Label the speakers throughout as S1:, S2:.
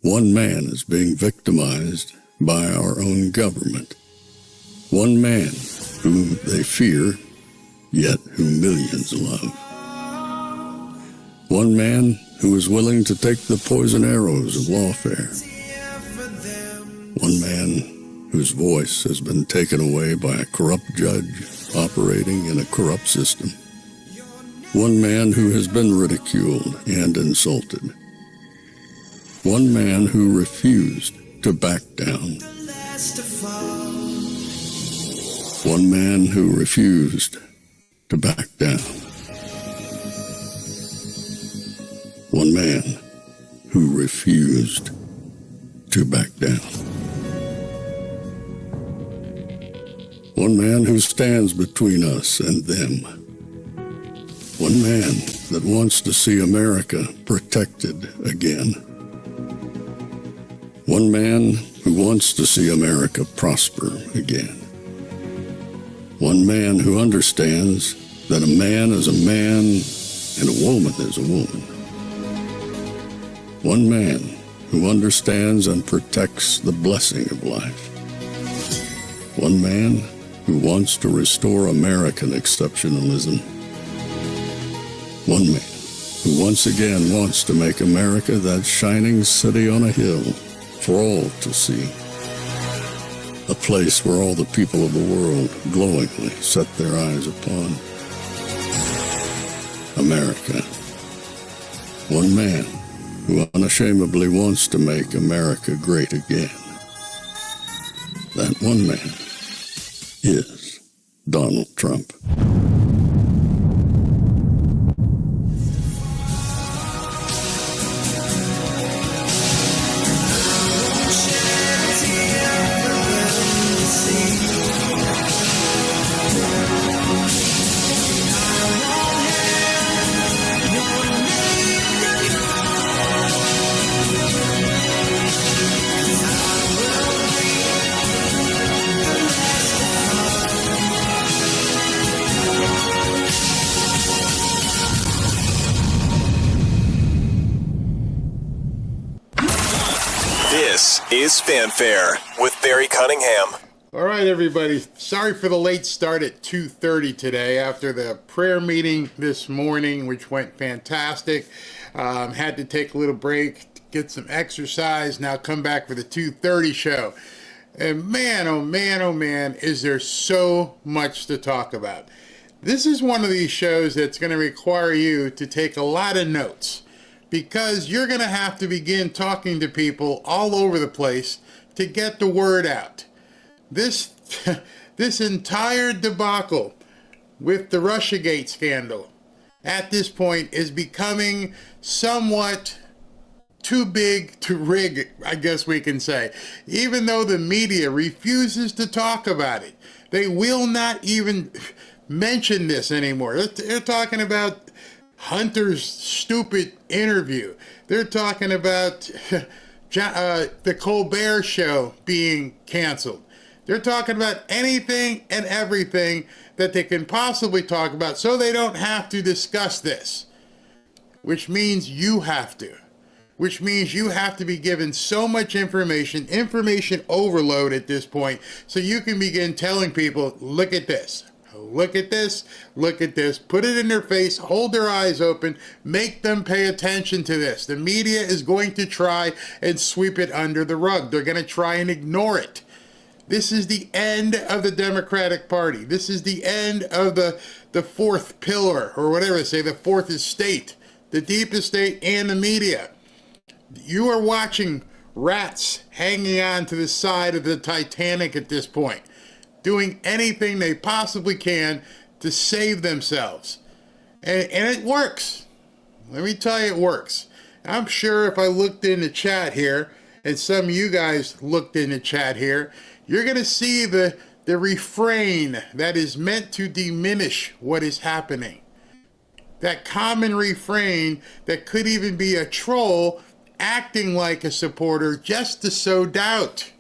S1: One man is being victimized by our own government. One man whom they fear, yet whom millions love. One man who is willing to take the poison arrows of lawfare. One man whose voice has been taken away by a corrupt judge operating in a corrupt system. One man who has been ridiculed and insulted. One man who refused to back down. One man who refused to back down. One man who refused to back down. One man who stands between us and them. One man that wants to see America protected again. One man who wants to see America prosper again. One man who understands that a man is a man and a woman is a woman. One man who understands and protects the blessing of life. One man who wants to restore American exceptionalism. One man who once again wants to make America that shining city on a hill for all to see. A place where all the people of the world glowingly set their eyes upon. America. One man who unashamedly wants to make America great again. That one man is Donald Trump.
S2: This is Fanfare with Barry Cunningham.
S3: All right, everybody. Sorry for the late start at 2:30 today after the prayer meeting this morning, which went fantastic. Had to take a little break, get some exercise, now come back for the 2:30 show. And man, oh man, is there so much to talk about. This is one of these shows that's going to require you to take a lot of notes, because you're going to have to begin talking to people all over the place to get the word out. This entire debacle with the Russiagate scandal at this point is becoming somewhat too big to rig, I guess we can say. Even though the media refuses to talk about it, they will not even mention this anymore. They're talking about Hunter's stupid interview. They're talking about the Colbert Show being canceled. They're talking about anything and everything that they can possibly talk about so they don't have to discuss this. Which means you have to. Which means you have to be given so much information overload at this point, so you can begin telling people, look at this. Look at this, look at this, put it in their face, hold their eyes open, make them pay attention to this. The media is going to try and sweep it under the rug. They're going to try and ignore it. This is the end of the Democratic Party. This is the end of the fourth pillar, or whatever they say, the fourth estate, the deep estate and the media. You are watching rats hanging on to the side of the Titanic at this point, doing anything they possibly can to save themselves. And it works. Let me tell you, it works. I'm sure if I looked in the chat here, and some of you guys looked in the chat here, you're going to see the refrain that is meant to diminish what is happening. That common refrain that could even be a troll acting like a supporter just to sow doubt.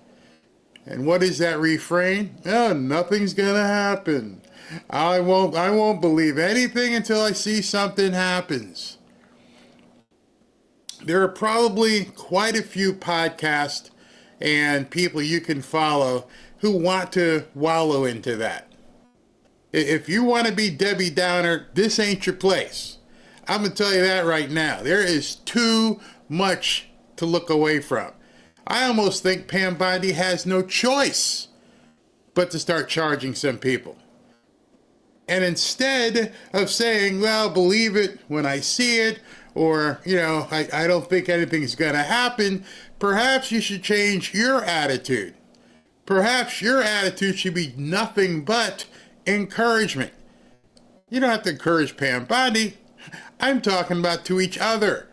S3: And what is that refrain? Oh, nothing's gonna happen. I won't believe anything until I see something happens. there are probably quite a few podcasts and people you can follow who want to wallow into that. If you want to be Debbie Downer, this ain't your place. I'm going to tell you that right now. There is too much to look away from. I almost think Pam Bondi has no choice but to start charging some people. And instead of saying, well, believe it when I see it, or, I don't think anything's going to happen, perhaps you should change your attitude. Perhaps your attitude should be nothing but encouragement. You don't have to encourage Pam Bondi. I'm talking about to each other.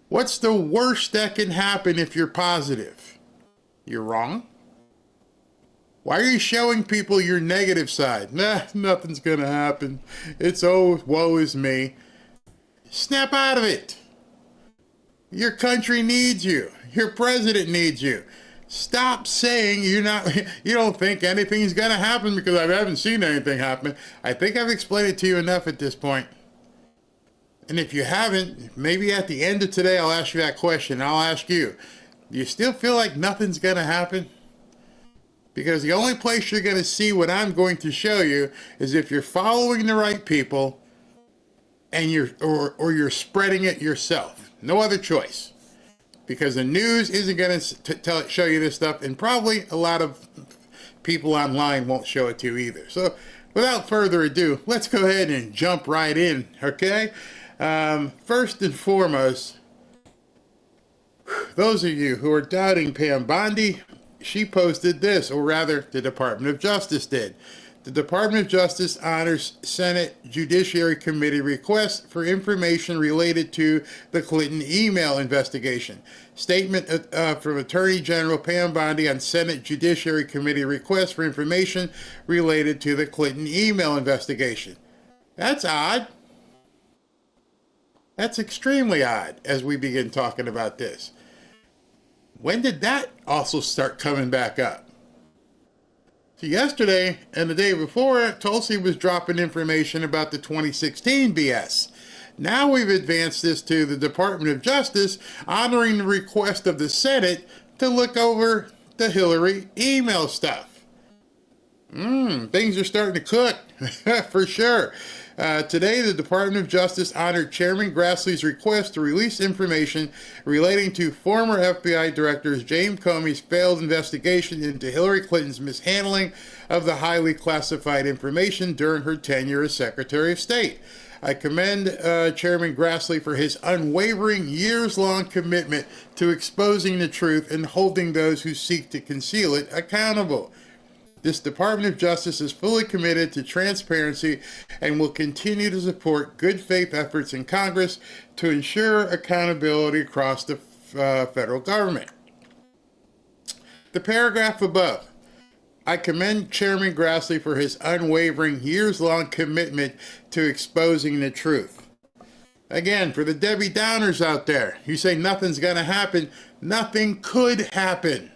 S3: What's the worst that can happen if you're positive? You're wrong? Why are you showing people your negative side? Nothing's going to happen. It's, woe is me. Snap out of it. Your country needs you. Your president needs you. Stop saying you don't think anything's going to happen, because I haven't seen anything happen. I think I've explained it to you enough at this point. And if you haven't, maybe at the end of today, I'll ask you that question. I'll ask you, do you still feel like nothing's going to happen? Because the only place you're going to see what I'm going to show you is if you're following the right people and you're spreading it yourself. No other choice. Because the news isn't going to show you this stuff, and probably a lot of people online won't show it to you either. So without further ado, let's go ahead and jump right in, okay? First and foremost, those of you who are doubting Pam Bondi, she posted this, or rather, the Department of Justice did. The Department of Justice honors Senate Judiciary Committee request for information related to the Clinton email investigation. Statement from Attorney General Pam Bondi on Senate Judiciary Committee request for information related to the Clinton email investigation. That's odd. That's extremely odd as we begin talking about this. When did that also start coming back up? So yesterday and the day before, Tulsi was dropping information about the 2016 BS. Now we've advanced this to the Department of Justice, honoring the request of the Senate to look over the Hillary email stuff. Things are starting to cook, for sure. Today, the Department of Justice honored Chairman Grassley's request to release information relating to former FBI Director James Comey's failed investigation into Hillary Clinton's mishandling of the highly classified information during her tenure as Secretary of State. I commend Chairman Grassley for his unwavering, years-long commitment to exposing the truth and holding those who seek to conceal it accountable. This Department of Justice is fully committed to transparency and will continue to support good faith efforts in Congress to ensure accountability across the federal government. The paragraph above. I commend Chairman Grassley for his unwavering, years-long commitment to exposing the truth. Again, for the Debbie Downers out there, you say nothing's going to happen. Nothing could happen.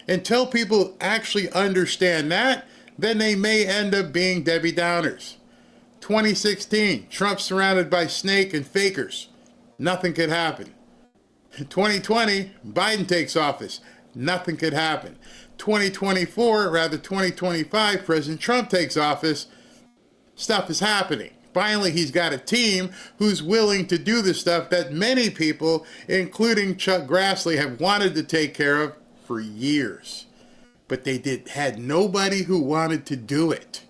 S3: Until people actually understand that, then they may end up being Debbie Downers. 2016, Trump surrounded by snake and fakers. Nothing could happen. 2020, Biden takes office. Nothing could happen. 2025, President Trump takes office. Stuff is happening. Finally, he's got a team who's willing to do the stuff that many people, including Chuck Grassley, have wanted to take care of for years, but they had nobody who wanted to do it.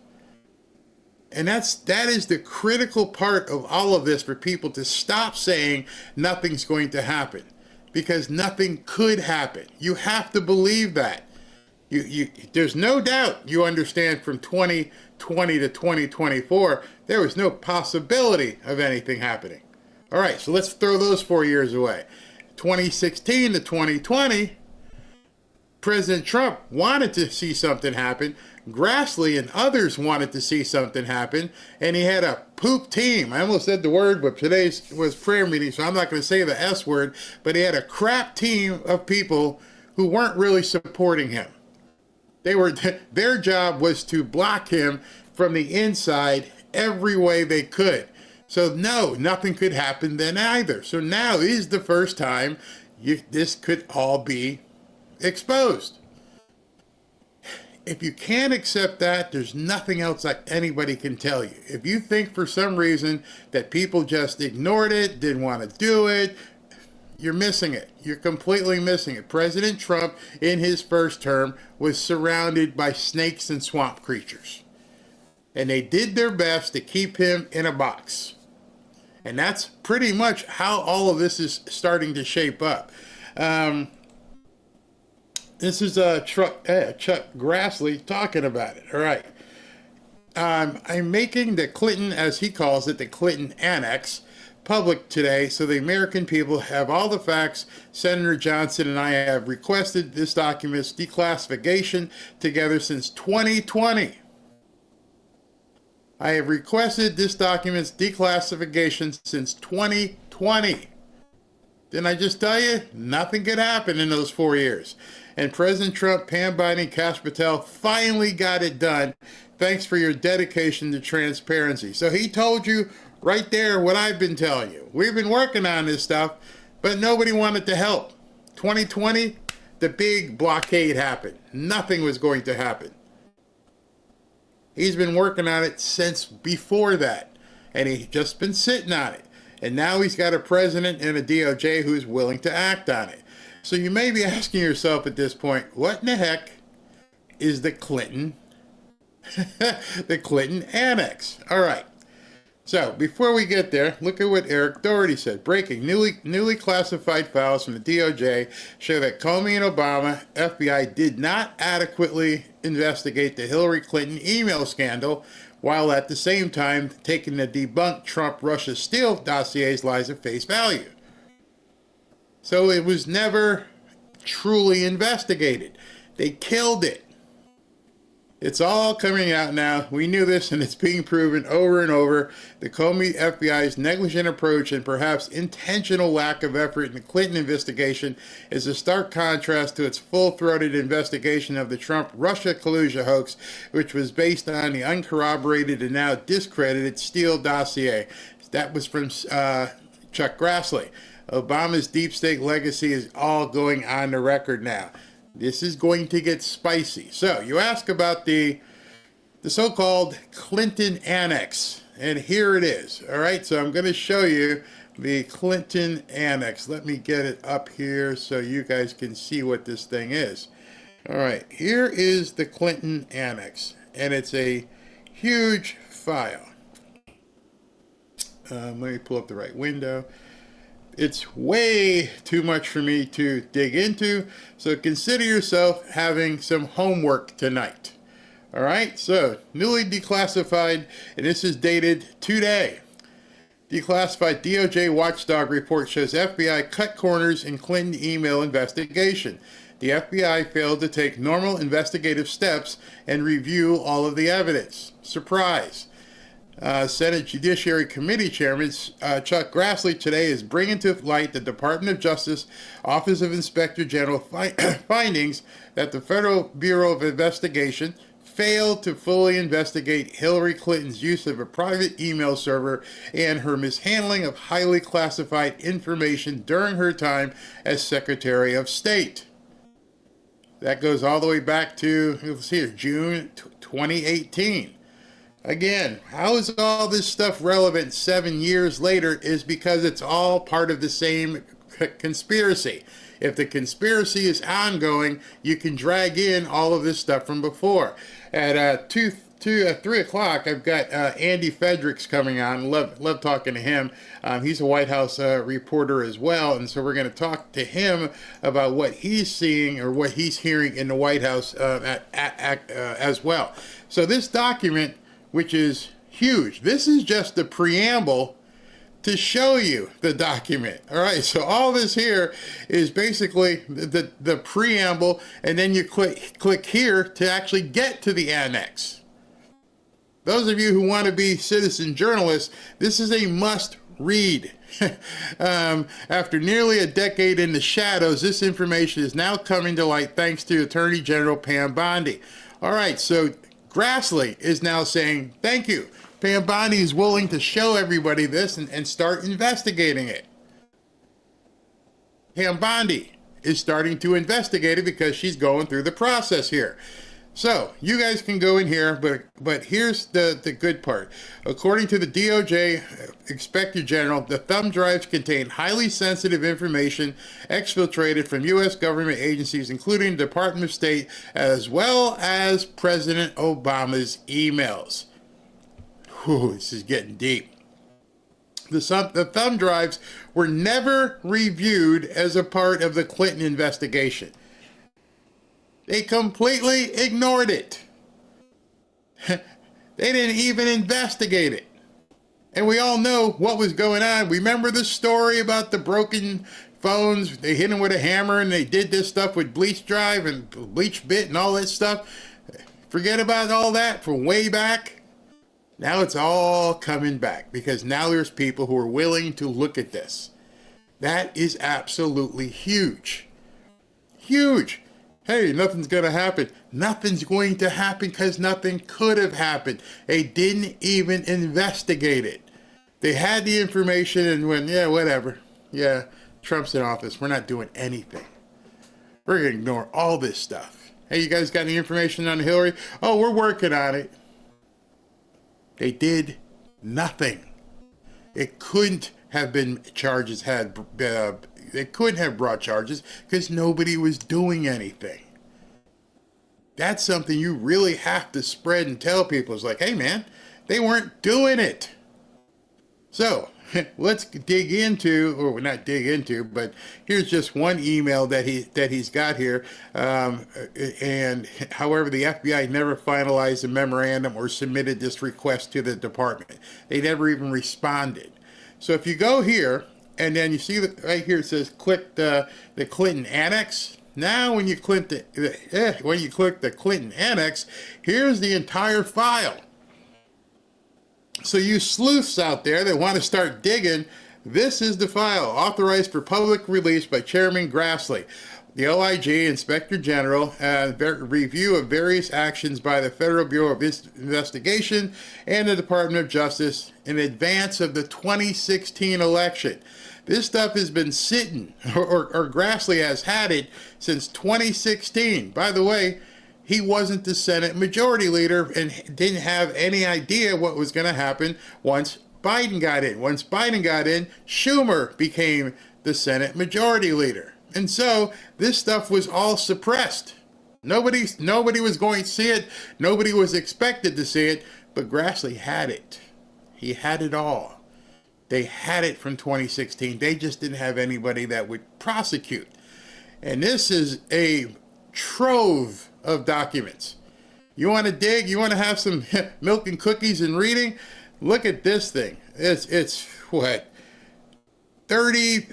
S3: And that is the critical part of all of this, for people to stop saying nothing's going to happen, because nothing could happen. You have to believe that. There's no doubt you understand from 2020 to 2024, there was no possibility of anything happening. All right, so let's throw those 4 years away. 2016 to 2020, President Trump wanted to see something happen. Grassley and others wanted to see something happen, and he had a poop team. I almost said the word, but today's was prayer meeting, so I'm not going to say the S word, but he had a crap team of people who weren't really supporting him. Their job was to block him from the inside every way they could. So no, nothing could happen then either. So now is the first time this could all be exposed. If you can't accept that, there's nothing else that anybody can tell you. If you think for some reason that people just ignored it, didn't want to do it, you're missing it. You're completely missing it. President Trump, in his first term, was surrounded by snakes and swamp creatures. And they did their best to keep him in a box. And that's pretty much how all of this is starting to shape up. This is Chuck Grassley talking about it. All right. I'm making the Clinton, as he calls it, the Clinton annex, public today so the American people have all the facts. Senator Johnson and I have requested this document's declassification together since 2020. I have requested this document's declassification since 2020. Didn't I just tell you? Nothing could happen in those 4 years. And President Trump, Pam Bondi, and Kash Patel finally got it done. Thanks for your dedication to transparency. So he told you right there what I've been telling you. We've been working on this stuff, but nobody wanted to help. 2020, the big blockade happened. Nothing was going to happen. He's been working on it since before that, and he's just been sitting on it. And now he's got a president and a DOJ who's willing to act on it. So you may be asking yourself at this point, what in the heck is the Clinton, the Clinton annex? All right. So before we get there, look at what Eric Doherty said. Breaking, newly classified files from the DOJ show that Comey and Obama, FBI, did not adequately investigate the Hillary Clinton email scandal, while at the same time taking the debunked Trump-Russia Steele dossier's lies at face value. So it was never truly investigated. They killed it. It's all coming out now. We knew this, and it's being proven over and over. The Comey FBI's negligent approach and perhaps intentional lack of effort in the Clinton investigation is a stark contrast to its full-throated investigation of the Trump-Russia collusion hoax, which was based on the uncorroborated and now discredited Steele dossier. That was from Chuck Grassley. Obama's deep state legacy is all going on the record now. This is going to get spicy. So you ask about the so-called Clinton annex, and here it is. All right, so I'm going to show you the Clinton annex. Let me get it up here so you guys can see what this thing is. All right, here is the Clinton annex, and it's a huge file. Let me pull up the right window. It's way too much for me to dig into, so consider yourself having some homework tonight. All right, so newly declassified, and this is dated today. Declassified DOJ watchdog report shows FBI cut corners in Clinton email investigation. The FBI failed to take normal investigative steps and review all of the evidence. Surprise. Senate Judiciary Committee Chairman Chuck Grassley today is bringing to light the Department of Justice Office of Inspector General findings that the Federal Bureau of Investigation failed to fully investigate Hillary Clinton's use of a private email server and her mishandling of highly classified information during her time as Secretary of State. That goes all the way back to, let's see here, June 2018. Again, how is all this stuff relevant 7 years later is because it's all part of the same conspiracy. If the conspiracy is ongoing, you can drag in all of this stuff from before. At 3 o'clock, I've got Andy Fredericks coming on. Love talking to him. He's a White House reporter as well, and so we're going to talk to him about what he's seeing or what he's hearing in the White House as well. So this document, which is huge. This is just the preamble to show you the document. All right, so all this here is basically the preamble, and then you click here to actually get to the annex. Those of you who want to be citizen journalists, this is a must read. After nearly a decade in the shadows, this information is now coming to light thanks to Attorney General Pam Bondi. All right, so Grassley is now saying, thank you. Pam Bondi is willing to show everybody this and start investigating it. Pam Bondi is starting to investigate it because she's going through the process here. So you guys can go in here, but here's the good part. According to the DOJ Inspector General, the thumb drives contain highly sensitive information exfiltrated from U.S. government agencies, including the Department of State, as well as President Obama's emails. Whew, this is getting deep. The thumb drives were never reviewed as a part of the Clinton investigation. They completely ignored it. They didn't even investigate it. And we all know what was going on. Remember the story about the broken phones? They hit them with a hammer and they did this stuff with bleach drive and bleach bit and all that stuff. Forget about all that from way back. Now it's all coming back because now there's people who are willing to look at this. That is absolutely huge. Huge. Hey, nothing's going to happen. Nothing's going to happen because nothing could have happened. They didn't even investigate it. They had the information and went, yeah, whatever. Yeah, Trump's in office. We're not doing anything. We're going to ignore all this stuff. Hey, you guys got any information on Hillary? Oh, we're working on it. They did nothing. It couldn't have been charges they couldn't have brought charges because nobody was doing anything. That's something you really have to spread and tell people. It's like, hey man, they weren't doing it. So let's dig into, or not dig into, but here's just one email that he's got here. And however, the FBI never finalized a memorandum or submitted this request to the department. They never even responded. So if you go here, and then you see that right here it says click the Clinton annex. Now when you click the Clinton annex, here's the entire file. So you sleuths out there that want to start digging, this is the file authorized for public release by Chairman Grassley. The OIG, Inspector General, review of various actions by the Federal Bureau of Investigation and the Department of Justice in advance of the 2016 election. This stuff has been sitting, or Grassley has had it since 2016. By the way, he wasn't the Senate Majority Leader and didn't have any idea what was going to happen once Biden got in. Once Biden got in, Schumer became the Senate Majority Leader. And so this stuff was all suppressed. Nobody was going to see it. Nobody was expected to see it, but Grassley had it. He had it all. They had it from 2016. They just didn't have anybody that would prosecute. And this is a trove of documents. You want to dig? You want to have some milk and cookies and reading? Look at this thing. It's what? 30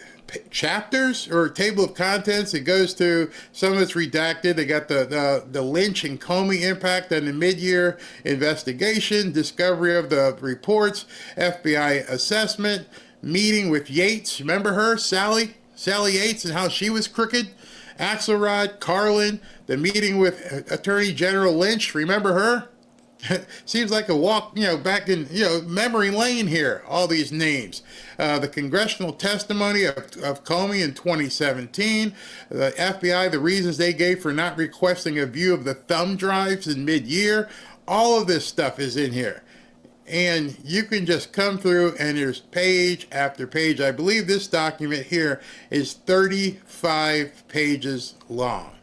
S3: chapters or table of contents. It goes to some of it's redacted. They got the Lynch and Comey impact on the mid-year investigation, discovery of the reports, FBI assessment, meeting with Yates. Remember her, Sally Yates, and how she was crooked? Axelrod, Carlin, the meeting with Attorney General Lynch. Remember her? Seems like a walk, back in, memory lane here, all these names. The congressional testimony of Comey in 2017, the FBI, the reasons they gave for not requesting a view of the thumb drives in mid-year, all of this stuff is in here. And you can just come through and there's page after page. I believe this document here is 35 pages long.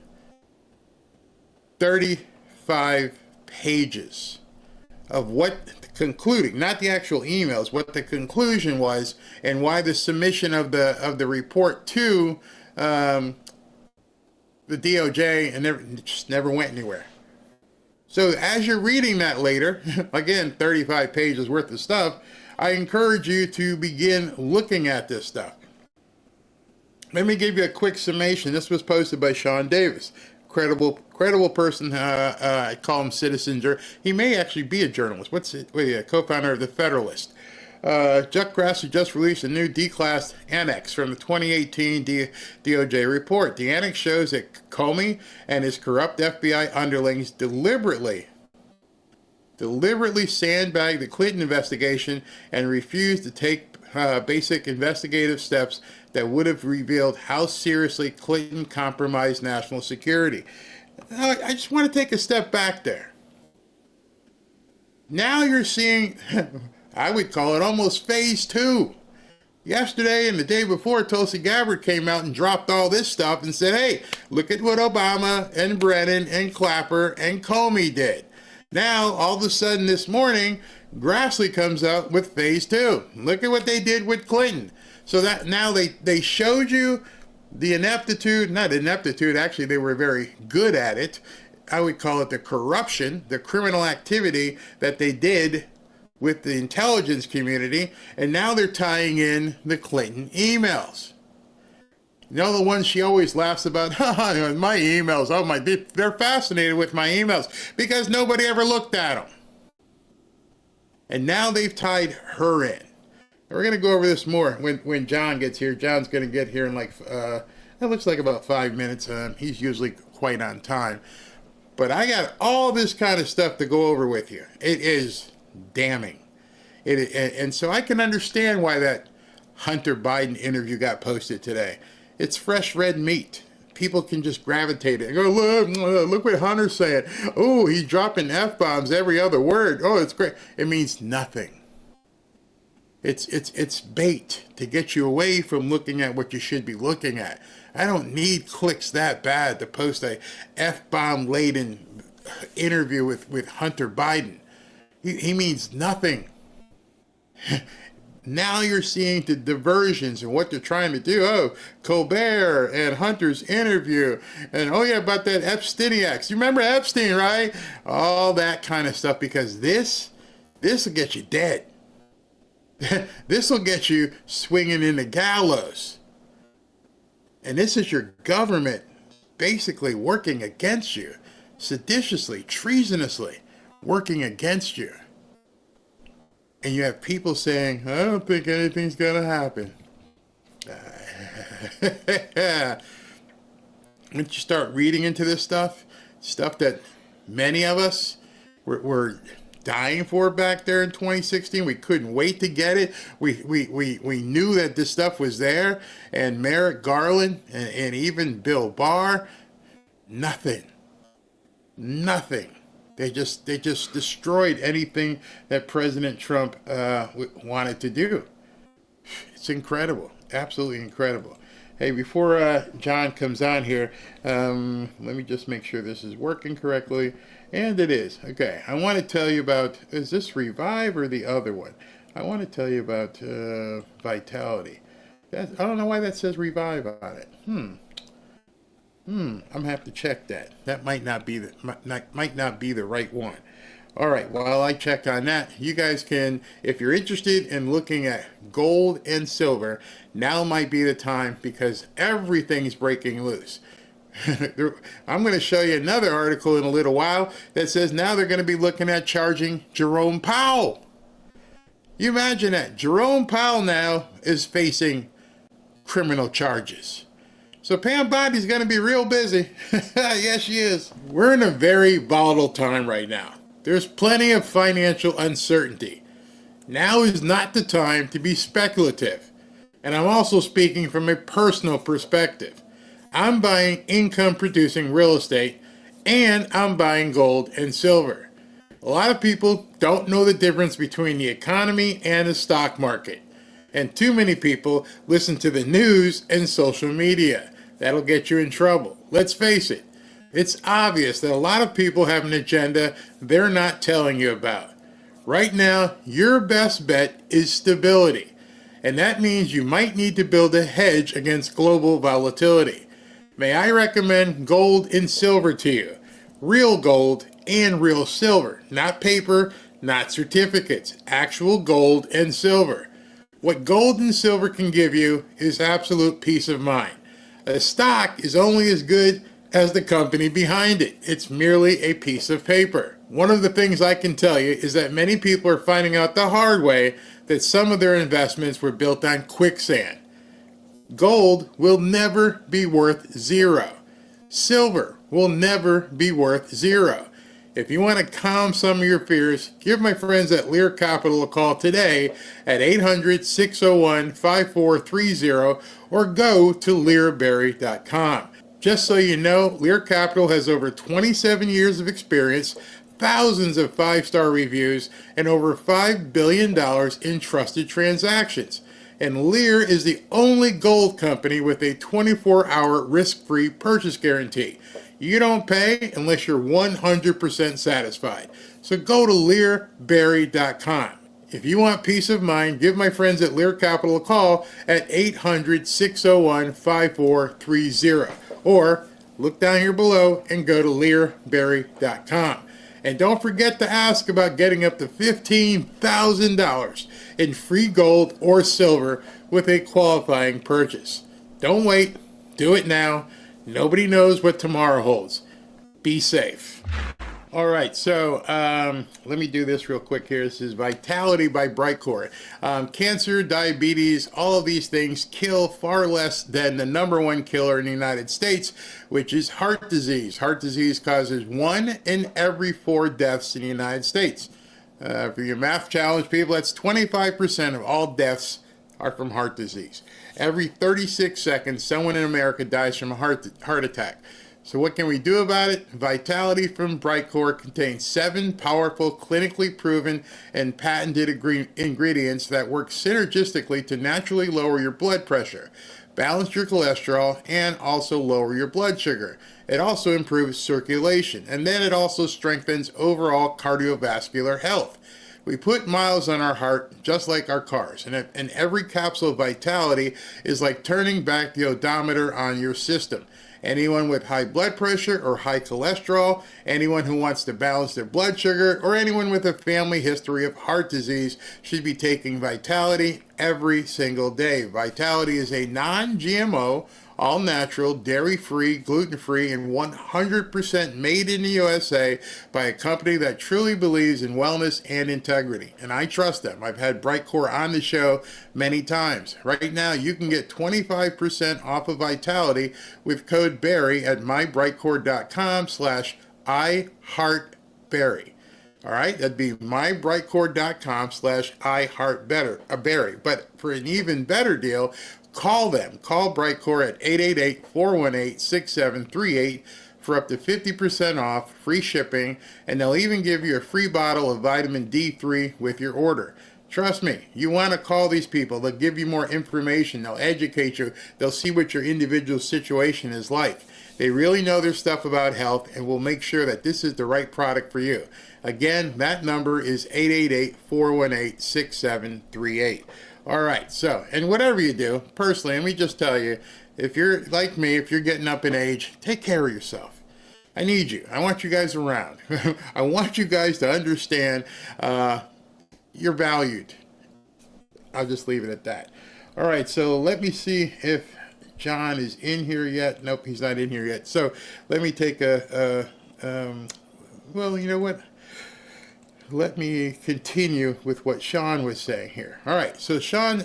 S3: 35 pages of what concluding, not the actual emails, what the conclusion was and why the submission of the report to the DOJ and just never went anywhere. So as you're reading that later, again, 35 pages worth of stuff, I encourage you to begin looking at this stuff. Let me give you a quick summation. This was posted by Sean Davis. Credible person. I call him citizen. He may actually be a journalist. Co-founder of the Federalist. Chuck Grassley just released a new declassed annex from the 2018 DOJ report. The annex shows that Comey and his corrupt FBI underlings deliberately deliberately sandbagged the Clinton investigation and refused to take basic investigative steps that would have revealed how seriously Clinton compromised national security. I just want to take a step back there. Now you're seeing, I would call it almost phase two. Yesterday and the day before, Tulsi Gabbard came out and dropped all this stuff and said, hey, look at what Obama and Brennan and Clapper and Comey did. Now, all of a sudden this morning, Grassley comes out with phase two. Look at what they did with Clinton. So that now they showed you the ineptitude, not ineptitude, actually they were very good at it. I would call it the corruption, the criminal activity that they did with the intelligence community, and now they're tying in the Clinton emails. You know, the ones she always laughs about, my emails, they're fascinated with my emails because nobody ever looked at them. And now they've tied her in. And we're going to go over this more when John gets here. John's going to get here in it looks like about 5 minutes. He's usually quite on time. But I got all this kind of stuff to go over with you. It is damning. And so I can understand why that Hunter Biden interview got posted today. It's fresh red meat. People can just gravitate it and go, look what Hunter's saying. Oh, he's dropping F-bombs every other word. Oh, it's great. It means nothing. It's bait to get you away from looking at what you should be looking at. I don't need clicks that bad to post a F-bomb laden interview with Hunter Biden. He means nothing. Now you're seeing the diversions and what they're trying to do. Oh, Colbert and Hunter's interview. And oh yeah, about that Epsteiniacs. You remember Epstein, right? All that kind of stuff, because this will get you dead. This will get you swinging in the gallows. And this is your government basically working against you, seditiously, treasonously working against you. And you have people saying, I don't think anything's going to happen. Once you start reading into this stuff that many of us were dying for back there in 2016, we couldn't wait to get it. We knew that this stuff was there. And Merrick Garland and even Bill Barr, nothing. They just destroyed anything that President Trump wanted to do. It's incredible, absolutely incredible. Hey, before John comes on here, let me just make sure this is working correctly, and it is. Okay, I want to tell you about, is this Revive or the other one? I want to tell you about Vitality. I don't know why that says Revive on it. I'm gonna have to check that. That might not be the right one. All right, while I check on that, you guys can, if you're interested in looking at gold and silver, now might be the time, because everything's breaking loose. I'm going to show you another article in a little while that says now they're going to be looking at charging Jerome Powell. You imagine that. Jerome Powell now is facing criminal charges. So Pam Bondi's going to be real busy. Yes, she is. We're in a very volatile time right now. There's plenty of financial uncertainty. Now is not the time to be speculative. And I'm also speaking from a personal perspective. I'm buying income-producing real estate, and I'm buying gold and silver. A lot of people don't know the difference between the economy and the stock market. And too many people listen to the news and social media. That'll get you in trouble. Let's face it. It's obvious that a lot of people have an agenda they're not telling you about. Right now, your best bet is stability. And that means you might need to build a hedge against global volatility. May I recommend gold and silver to you? Real gold and real silver. Not paper, not certificates. Actual gold and silver. What gold and silver can give you is absolute peace of mind. A stock is only as good as the company behind it. It's merely a piece of paper. One of the things I can tell you is that many people are finding out the hard way that some of their investments were built on quicksand. Gold will never be worth zero. Silver will never be worth zero. If you want to calm some of your fears, give my friends at Lear Capital a call today at 800-601-5430 or go to learberry.com. Just so you know, Lear Capital has over 27 years of experience, thousands of 5-star reviews, and over $5 billion in trusted transactions. And Lear is the only gold company with a 24-hour risk-free purchase guarantee. You don't pay unless you're 100% satisfied. So go to learberry.com. If you want peace of mind, give my friends at Lear Capital a call at 800-601-5430. Or look down here below and go to learberry.com. And don't forget to ask about getting up to $15,000 in free gold or silver with a qualifying purchase. Don't wait. Do it now. Nobody knows what tomorrow holds. Be safe. All right, so let me do this real quick here. This is Vitality by Brightcore. Cancer, diabetes, all of these things kill far less than the number one killer in the United States, which is heart disease. Heart disease causes 1 in every 4 deaths in the United States. For your math challenge people, that's 25% of all deaths are from heart disease. Every 36 seconds, someone in America dies from a heart attack. So what can we do about it? Vitality from Brightcore contains 7 powerful, clinically proven, and patented ingredients that work synergistically to naturally lower your blood pressure, balance your cholesterol, and also lower your blood sugar. It also improves circulation, and then it also strengthens overall cardiovascular health. We put miles on our heart just like our cars, and every capsule of Vitality is like turning back the odometer on your system. Anyone with high blood pressure or high cholesterol, anyone who wants to balance their blood sugar, or anyone with a family history of heart disease should be taking Vitality every single day. Vitality is a non-GMO, all-natural, dairy-free, gluten-free, and 100% made in the USA by a company that truly believes in wellness and integrity. And I trust them. I've had Brightcore on the show many times. Right now, you can get 25% off of Vitality with code BARRY at mybrightcore.com/iHeartBerry. All right, that'd be mybrightcore.com/iHeartBerry. But for an even better deal, call them. Call Brightcore at 888-418-6738 for up to 50% off, free shipping, and they'll even give you a free bottle of vitamin D3 with your order. Trust me, you want to call these people. They'll give you more information. They'll educate you. They'll see what your individual situation is like. They really know their stuff about health and will make sure that this is the right product for you. Again, that number is 888-418-6738. All right, so, and whatever you do, personally, let me just tell you, if you're like me, if you're getting up in age, take care of yourself. I need you. I want you guys around. I want you guys to understand you're valued. I'll just leave it at that. All right, so let me see if John is in here yet. Nope, he's not in here yet. So let me take well, you know what? Let me continue with what Sean was saying here. All right, so Sean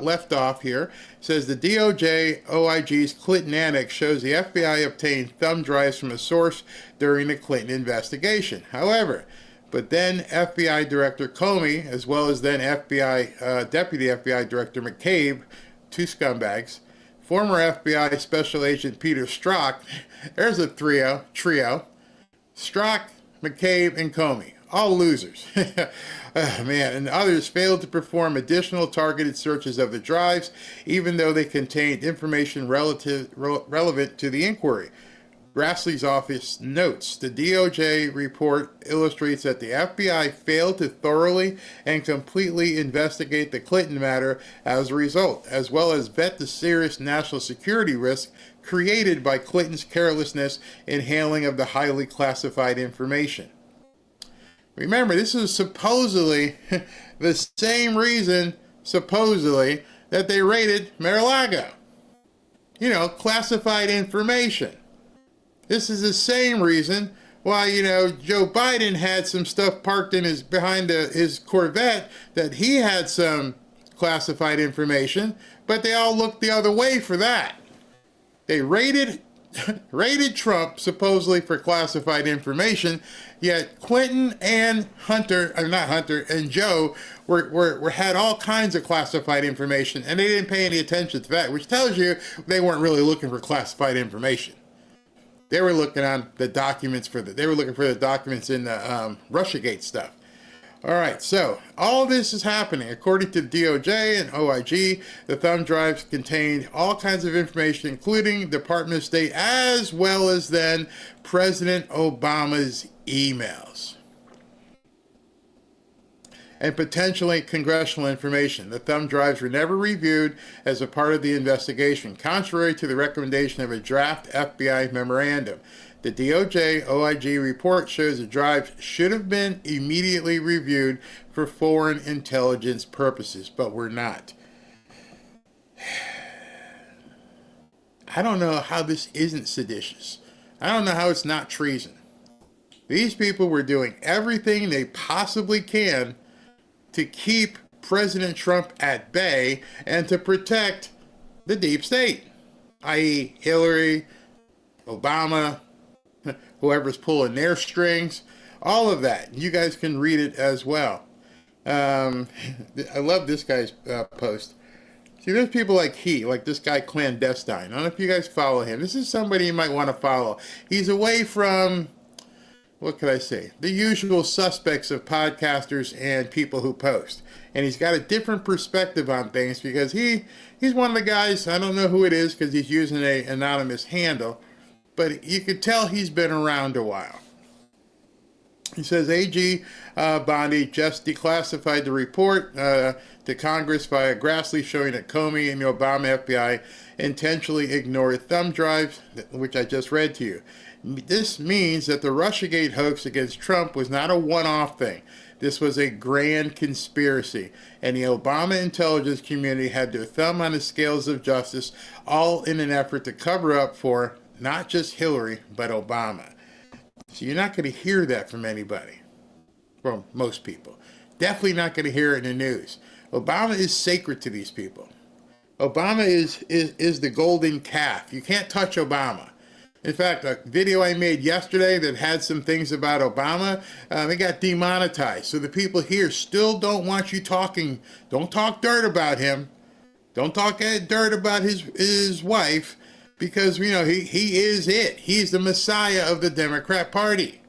S3: left off here. Says the DOJ OIG's Clinton annex shows the FBI obtained thumb drives from a source during the Clinton investigation. However, but then FBI Director Comey, as well as then Deputy FBI Director McCabe, 2 scumbags, former FBI Special Agent Peter Strzok, there's a trio, Strzok, McCabe, and Comey. All losers. Oh, man, and others failed to perform additional targeted searches of the drives, even though they contained information relevant to the inquiry. Grassley's office notes, the DOJ report illustrates that the FBI failed to thoroughly and completely investigate the Clinton matter as a result, as well as vet the serious national security risk created by Clinton's carelessness in handling of the highly classified information. Remember, this is supposedly the same reason, supposedly, that they raided Mar-a-Lago. You know, classified information. This is the same reason why, you know, Joe Biden had some stuff parked in behind his Corvette that he had some classified information, but they all looked the other way for that. They raided raided Trump supposedly for classified information, yet Clinton and and Joe were had all kinds of classified information, and they didn't pay any attention to that, which tells you they weren't really looking for classified information. They were looking on the documents they were looking for the documents in the Russiagate stuff. All right, so all this is happening. According to the DOJ and OIG, the thumb drives contained all kinds of information, including Department of State, as well as then President Obama's emails and potentially congressional information. The thumb drives were never reviewed as a part of the investigation, contrary to the recommendation of a draft FBI memorandum. The DOJ OIG report shows the drives should have been immediately reviewed for foreign intelligence purposes, but were not. I don't know how this isn't seditious. I don't know how it's not treason. These people were doing everything they possibly can to keep President Trump at bay and to protect the deep state, i.e. Hillary, Obama, whoever's pulling their strings, all of that. You guys can read it as well. I love this guy's post. See, there's people like this guy Clandestine. I don't know if you guys follow him. This is somebody you might want to follow. He's away from, what could I say, the usual suspects of podcasters and people who post. And he's got a different perspective on things because he's one of the guys, I don't know who it is because he's using an anonymous handle, but you could tell he's been around a while. He says AG Bondi just declassified the report to Congress via Grassley, showing that Comey and the Obama FBI intentionally ignored thumb drives, which I just read to you. This means that the Russiagate hoax against Trump was not a one-off thing. This was a grand conspiracy, and the Obama intelligence community had their thumb on the scales of justice, all in an effort to cover up for not just Hillary, but Obama. So you're not going to hear that from anybody, from most people. Definitely not going to hear it in the news. Obama is sacred to these people. Obama is the golden calf. You can't touch Obama. In fact, a video I made yesterday that had some things about Obama, it got demonetized. So the people here still don't want you talking. Don't talk dirt about him. Don't talk dirt about his wife. Because, he is it. He's the messiah of the Democrat Party.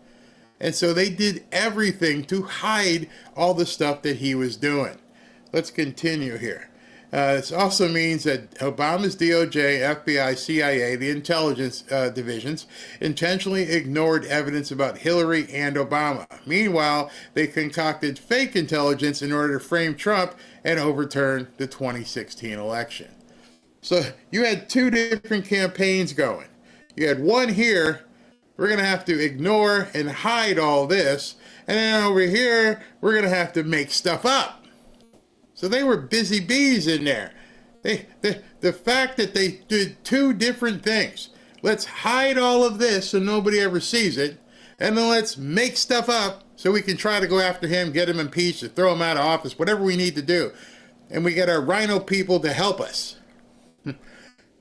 S3: And so they did everything to hide all the stuff that he was doing. Let's continue here. This also means that Obama's DOJ, FBI, CIA, the intelligence divisions, intentionally ignored evidence about Hillary and Obama. Meanwhile, they concocted fake intelligence in order to frame Trump and overturn the 2016 election. So you had two different campaigns going. You had one here, we're going to have to ignore and hide all this. And then over here, we're going to have to make stuff up. So they were busy bees in there. The fact that they did two different things. Let's hide all of this so nobody ever sees it. And then let's make stuff up so we can try to go after him, get him impeached, or throw him out of office, whatever we need to do. And we get our rhino people to help us.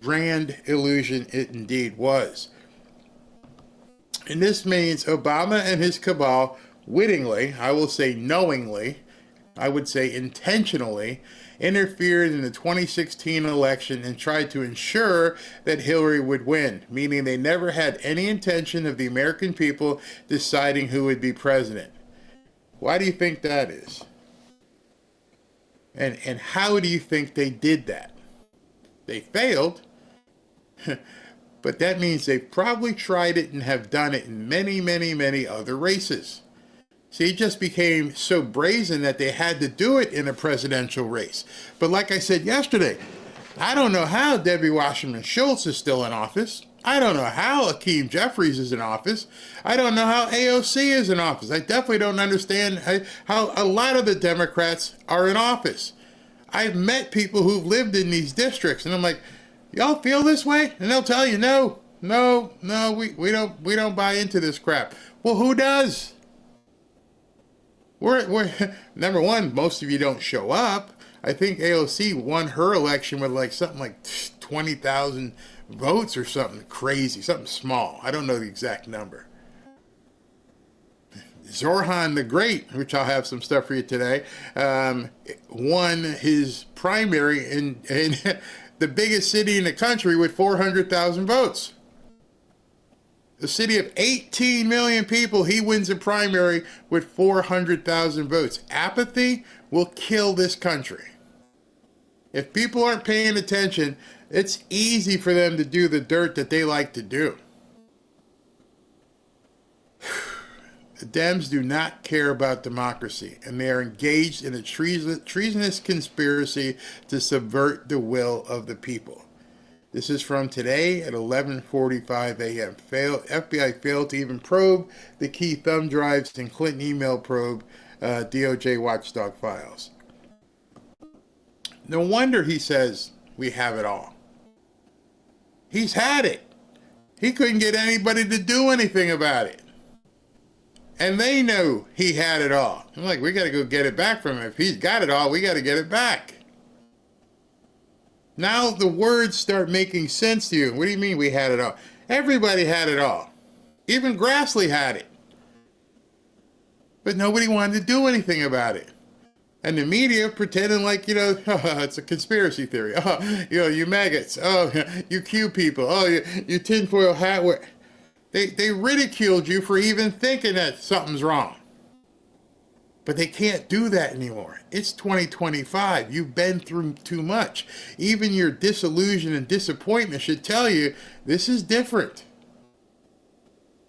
S3: Grand illusion it indeed was. And this means Obama and his cabal wittingly, I will say knowingly, I would say intentionally, interfered in the 2016 election and tried to ensure that Hillary would win, meaning they never had any intention of the American people deciding who would be president. Why do you think that is? And how do you think they did that? They failed, but that means they probably tried it and have done it in many, many, many other races. See, it just became so brazen that they had to do it in a presidential race. But like I said yesterday, I don't know how Debbie Wasserman Schultz is still in office. I don't know how Hakeem Jeffries is in office. I don't know how AOC is in office. I definitely don't understand how a lot of the Democrats are in office. I've met people who've lived in these districts, and I'm like, y'all feel this way? And they'll tell you, no, we don't buy into this crap. Well, who does? We're number one, most of you don't show up. I think AOC won her election with something like 20,000 votes or something crazy, something small. I don't know the exact number. Zorhan the Great, which I'll have some stuff for you today, won his primary in the biggest city in the country with 400,000 votes. A city of 18 million people, he wins a primary with 400,000 votes. Apathy will kill this country. If people aren't paying attention, it's easy for them to do the dirt that they like to do. The Dems do not care about democracy, and they are engaged in a treasonous conspiracy to subvert the will of the people. This is from today at 11:45 a.m. FBI failed to even probe the key thumb drives and Clinton email probe DOJ watchdog files. No wonder he says we have it all. He's had it. He couldn't get anybody to do anything about it. And they know he had it all. I'm like, we got to go get it back from him. If he's got it all, we got to get it back. Now the words start making sense to you. What do you mean we had it all? Everybody had it all. Even Grassley had it. But nobody wanted to do anything about it. And the media pretending like, it's a conspiracy theory. You maggots. You Q people. You tinfoil hat wear. They ridiculed you for even thinking that something's wrong. But they can't do that anymore. It's 2025. You've been through too much. Even your disillusion and disappointment should tell you this is different.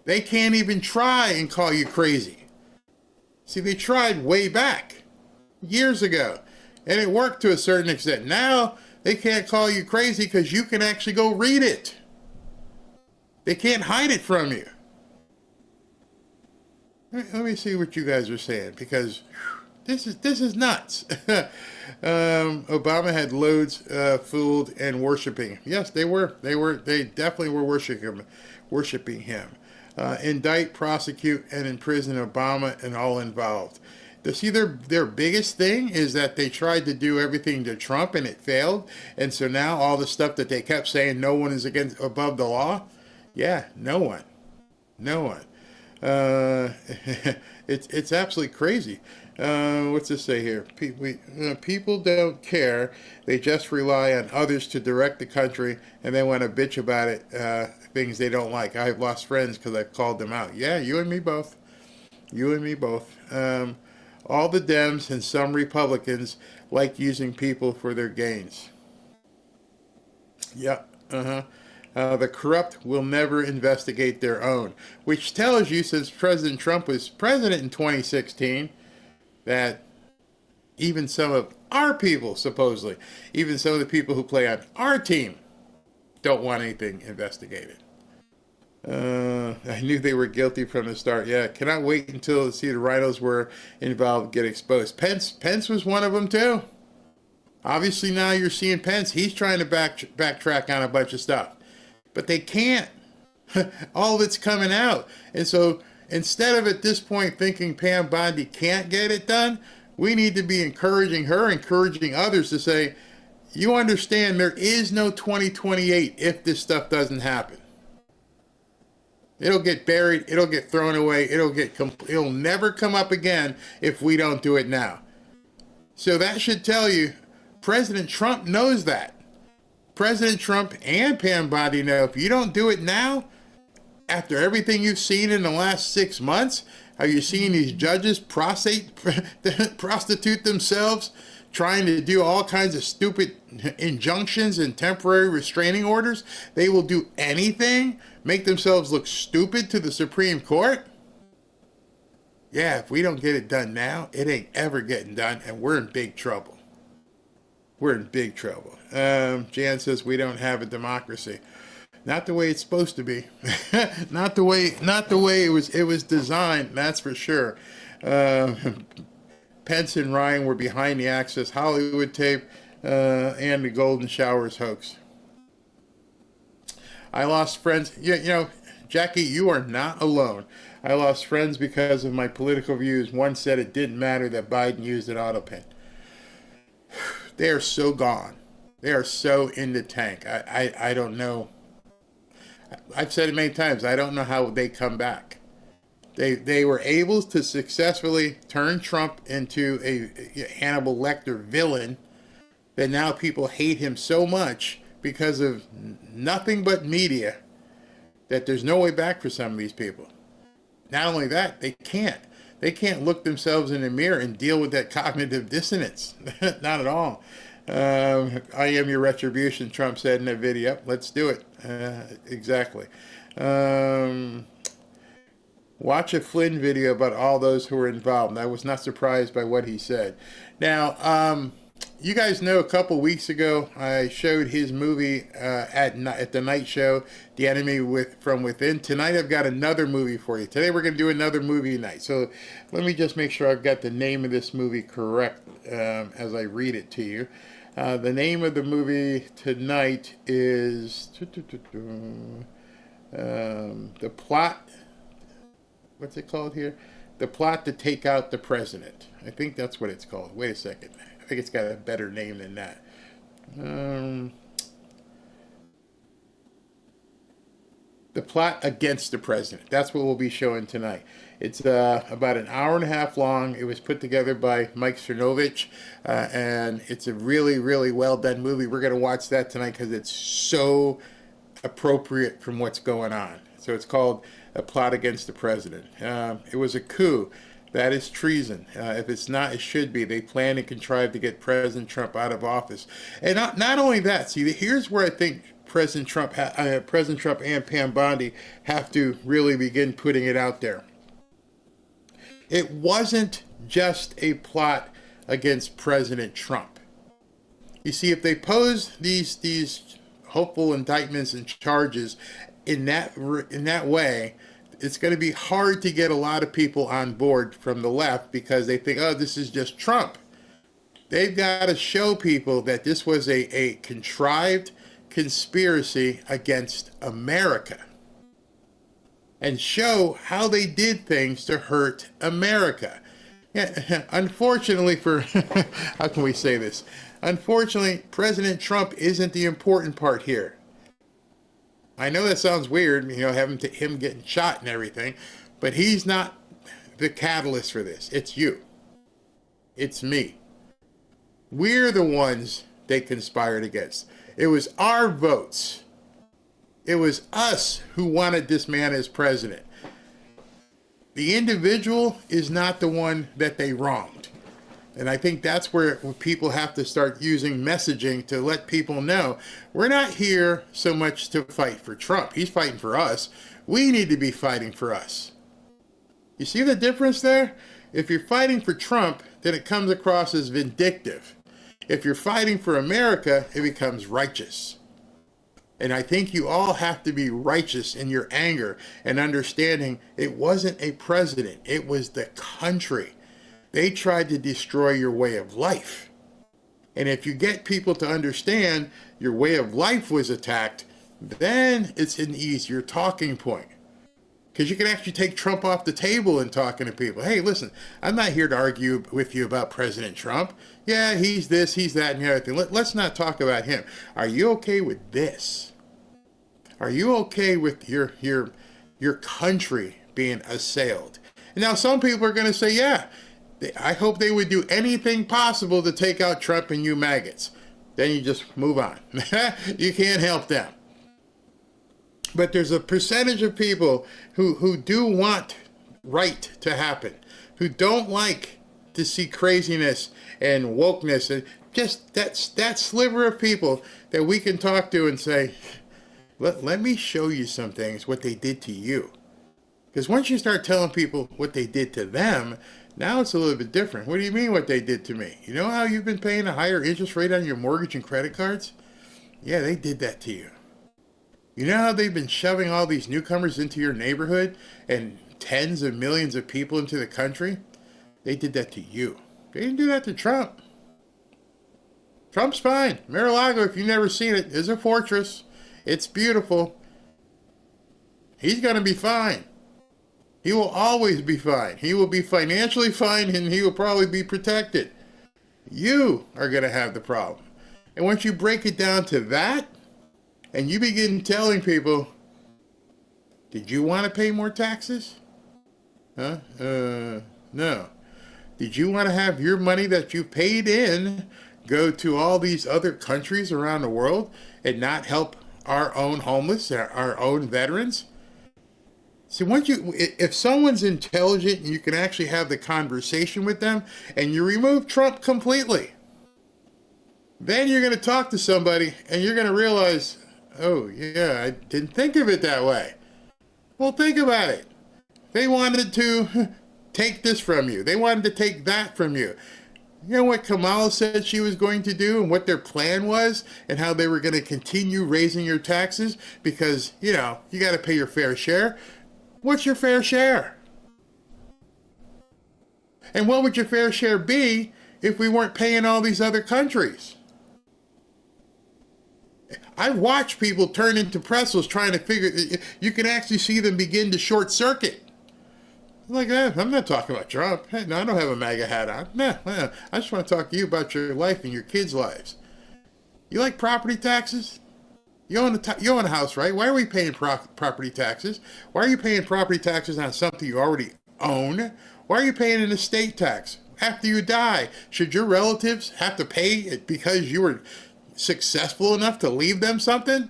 S3: They can't even try and call you crazy. See, they tried way back, years ago, and it worked to a certain extent. Now, they can't call you crazy because you can actually go read it. They can't hide it from you. Let me see what you guys are saying, because this is nuts. Obama had loads fooled and worshiping. Yes, they were. They definitely were worshiping him. Indict, prosecute, and imprison Obama and all involved. See, their biggest thing is that they tried to do everything to Trump and it failed, and so now all the stuff that they kept saying, no one is above the law. Yeah, no one. It's absolutely crazy. What's this say here? People don't care. They just rely on others to direct the country, and they want to bitch about it, things they don't like. I've lost friends because I've called them out. Yeah, you and me both. All the Dems and some Republicans like using people for their gains. Yeah, the corrupt will never investigate their own, which tells you, since President Trump was president in 2016, that even some of our people, supposedly, even some of the people who play on our team, don't want anything investigated. I knew they were guilty from the start. Yeah, cannot wait until to see the rhinos were involved get exposed. Pence was one of them too. Obviously now you're seeing Pence. He's trying to backtrack on a bunch of stuff. But they can't. All of it's coming out. And so instead of at this point thinking Pam Bondi can't get it done, we need to be encouraging her, encouraging others to say, you understand there is no 2028 if this stuff doesn't happen. It'll get buried. It'll get thrown away. It'll never come up again if we don't do it now. So that should tell you President Trump knows that. President Trump and Pam Bondi know if you don't do it now, after everything you've seen in the last 6 months, how you're seeing these judges prostitute themselves, trying to do all kinds of stupid injunctions and temporary restraining orders. They will do anything, make themselves look stupid to the Supreme Court. Yeah, if we don't get it done now, it ain't ever getting done, and we're in big trouble. We're in big trouble. Jan says we don't have a democracy. Not the way it's supposed to be. not the way it was designed, that's for sure. Pence and Ryan were behind the Access Hollywood tape and the Golden Showers hoax. I lost friends. Jackie, you are not alone. I lost friends because of my political views. One said it didn't matter that Biden used an auto pen. They are so gone. They are so in the tank. I don't know I've said it many times, I don't know how they come back. They were able to successfully turn Trump into a Hannibal Lecter villain that now people hate him so much because of nothing but media that there's no way back for some of these people. Not only that, they can't look themselves in the mirror and deal with that cognitive dissonance. Not at all. I am your retribution, Trump said in that video. Let's do it. Exactly. Watch a Flynn video about all those who were involved. I was not surprised by what he said. Now, you guys know a couple weeks ago, I showed his movie at the night show, The Enemy from Within. Tonight, I've got another movie for you. Today, we're going to do another movie night. So let me just make sure I've got the name of this movie correct as I read it to you. The name of the movie tonight is The Plot. What's it called here? The Plot to Take Out the President. I think that's what it's called. Wait a second. I think it's got a better name than that. The Plot Against the President. That's what we'll be showing tonight. It's about an hour and a half long. It was put together by Mike Cernovich, and it's a really, really well done movie. We're going to watch that tonight because it's so appropriate from what's going on. So it's called A Plot Against the President. It was a coup. That is treason. If it's not, it should be. They plan and contrive to get President Trump out of office. And not only that, see, here's where I think President Trump and Pam Bondi have to really begin putting it out there. It wasn't just a plot against President Trump. You see, if they pose these hopeful indictments and charges in that way, it's going to be hard to get a lot of people on board from the left because they think, oh, this is just Trump. They've got to show people that this was a contrived conspiracy against America and show how they did things to hurt America. Yeah, unfortunately how can we say this? Unfortunately, President Trump isn't the important part here. I know that sounds weird, him getting shot and everything, but he's not the catalyst for this. It's you. It's me. We're the ones they conspired against. It was our votes. It was us who wanted this man as president. The individual is not the one that they wronged. And I think that's where people have to start using messaging to let people know we're not here so much to fight for Trump. He's fighting for us. We need to be fighting for us. You see the difference there? If you're fighting for Trump, then it comes across as vindictive. If you're fighting for America, it becomes righteous. And I think you all have to be righteous in your anger and understanding it wasn't a president. It was the country. They tried to destroy your way of life. And if you get people to understand your way of life was attacked, then it's an easier talking point. Because you can actually take Trump off the table and talking to people. Hey, listen, I'm not here to argue with you about President Trump. Yeah, he's this, he's that, and the other thing. Let's not talk about him. Are you okay with this? Are you okay with your country being assailed? And now some people are going to say, yeah, I hope they would do anything possible to take out Trump and you maggots. Then you just move on. You can't help them. But there's a percentage of people who do want right to happen, who don't like to see craziness and wokeness, and just that sliver of people that we can talk to and say, let me show you some things, what they did to you. Because once you start telling people what they did to them, now it's a little bit different. What do you mean what they did to me? You know how you've been paying a higher interest rate on your mortgage and credit cards? Yeah, they did that to you. You know how they've been shoving all these newcomers into your neighborhood and tens of millions of people into the country? They did that to you. They didn't do that to Trump. Trump's fine. Mar-a-Lago, if you've never seen it, is a fortress. It's beautiful. He's going to be fine. He will always be fine. He will be financially fine, and he will probably be protected. You are going to have the problem. And once you break it down to that, and you begin telling people Did you want to pay more taxes? Huh? No. Did you want to have your money that you paid in go to all these other countries around the world and not help our own homeless, our own veterans? See, if someone's intelligent and you can actually have the conversation with them and you remove Trump completely, then you're going to talk to somebody and you're going to realize, oh, yeah, I didn't think of it that way. Well, think about it. They wanted to take this from you. They wanted to take that from you. You know what Kamala said she was going to do and what their plan was and how they were going to continue raising your taxes because, you got to pay your fair share. What's your fair share? And what would your fair share be if we weren't paying all these other countries? I've watched people turn into pretzels trying to figure, you can actually see them begin to short circuit. Like, I'm not talking about Trump. Hey, no, I don't have a MAGA hat on. No, I just want to talk to you about your life and your kids' lives. You like property taxes? You own a house, right? Why are we paying property taxes? Why are you paying property taxes on something you already own? Why are you paying an estate tax? After you die, should your relatives have to pay it because you were successful enough to leave them something?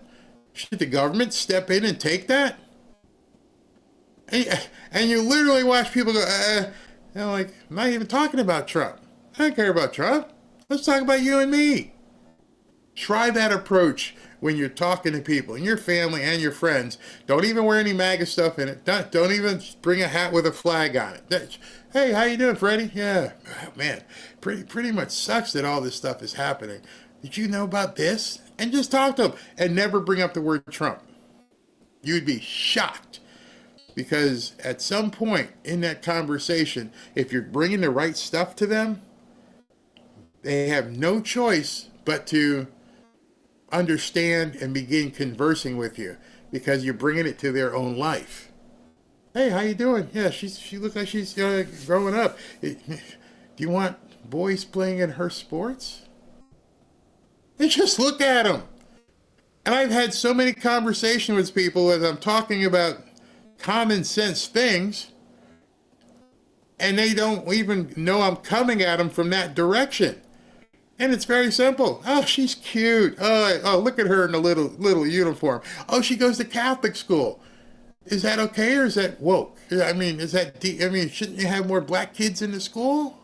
S3: Should the government step in and take that? And you literally watch people go, I'm not even talking about Trump. I don't care about Trump. Let's talk about you and me. Try that approach when you're talking to people and your family and your friends. Don't even wear any MAGA stuff in it. Don't even bring a hat with a flag on it. Hey, how you doing, Freddie? Yeah, man, pretty much sucks that all this stuff is happening. Did you know about this? And just talk to them and never bring up the word Trump. You'd be shocked. Because at some point in that conversation, if you're bringing the right stuff to them, they have no choice but to understand and begin conversing with you because you're bringing it to their own life. Hey, how you doing? Yeah, she looks like she's growing up. Do you want boys playing in her sports? And just look at them. And I've had so many conversations with people as I'm talking about common sense things, and they don't even know I'm coming at them from that direction. And it's very simple. Oh, she's cute. Oh, look at her in a little uniform. Oh, she goes to Catholic school. Is that okay or is that woke? I mean, shouldn't you have more black kids in the school?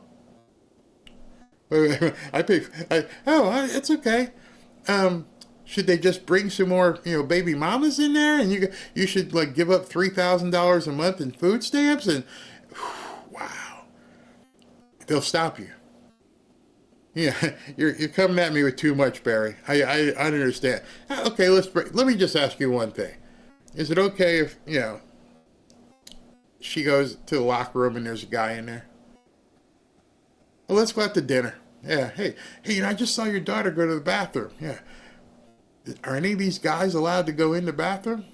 S3: It's okay. Should they just bring some more, baby mamas in there, and you should give up $3,000 a month in food stamps, and wow, they'll stop you. Yeah, you're coming at me with too much, Barry. I understand. Okay, let me just ask you one thing. Is it okay if she goes to the locker room and there's a guy in there? Well, let's go out to dinner. Yeah, hey, I just saw your daughter go to the bathroom. Yeah. Are any of these guys allowed to go in the bathroom?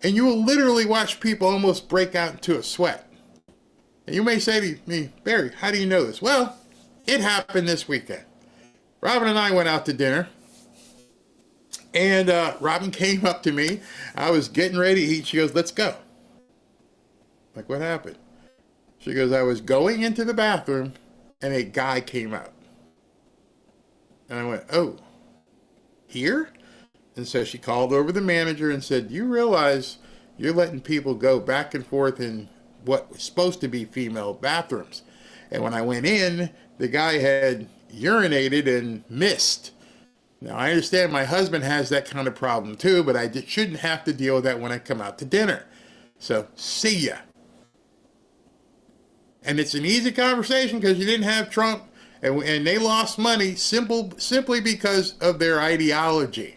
S3: And you will literally watch people almost break out into a sweat. And you may say to me, Barry, how do you know this? Well, it happened this weekend. Robin and I went out to dinner. And Robin came up to me. I was getting ready to eat. She goes, let's go. Like, what happened? She goes, I was going into the bathroom and a guy came out. And I went, oh. Here? And so she called over the manager and said, you realize you're letting people go back and forth in what was supposed to be female bathrooms. And when I went in, the guy had urinated and missed. Now, I understand my husband has that kind of problem too, but I shouldn't have to deal with that when I come out to dinner. So, see ya. And it's an easy conversation because you didn't have Trump. And they lost money simply because of their ideology.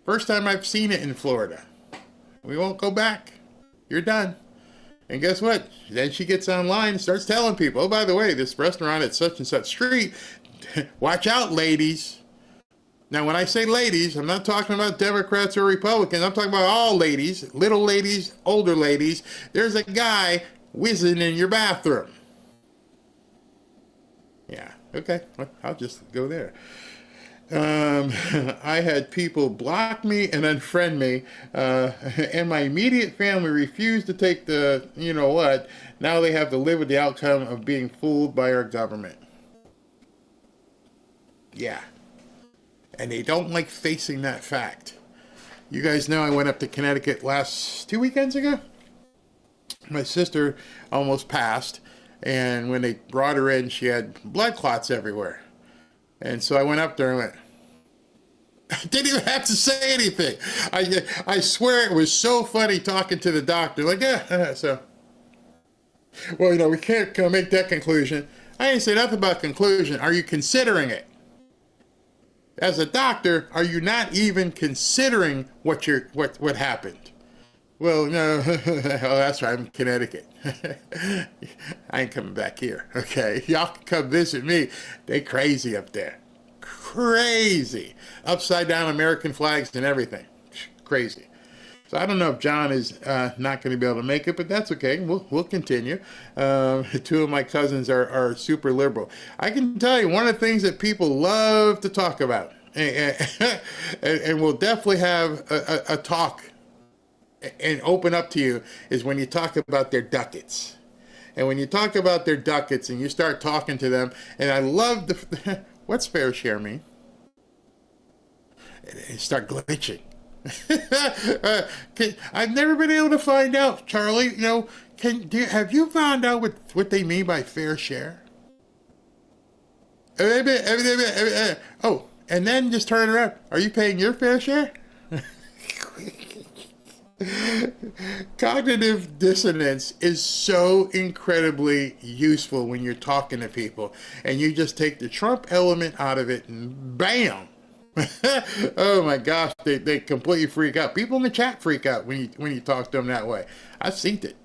S3: First time I've seen it in Florida. We won't go back. You're done. And guess what? Then she gets online and starts telling people, oh, by the way, this restaurant at such and such street, watch out, ladies. Now, when I say ladies, I'm not talking about Democrats or Republicans. I'm talking about all ladies, little ladies, older ladies. There's a guy whizzing in your bathroom. Yeah, okay, I'll just go there. I had people block me and unfriend me, and my immediate family refused to take the, you know what, now they have to live with the outcome of being fooled by our government. Yeah. And they don't like facing that fact. You guys know I went up to Connecticut two weekends ago. My sister almost passed, and when they brought her in, she had blood clots everywhere. And so I went up there and went, I didn't even have to say anything. I swear it was so funny talking to the doctor. Like, so. Well, you know, we can't make that conclusion. I didn't say nothing about conclusion. Are you considering it? As a doctor, are you not even considering what happened? Well, no. Oh, that's right. I'm in Connecticut. I ain't coming back here. Okay, y'all can come visit me. They crazy up there. Crazy. Upside down American flags and everything. Crazy. So I don't know if John is not going to be able to make it, but that's okay. We'll continue. Two of my cousins are super liberal. I can tell you one of the things that people love to talk about, and we'll definitely have a talk and open up to you, is when you talk about their ducats. And when you talk about their ducats and you start talking to them, and I love what's fair share mean? And start glitching. I've never been able to find out, Charlie. You know, have you found out what they mean by fair share? Oh, and then just turn around. Are you paying your fair share? Cognitive dissonance is so incredibly useful when you're talking to people, and you just take the Trump element out of it, and bam. Oh my gosh, they completely freak out. People in the chat freak out when you talk to them that way. I've seen it.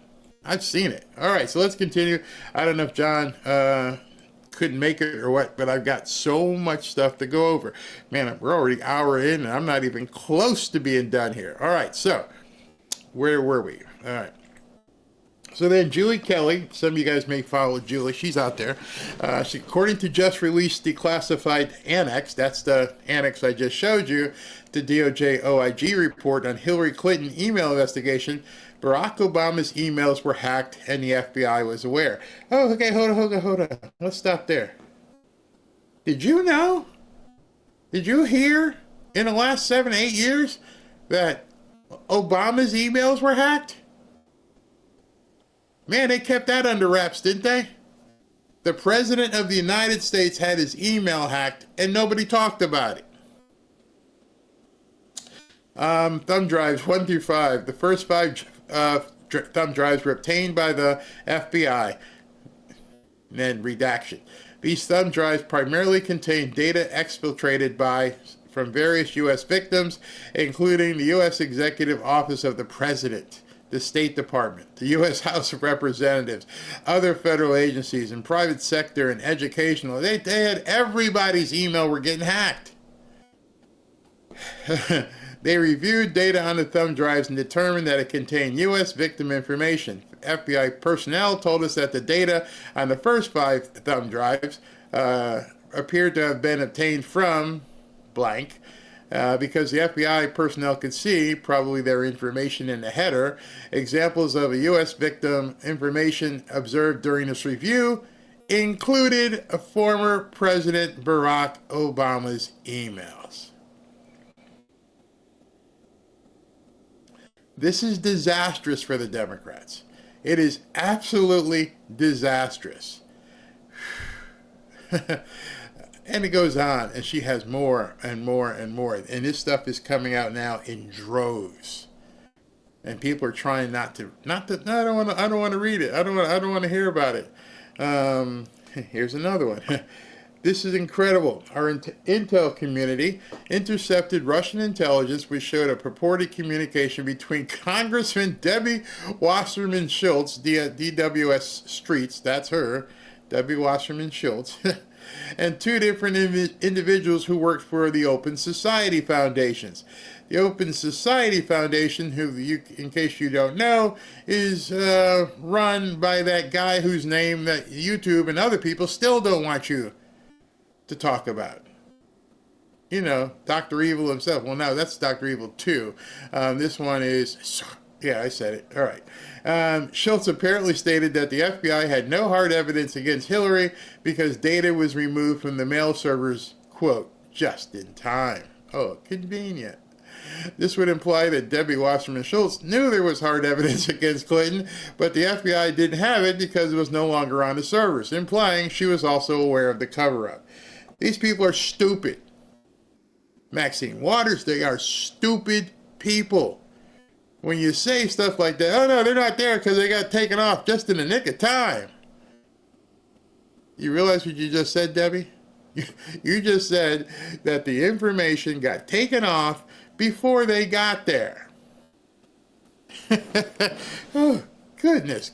S3: All right, so let's continue. I don't know if John couldn't make it or what, but I've got so much stuff to go over. Man, we're already an hour in, and I'm not even close to being done here. All right, so where were we? All right. So then Julie Kelly, some of you guys may follow Julie, she's out there. According to just released declassified annex, that's the annex I just showed you, the DOJ OIG report on Hillary Clinton email investigation, Barack Obama's emails were hacked and the FBI was aware. Oh, okay, hold on. Let's stop there. Did you know? Did you hear in the last 7 to 8 years that Obama's emails were hacked? Man, they kept that under wraps, didn't they? The President of the United States had his email hacked, and nobody talked about it. Thumb drives 1 through 5. The first 5 thumb drives were obtained by the FBI. And then redaction. These thumb drives primarily contain data exfiltrated from various U.S. victims, including the U.S. Executive Office of the President, the State Department, the U.S. House of Representatives, other federal agencies, and private sector and educational. They had everybody's email were getting hacked. They reviewed data on the thumb drives and determined that it contained U.S. victim information. FBI personnel told us that the data on the first 5 thumb drives appeared to have been obtained from blank, because the FBI personnel could see, probably their information in the header, examples of a U.S. victim information observed during this review included a former President Barack Obama's emails. This is disastrous for the Democrats. It is absolutely disastrous. And it goes on, and she has more and more and more. And this stuff is coming out now in droves. And people are trying not to. I don't want to read it. I don't want to hear about it. Here's another one. This is incredible. Our intel community intercepted Russian intelligence, which showed a purported communication between Congressman Debbie Wasserman Schultz, DWS Streets, that's her, Debbie Wasserman Schultz, and 2 different individuals who worked for the Open Society Foundations. The Open Society Foundation, who, in case you don't know, is run by that guy whose name that YouTube and other people still don't want you to talk about. Dr. Evil himself. Well, no, that's Dr. Evil 2. This one is, yeah, I said it. All right. Schultz apparently stated that the FBI had no hard evidence against Hillary because data was removed from the mail servers, quote, just in time. Oh, convenient. This would imply that Debbie Wasserman Schultz knew there was hard evidence against Clinton, but the FBI didn't have it because it was no longer on the servers, implying she was also aware of the cover-up. These people are stupid. Maxine Waters, they are stupid people. When you say stuff like that, oh no, they're not there because they got taken off just in the nick of time. You realize what you just said, Debbie? You just said that the information got taken off before they got there. Oh, goodness.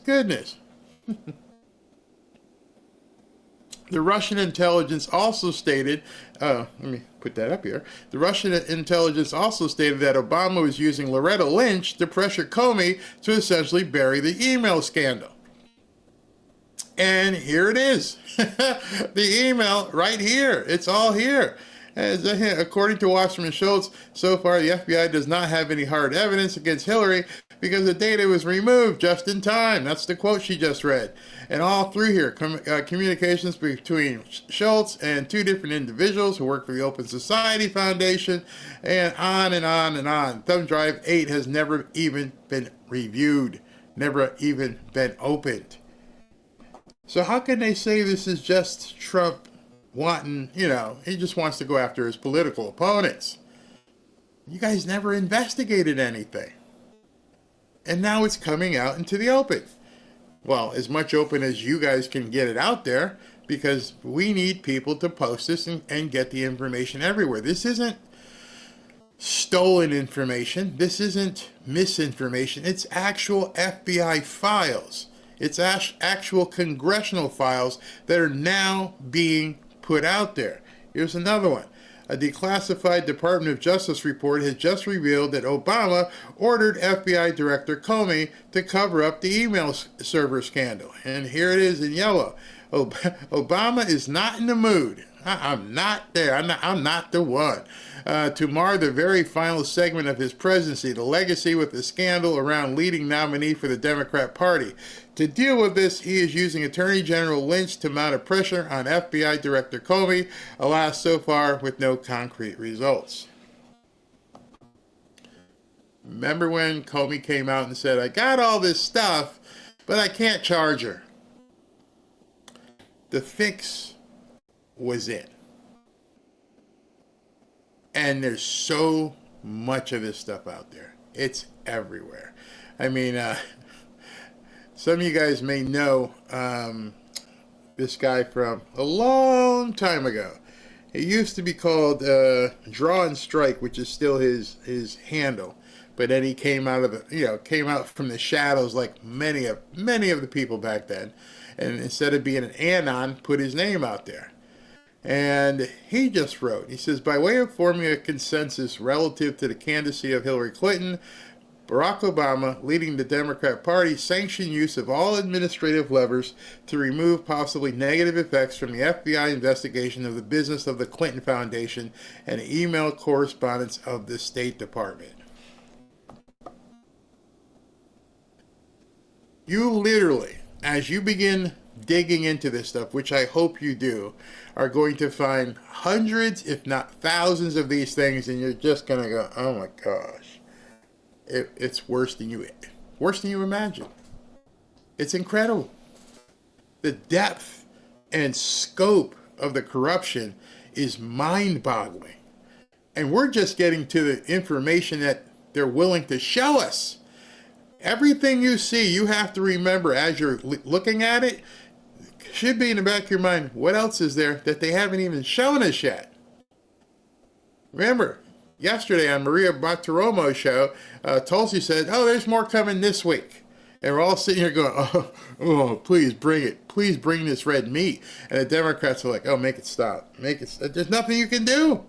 S3: The Russian intelligence also stated, let me put that up here. The Russian intelligence also stated that Obama was using Loretta Lynch to pressure Comey to essentially bury the email scandal. And here it is. The email right here. It's all here. According to Wasserman Schultz, so far the FBI does not have any hard evidence against Hillary because the data was removed just in time. That's the quote she just read. And all through here, communications between Schultz and two different individuals who work for the Open Society Foundation, and on and on and on. Thumb drive 8 has never even been reviewed, never even been opened. So how can they say this is just Trump wanting, he just wants to go after his political opponents? You guys never investigated anything. And now it's coming out into the open. Well, as much open as you guys can get it out there, because we need people to post this and get the information everywhere. This isn't stolen information. This isn't misinformation. It's actual FBI files. It's actual congressional files that are now being put out there. Here's another one. A declassified Department of Justice report has just revealed that Obama ordered FBI Director Comey to cover up the email server scandal. And here it is in yellow. Obama is not in the mood. I'm not there. I'm not the one. To mar the very final segment of his presidency, the legacy with the scandal around leading nominee for the Democrat Party. To deal with this, he is using Attorney General Lynch to mount a pressure on FBI Director Comey, alas, so far with no concrete results. Remember when Comey came out and said, I got all this stuff, but I can't charge her. The fix was in. And there's so much of this stuff out there. It's everywhere. I mean, some of you guys may know this guy from a long time ago. It used to be called Draw and Strike, which is still his handle. But then he came out of came out from the shadows like many of the people back then. And instead of being an anon, put his name out there. And he just wrote, he says, by way of forming a consensus relative to the candidacy of Hillary Clinton, Barack Obama, leading the Democrat Party, sanctioned use of all administrative levers to remove possibly negative effects from the FBI investigation of the business of the Clinton Foundation and email correspondence of the State Department. You literally, as you begin digging into this stuff, which I hope you do, are going to find hundreds, if not thousands of these things, and you're just going to go, oh my gosh. It's worse than you imagine. It's incredible. The depth and scope of the corruption is mind-boggling. And we're just getting to the information that they're willing to show us. Everything you see, you have to remember as you're looking at it, should be in the back of your mind, what else is there that they haven't even shown us yet? Remember, yesterday on Maria Bartiromo's show, Tulsi said, oh, there's more coming this week. And we're all sitting here going, oh, please bring it. Please bring this red meat. And the Democrats are like, oh, make it stop. There's nothing you can do.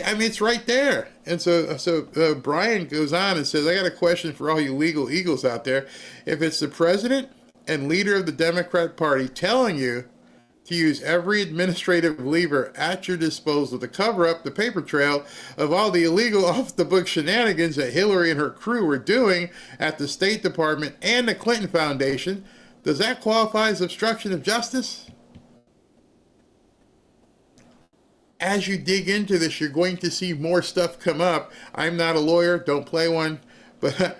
S3: I mean, it's right there. And so Brian goes on and says, I got a question for all you legal eagles out there. If it's the president and leader of the Democrat Party telling you to use every administrative lever at your disposal to cover up the paper trail of all the illegal off-the-book shenanigans that Hillary and her crew were doing at the State Department and the Clinton Foundation. Does that qualify as obstruction of justice? As you dig into this, you're going to see more stuff come up. I'm not a lawyer, don't play one, but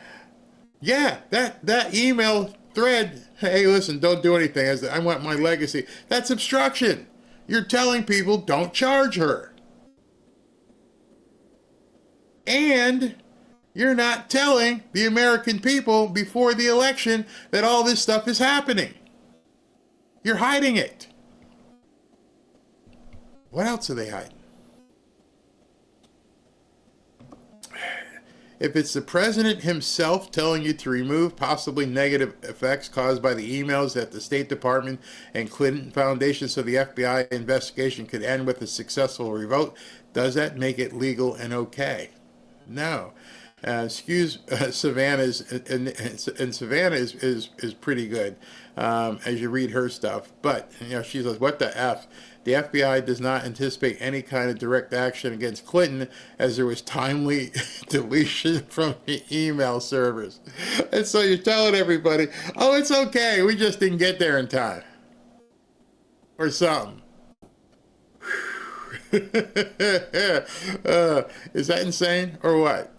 S3: yeah, that email thread, hey, listen, don't do anything. I want my legacy. That's obstruction. You're telling people don't charge her. And you're not telling the American people before the election that all this stuff is happening. You're hiding it. What else are they hiding? If it's the president himself telling you to remove possibly negative effects caused by the emails at the State Department and Clinton Foundation so the FBI investigation could end with a successful revote, does that make it legal and okay? No. Savannah's, and Savannah is pretty good as you read her stuff. But, she's like, what the F? The FBI does not anticipate any kind of direct action against Clinton as there was timely deletion from the email servers. And so you're telling everybody, oh, it's okay, we just didn't get there in time. Or something. Is that insane or what?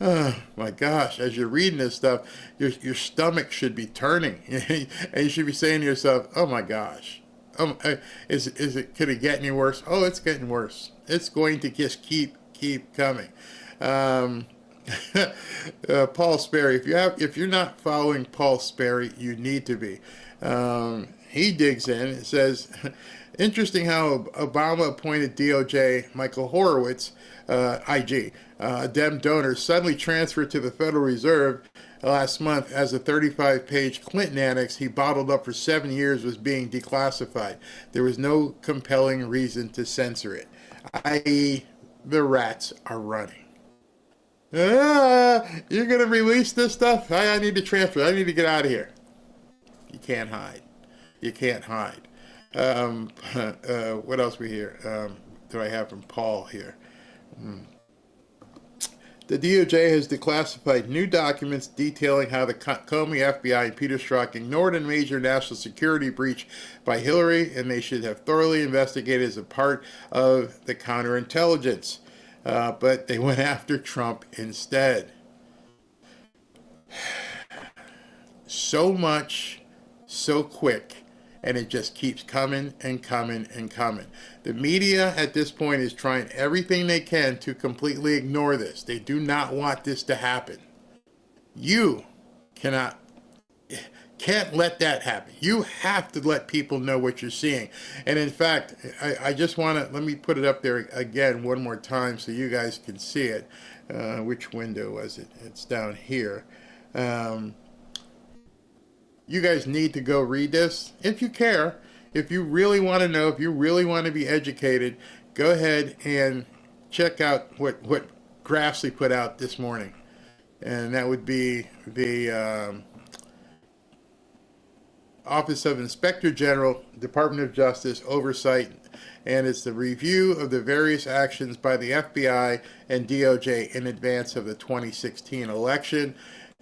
S3: Oh my gosh, as you're reading this stuff, your stomach should be turning. And you should be saying to yourself, oh my gosh. Could it get any worse? Oh, it's getting worse. It's going to just keep coming. Paul Sperry, if you're not following Paul Sperry, you need to be. He digs in. It says, interesting how Obama appointed DOJ Michael Horowitz, IG, a Dem donor, suddenly transferred to the Federal Reserve last month as a 35-page Clinton annex he bottled up for 7 years was being declassified. There was no compelling reason to censor it, i.e., the rats are running. You're going to release this stuff? I need to transfer. I need to get out of here. You can't hide. You can't hide. What else we hear? Do I have from Paul here? The DOJ has declassified new documents detailing how the Comey, FBI, and Peter Strzok ignored a major national security breach by Hillary, and they should have thoroughly investigated as a part of the counterintelligence. But they went after Trump instead. So much, so quick, and it just keeps coming and coming and coming. The media at this point is trying everything they can to completely ignore this. They do not want this to happen. You can't let that happen. You have to let people know what you're seeing. And in fact, I just want to, let me put it up there again one more time so you guys can see it. Which window was it? It's down here. You guys need to go read this if you care. If you really want to know, if you really want to be educated, go ahead and check out what Grassley put out this morning. And that would be the Office of Inspector General, Department of Justice Oversight, and it's the review of the various actions by the FBI and DOJ in advance of the 2016 election.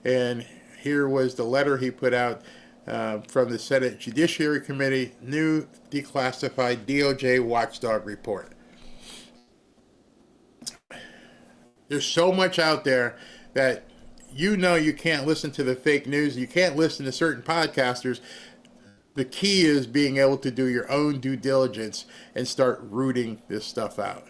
S3: And here was the letter he put out from the Senate Judiciary Committee, new declassified DOJ watchdog report. There's so much out there that you can't listen to the fake news, you can't listen to certain podcasters. The key is being able to do your own due diligence and start rooting this stuff out.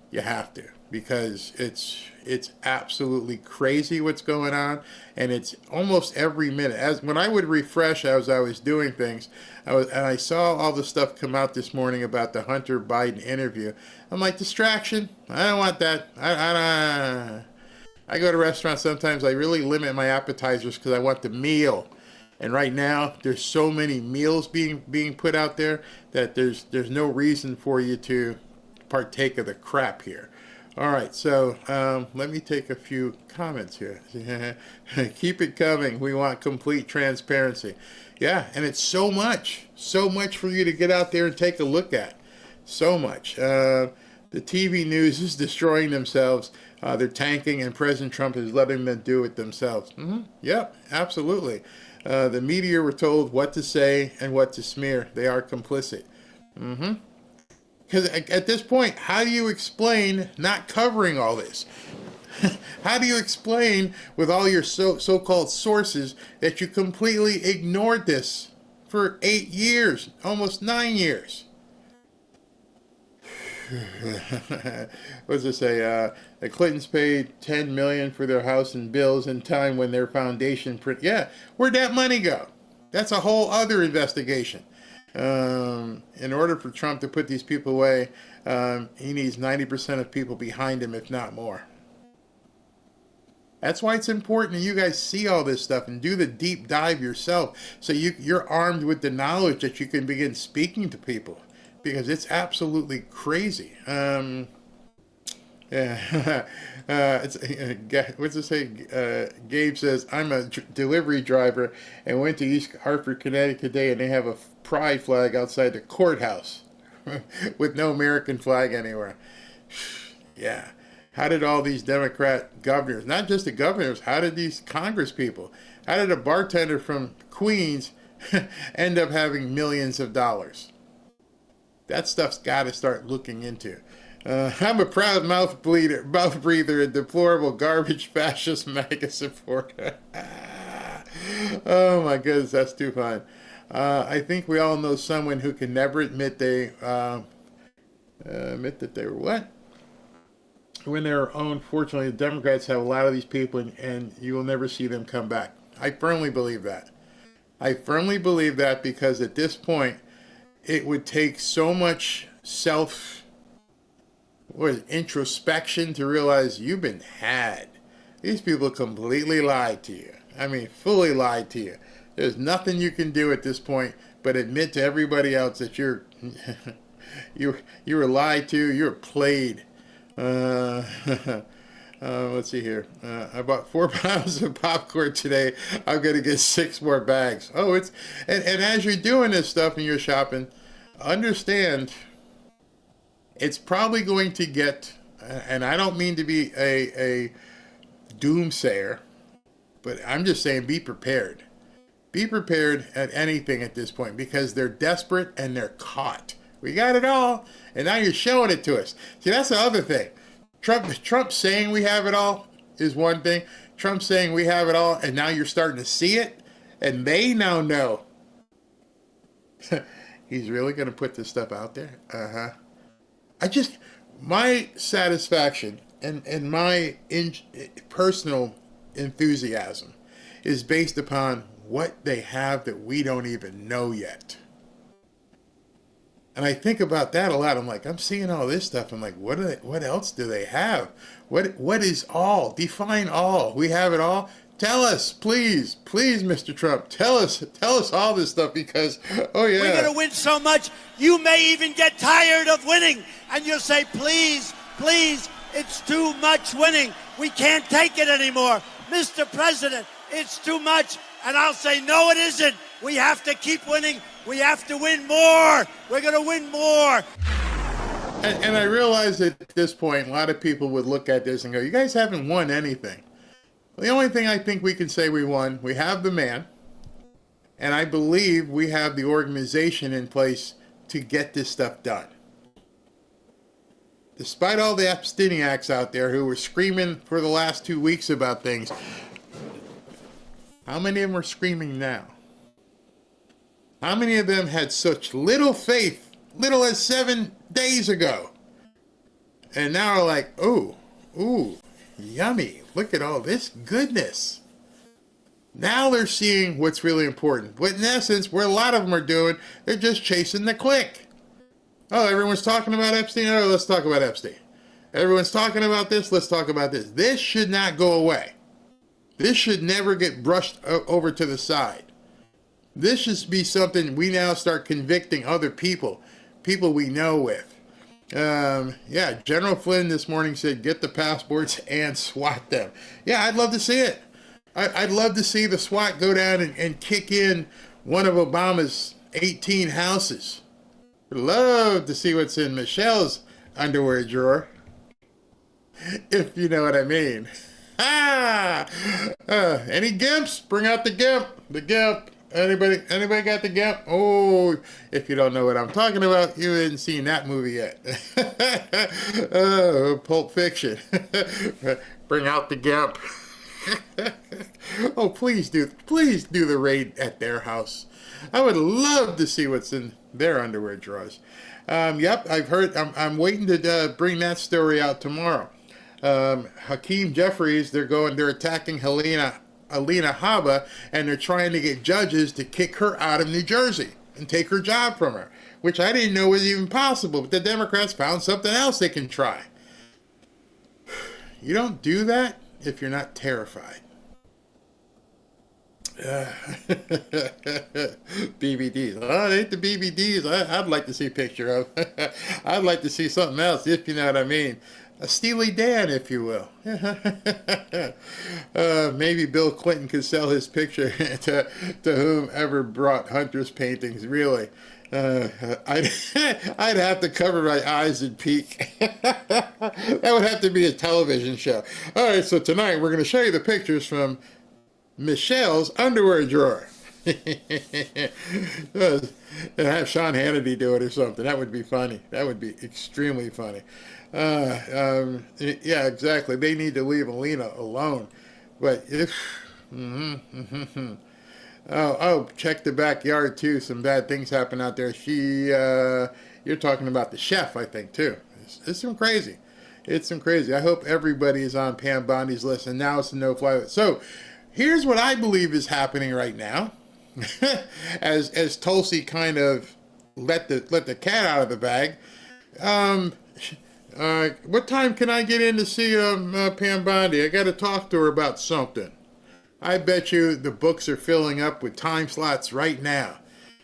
S3: You have to, because it's absolutely crazy what's going on, and it's almost every minute. As when I would refresh as I was doing things, I saw all the stuff come out this morning about the Hunter Biden interview. I'm like, distraction. I don't want that. I go to restaurants sometimes. I really limit my appetizers because I want the meal. And right now, there's so many meals being put out there that there's no reason for you to partake of the crap here. All right, so let me take a few comments here. Keep it coming. We want complete transparency. Yeah, and it's so much for you to get out there and take a look at. So much. The TV news is destroying themselves. They're tanking, and President Trump is letting them do it themselves. Yep, absolutely. The media were told what to say and what to smear. They are complicit. Because at this point, how do you explain not covering all this? How do you explain with all your so-called sources that you completely ignored this for 8 years, almost 9 years? What does it say? The Clintons paid $10 million for their house and bills in time when their foundation yeah, where'd that money go? That's a whole other investigation. In order for Trump to put these people away, he needs 90% of people behind him, if not more. That's why it's important that you guys see all this stuff and do the deep dive yourself, so you're armed with the knowledge that you can begin speaking to people, because it's absolutely crazy. Yeah. What's it say? Gabe says, I'm a delivery driver and went to East Hartford, Connecticut today, and they have a pride flag outside the courthouse with no American flag anywhere. Yeah. How did all these Democrat governors, not just the governors, how did these Congress people, how did a bartender from Queens end up having millions of dollars? That stuff's got to start looking into. I'm a proud mouth breather, and deplorable garbage fascist MAGA supporter. Oh my goodness, that's too fun. I think we all know someone who can never admit that they were what? When they were owned. Fortunately, the Democrats have a lot of these people, and you will never see them come back. I firmly believe that. I firmly believe that because at this point, it would take so much introspection to realize you've been had. These people completely lied to you. I mean, fully lied to you. There's nothing you can do at this point but admit to everybody else that you were lied to, you were played. Let's see here. I bought 4 pounds of popcorn today. I'm going to get 6 more bags. Oh, and as you're doing this stuff and you're shopping, understand it's probably going to get, and I don't mean to be a doomsayer, but I'm just saying be prepared. Be prepared at anything at this point, because they're desperate and they're caught. We got it all, and now you're showing it to us. See, that's the other thing. Trump saying we have it all is one thing. Trump saying we have it all, and now you're starting to see it, and they now know. He's really going to put this stuff out there? My satisfaction and my personal enthusiasm is based upon what they have that we don't even know yet. And I think about that a lot. I'm like, I'm seeing all this stuff. I'm like, what else do they have? What is all? Define all. We have it all. Tell us, please, Mr. Trump. Tell us all this stuff, because, oh yeah.
S4: We're going to win so much, you may even get tired of winning. And you'll say, please, it's too much winning. We can't take it anymore. Mr. President, it's too much. And I'll say, no, it isn't. We have to keep winning. We have to win more. We're going to win more.
S3: And I realize that at this point, a lot of people would look at this and go, you guys haven't won anything. The only thing I think we can say we won, we have the man, and I believe we have the organization in place to get this stuff done. Despite all the absteniacs out there who were screaming for the last 2 weeks about things, how many of them are screaming now? How many of them had such little faith, little as 7 days ago, and now are like, ooh, yummy, look at all this goodness. Now they're seeing what's really important. But in essence, what a lot of them are doing, they're just chasing the click. Oh, everyone's talking about Epstein. Oh, let's talk about Epstein. Everyone's talking about this. Let's talk about this. This should not go away. This should never get brushed over to the side. This should be something we now start convicting other people we know with. Yeah, General Flynn this morning said, get the passports and SWAT them. Yeah, I'd love to see it. I'd love to see the SWAT go down and kick in one of Obama's 18 houses. I'd love to see what's in Michelle's underwear drawer, if you know what I mean. Any gimps? Bring out the gimp. The gimp. Anybody got the gimp? Oh, if you don't know what I'm talking about, you haven't seen that movie yet. Oh, Pulp Fiction. Bring out the gimp. Oh, please do the raid at their house. I would love to see what's in their underwear drawers. Yep, I've heard. I'm waiting to bring that story out tomorrow. Hakeem Jeffries, they're attacking Alina Habba, and they're trying to get judges to kick her out of New Jersey and take her job from her, which I didn't know was even possible, but the Democrats found something else they can try. You don't do that if you're not terrified. BBDs. Oh, it ain't the BBDs I'd like to see a picture of. I'd like to see something else, if you know what I mean. A Steely Dan, if you will. Maybe Bill Clinton could sell his picture to whomever brought Hunter's paintings, really. I'd have to cover my eyes and peek. That would have to be a television show. All right, so tonight we're going to show you the pictures from Michelle's underwear drawer. And have Sean Hannity do it or something. That would be funny. That would be extremely funny. Yeah, exactly. They need to leave Alina alone. But if... Oh, check the backyard, too. Some bad things happen out there. You're talking about the chef, I think, too. It's some crazy. It's some crazy. I hope everybody is on Pam Bondi's list, and now it's a no-fly list. So, here's what I believe is happening right now. as Tulsi kind of let the cat out of the bag. What time can I get in to see Pam Bondi? I got to talk to her about something. I bet you the books are filling up with time slots right now.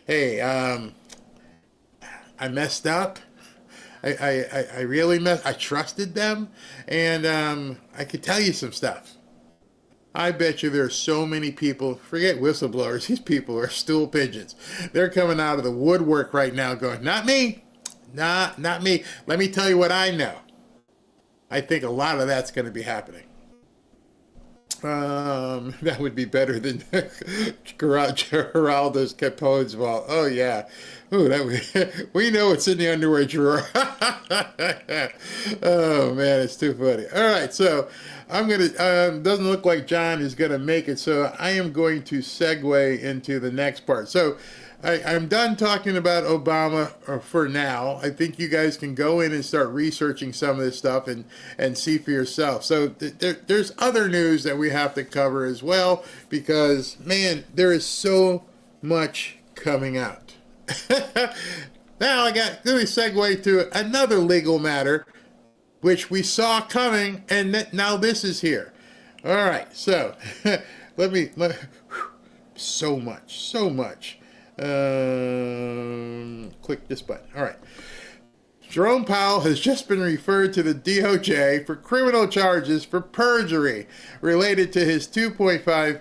S3: Hey, I messed up. I really messed. I trusted them, and I could tell you some stuff. I bet you there are so many people, forget whistleblowers, these people are stool pigeons. They're coming out of the woodwork right now going, not me, not me. Let me tell you what I know. I think a lot of that's going to be happening. That would be better than Geraldo's Capone's vault. Oh, yeah. Ooh, we know what's in the underwear drawer. Oh, man, it's too funny. All right, so I'm going to, doesn't look like John is going to make it, so I am going to segue into the next part. So I'm done talking about Obama for now. I think you guys can go in and start researching some of this stuff and see for yourself. So there's other news that we have to cover as well because, man, there is so much coming out. Now let me segue to another legal matter, which we saw coming, and now this is here. All right, so so much. Click this button. All right. Jerome Powell has just been referred to the DOJ for criminal charges for perjury related to his $2.5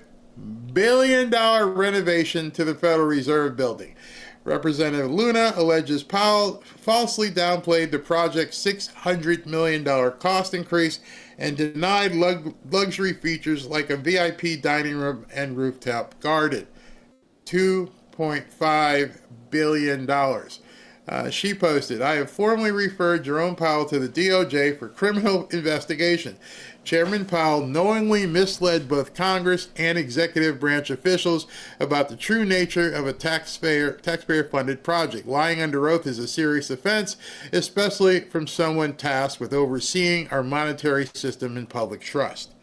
S3: billion renovation to the Federal Reserve Building. Representative Luna alleges Powell falsely downplayed the project's $600 million cost increase and denied luxury features like a VIP dining room and rooftop garden. $2.5 billion. She posted, I have formally referred Jerome Powell to the DOJ for criminal investigation. Chairman Powell knowingly misled both Congress and executive branch officials about the true nature of a taxpayer-funded project. Lying under oath is a serious offense, especially from someone tasked with overseeing our monetary system and public trust.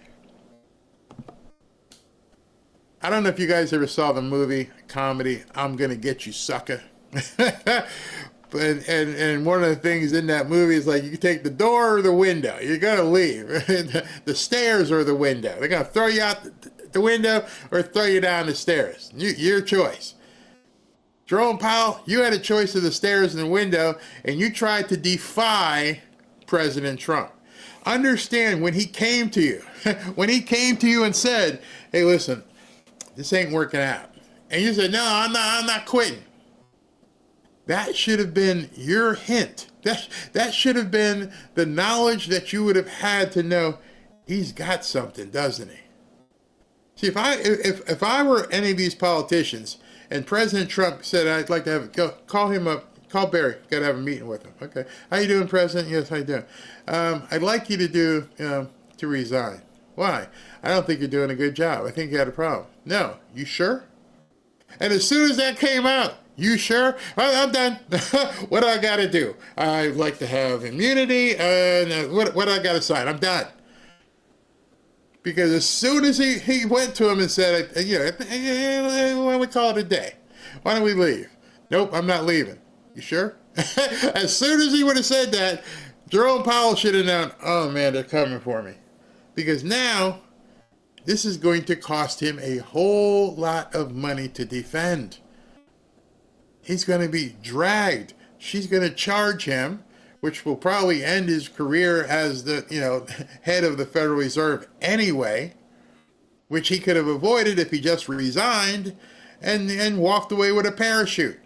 S3: I don't know if you guys ever saw the movie, comedy, I'm Gonna Get You, Sucker. And one of the things in that movie is like you can take the door or the window. You're going to leave. The stairs or the window. They're going to throw you out the window or throw you down the stairs. Your choice. Jerome Powell, you had a choice of the stairs and the window, and you tried to defy President Trump. Understand, when he came to you, and said, hey, listen, this ain't working out. And you said, no, I'm not quitting. That should have been your hint. That should have been the knowledge that you would have had to know he's got something, doesn't he? See, if I were any of these politicians and President Trump said, I'd like to call him up, call Barry, got to have a meeting with him. Okay. How you doing, President? Yes, how you doing? I'd like you to resign. Why? I don't think you're doing a good job. I think you had a problem. No. You sure? And as soon as that came out, you sure? I'm done. What do I got to do? I'd like to have immunity. What do I got to sign? I'm done. Because as soon as he went to him and said, why don't we call it a day? Why don't we leave? Nope, I'm not leaving. You sure? As soon as he would have said that, Jerome Powell should have known, oh man, they're coming for me. Because now, this is going to cost him a whole lot of money to defend. He's going to be dragged. She's going to charge him, which will probably end his career as the head of the Federal Reserve anyway, which he could have avoided if he just resigned and walked away with a parachute.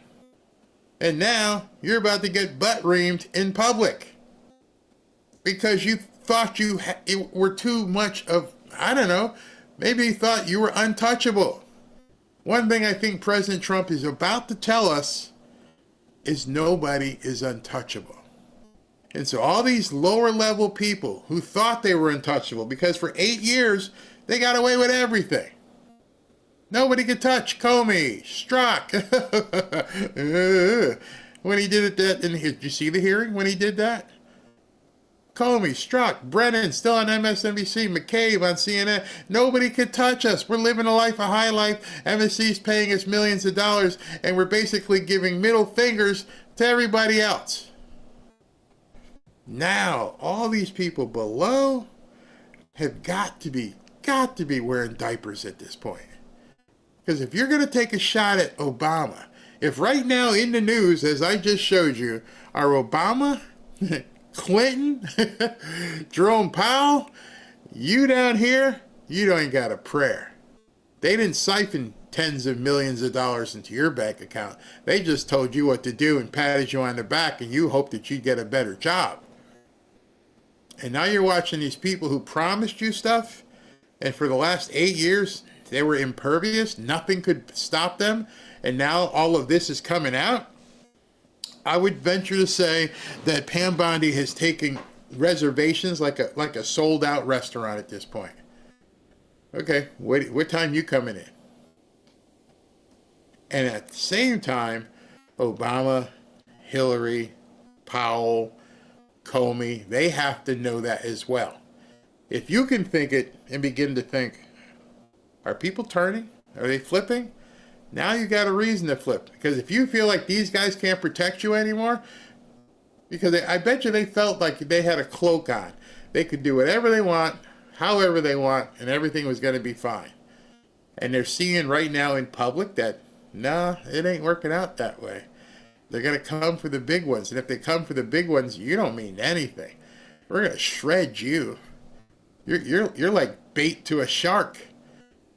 S3: And now you're about to get butt-reamed in public because you thought you were too much of, I don't know, maybe you thought you were untouchable. One thing I think President Trump is about to tell us is nobody is untouchable. And so all these lower level people who thought they were untouchable because for 8 years they got away with everything. Nobody could touch Comey, Strzok. When he did it, did you see the hearing when he did that? Comey, Strzok, Brennan, still on MSNBC, McCabe on CNN. Nobody could touch us. We're living a life, a high life. MSC's paying us millions of dollars, and we're basically giving middle fingers to everybody else. Now, all these people below have got to be wearing diapers at this point. Because if you're going to take a shot at Obama, if right now in the news, as I just showed you, are Obama, Clinton, Jerome Powell, you down here, you ain't got a prayer. They didn't siphon tens of millions of dollars into your bank account. They just told you what to do and patted you on the back, and you hoped that you'd get a better job. And now you're watching these people who promised you stuff, and for the last 8 years, they were impervious. Nothing could stop them. And now all of this is coming out. I would venture to say that Pam Bondi has taken reservations like a sold out restaurant at this point. Okay, what time you coming in? And at the same time, Obama, Hillary, Powell, Comey, they have to know that as well. If you can think it and begin to think, are people turning? Are they flipping? Now you got a reason to flip. Because if you feel like these guys can't protect you anymore, because I bet you they felt like they had a cloak on. They could do whatever they want, however they want, and everything was going to be fine. And they're seeing right now in public that, nah, it ain't working out that way. They're going to come for the big ones. And if they come for the big ones, you don't mean anything. We're going to shred you. You're like bait to a shark.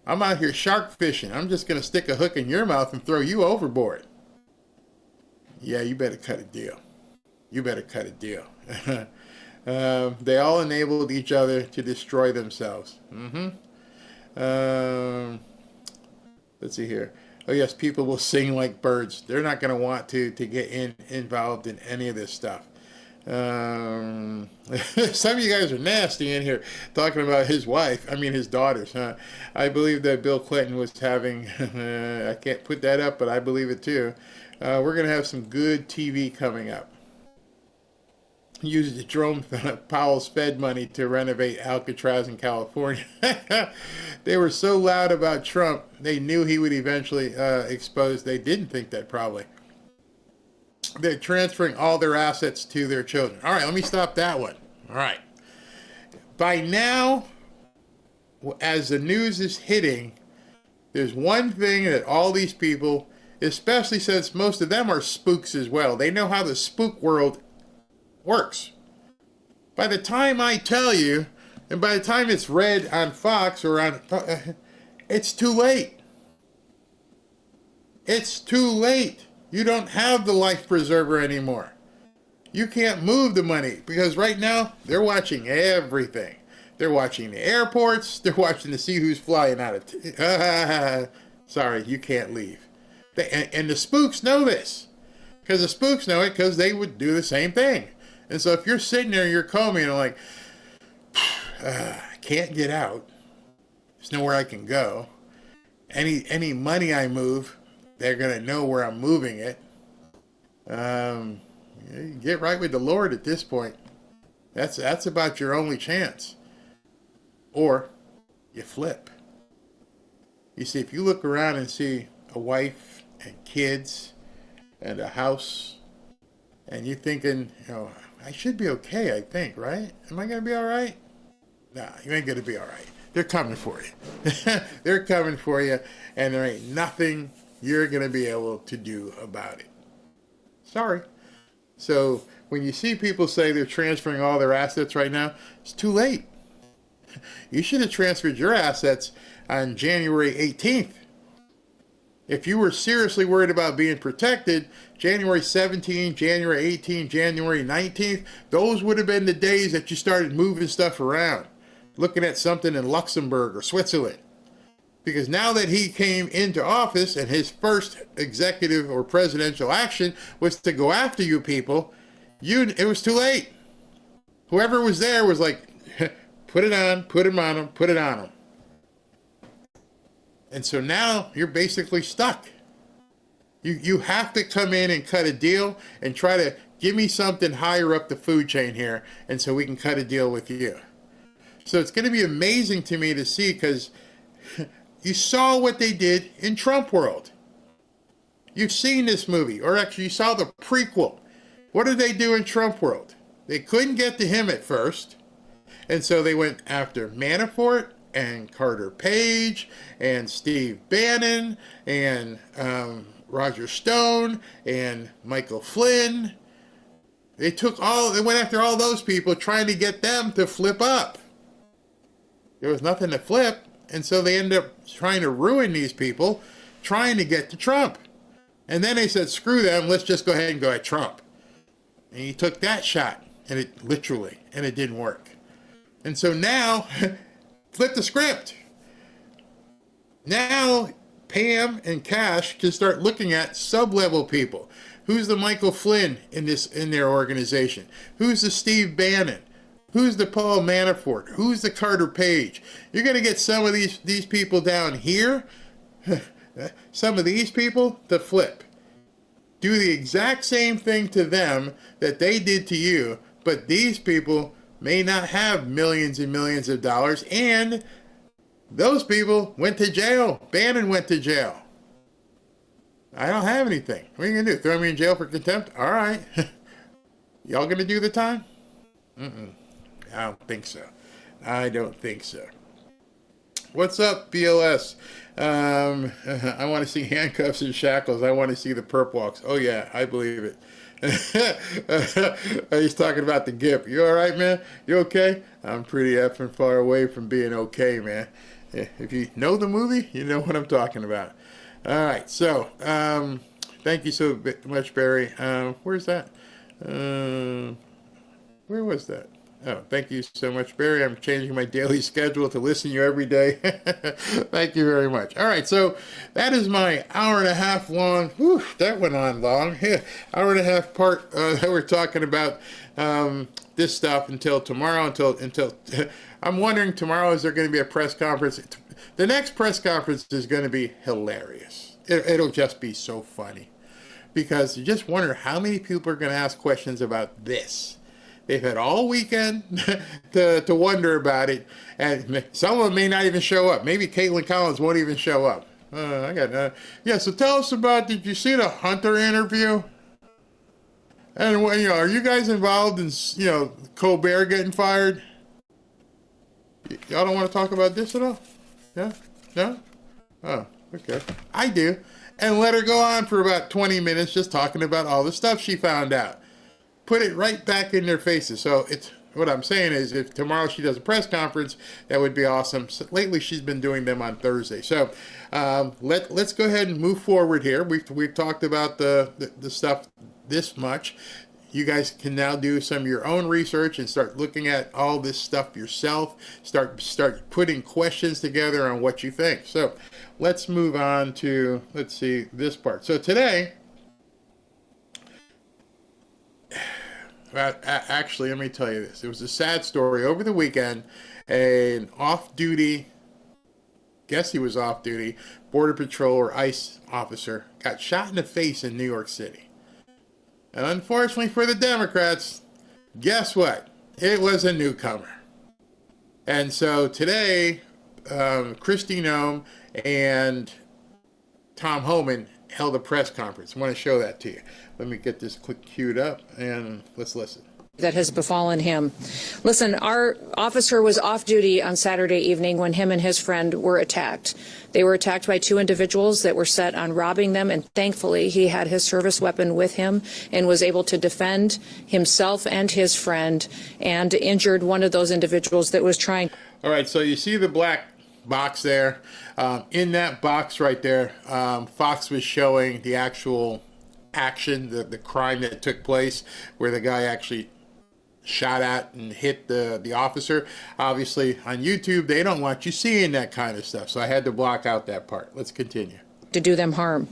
S3: I'm out here shark fishing. I'm just going to stick a hook in your mouth and throw you overboard. Yeah, you better cut a deal. You better cut a deal. They all enabled each other to destroy themselves. Let's see here. Oh, yes, people will sing like birds. They're not going to want to get involved in any of this stuff. Some of you guys are nasty in here talking about his daughters, huh? I believe that Bill Clinton was having, I can't put that up, but I believe it too. We're going to have some good TV coming up. Used Jerome Powell's Fed money to renovate Alcatraz in California. They were so loud about Trump, they knew he would eventually expose. They didn't think that probably. They're transferring all their assets to their children. All right, let me stop that one. All right. By now, as the news is hitting, there's one thing that all these people especially since most of them are spooks as well. They know how the spook world works. By the time I tell you, and by the time it's read on Fox or on, it's too late. It's too late. You don't have the life preserver anymore. You can't move the money because right now they're watching everything. They're watching the airports. They're watching to see who's flying out of sorry, you can't leave. And the spooks know this. Because the spooks know it because they would do the same thing. And so if you're sitting there, you're combing and like, I can't get out. There's nowhere I can go. Any money I move, they're going to know where I'm moving it. You get right with the Lord at this point. That's about your only chance. Or you flip. You see, if you look around and see a wife and kids and a house, and you're thinking, I should be okay, I think, right? Am I going to be all right? Nah, you ain't going to be all right. They're coming for you. They're coming for you, and there ain't nothing you're going to be able to do about it. Sorry. So when you see people say they're transferring all their assets right now, it's too late. You should have transferred your assets on January 18th. If you were seriously worried about being protected, January 17, January 18, January 19th, those would have been the days that you started moving stuff around, looking at something in Luxembourg or Switzerland. Because now that he came into office and his first executive or presidential action was to go after you people, it was too late. Whoever was there was like, put it on, put him on him, put it on him. And so now you're basically stuck. You have to come in and cut a deal and try to give me something higher up the food chain here, and so we can cut a deal with you. So it's going to be amazing to me to see, because you saw what they did in Trump world. You've seen this movie, or actually you saw the prequel. What did they do in Trump world? They couldn't get to him at first, and so they went after Manafort and Carter Page and Steve Bannon and Roger Stone and Michael Flynn. They went after all those people, trying to get them to flip up. There was nothing to flip, and so they ended up trying to ruin these people, trying to get to Trump. And then they said, screw them, let's just go ahead and go at Trump. And he took that shot, and it didn't work. And so now, flip the script. Now, Pam and Cash can start looking at sub-level people. Who's the Michael Flynn in their organization? Who's the Steve Bannon? Who's the Paul Manafort? Who's the Carter Page? You're going to get some of these people down here, some of these people to flip. Do the exact same thing to them that they did to you, but these people may not have millions and millions of dollars, and those people went to jail. Bannon went to jail. I don't have anything. What are you going to do? Throw me in jail for contempt? All right. Y'all going to do the time? I don't think so. I don't think so. What's up, BLS? I want to see handcuffs and shackles. I want to see the perp walks. Oh, yeah, I believe it. He's talking about the GIP. You all right, man? You okay? I'm pretty effing far away from being okay, man. If you know the movie, you know what I'm talking about. All right, so thank you so much, Barry. Where's that? Where was that? Oh, thank you so much, Barry. I'm changing my daily schedule to listen to you every day. Thank you very much. All right, so that is my hour and a half long. Whew, that went on long. Hour and a half part that we're talking about this stuff until tomorrow. Until I'm wondering tomorrow, is there going to be a press conference? The next press conference is going to be hilarious. It'll just be so funny, because you just wonder how many people are going to ask questions about this. They've had all weekend to wonder about it, and some of them may not even show up. Maybe Caitlin Collins won't even show up. Yeah, so tell us about, did you see the Hunter interview? And, are you guys involved in, Colbert getting fired? Y'all don't want to talk about this at all? Yeah? No? Oh, okay. I do. and let her go on for about 20 minutes just talking about all the stuff she found out. Put it right back in their faces. So it's what I'm saying is, if tomorrow she does a press conference, that would be awesome. So lately, she's been doing them on Thursday. So let's go ahead and move forward here. We've talked about the stuff this much. You guys can now do some of your own research and start looking at all this stuff yourself. Start putting questions together on what you think. So let's move on to, let's see, this part. So today, actually, let me tell you this. It was a sad story. Over the weekend, an off-duty, guess he was off-duty, Border Patrol or ICE officer got shot in the face in New York City. And unfortunately for the Democrats, guess what? It was a newcomer. And so today, Kristi Noem and Tom Homan held a press conference. I want to show that to you. Let me get this quick queued up and let's listen.
S5: That has befallen him. Listen, our officer was off duty on Saturday evening when him and his friend were attacked. They were attacked by two individuals that were set on robbing them, and thankfully he had his service weapon with him and was able to defend himself and his friend, and injured one of those individuals that was trying.
S3: All right, so you see the black box there. In that box right there, Fox was showing the actual action, the crime that took place, where the guy actually shot at and hit the officer. Obviously, on YouTube, they don't want you seeing that kind of stuff, so I had to block out that part. Let's continue.
S5: To do them harm.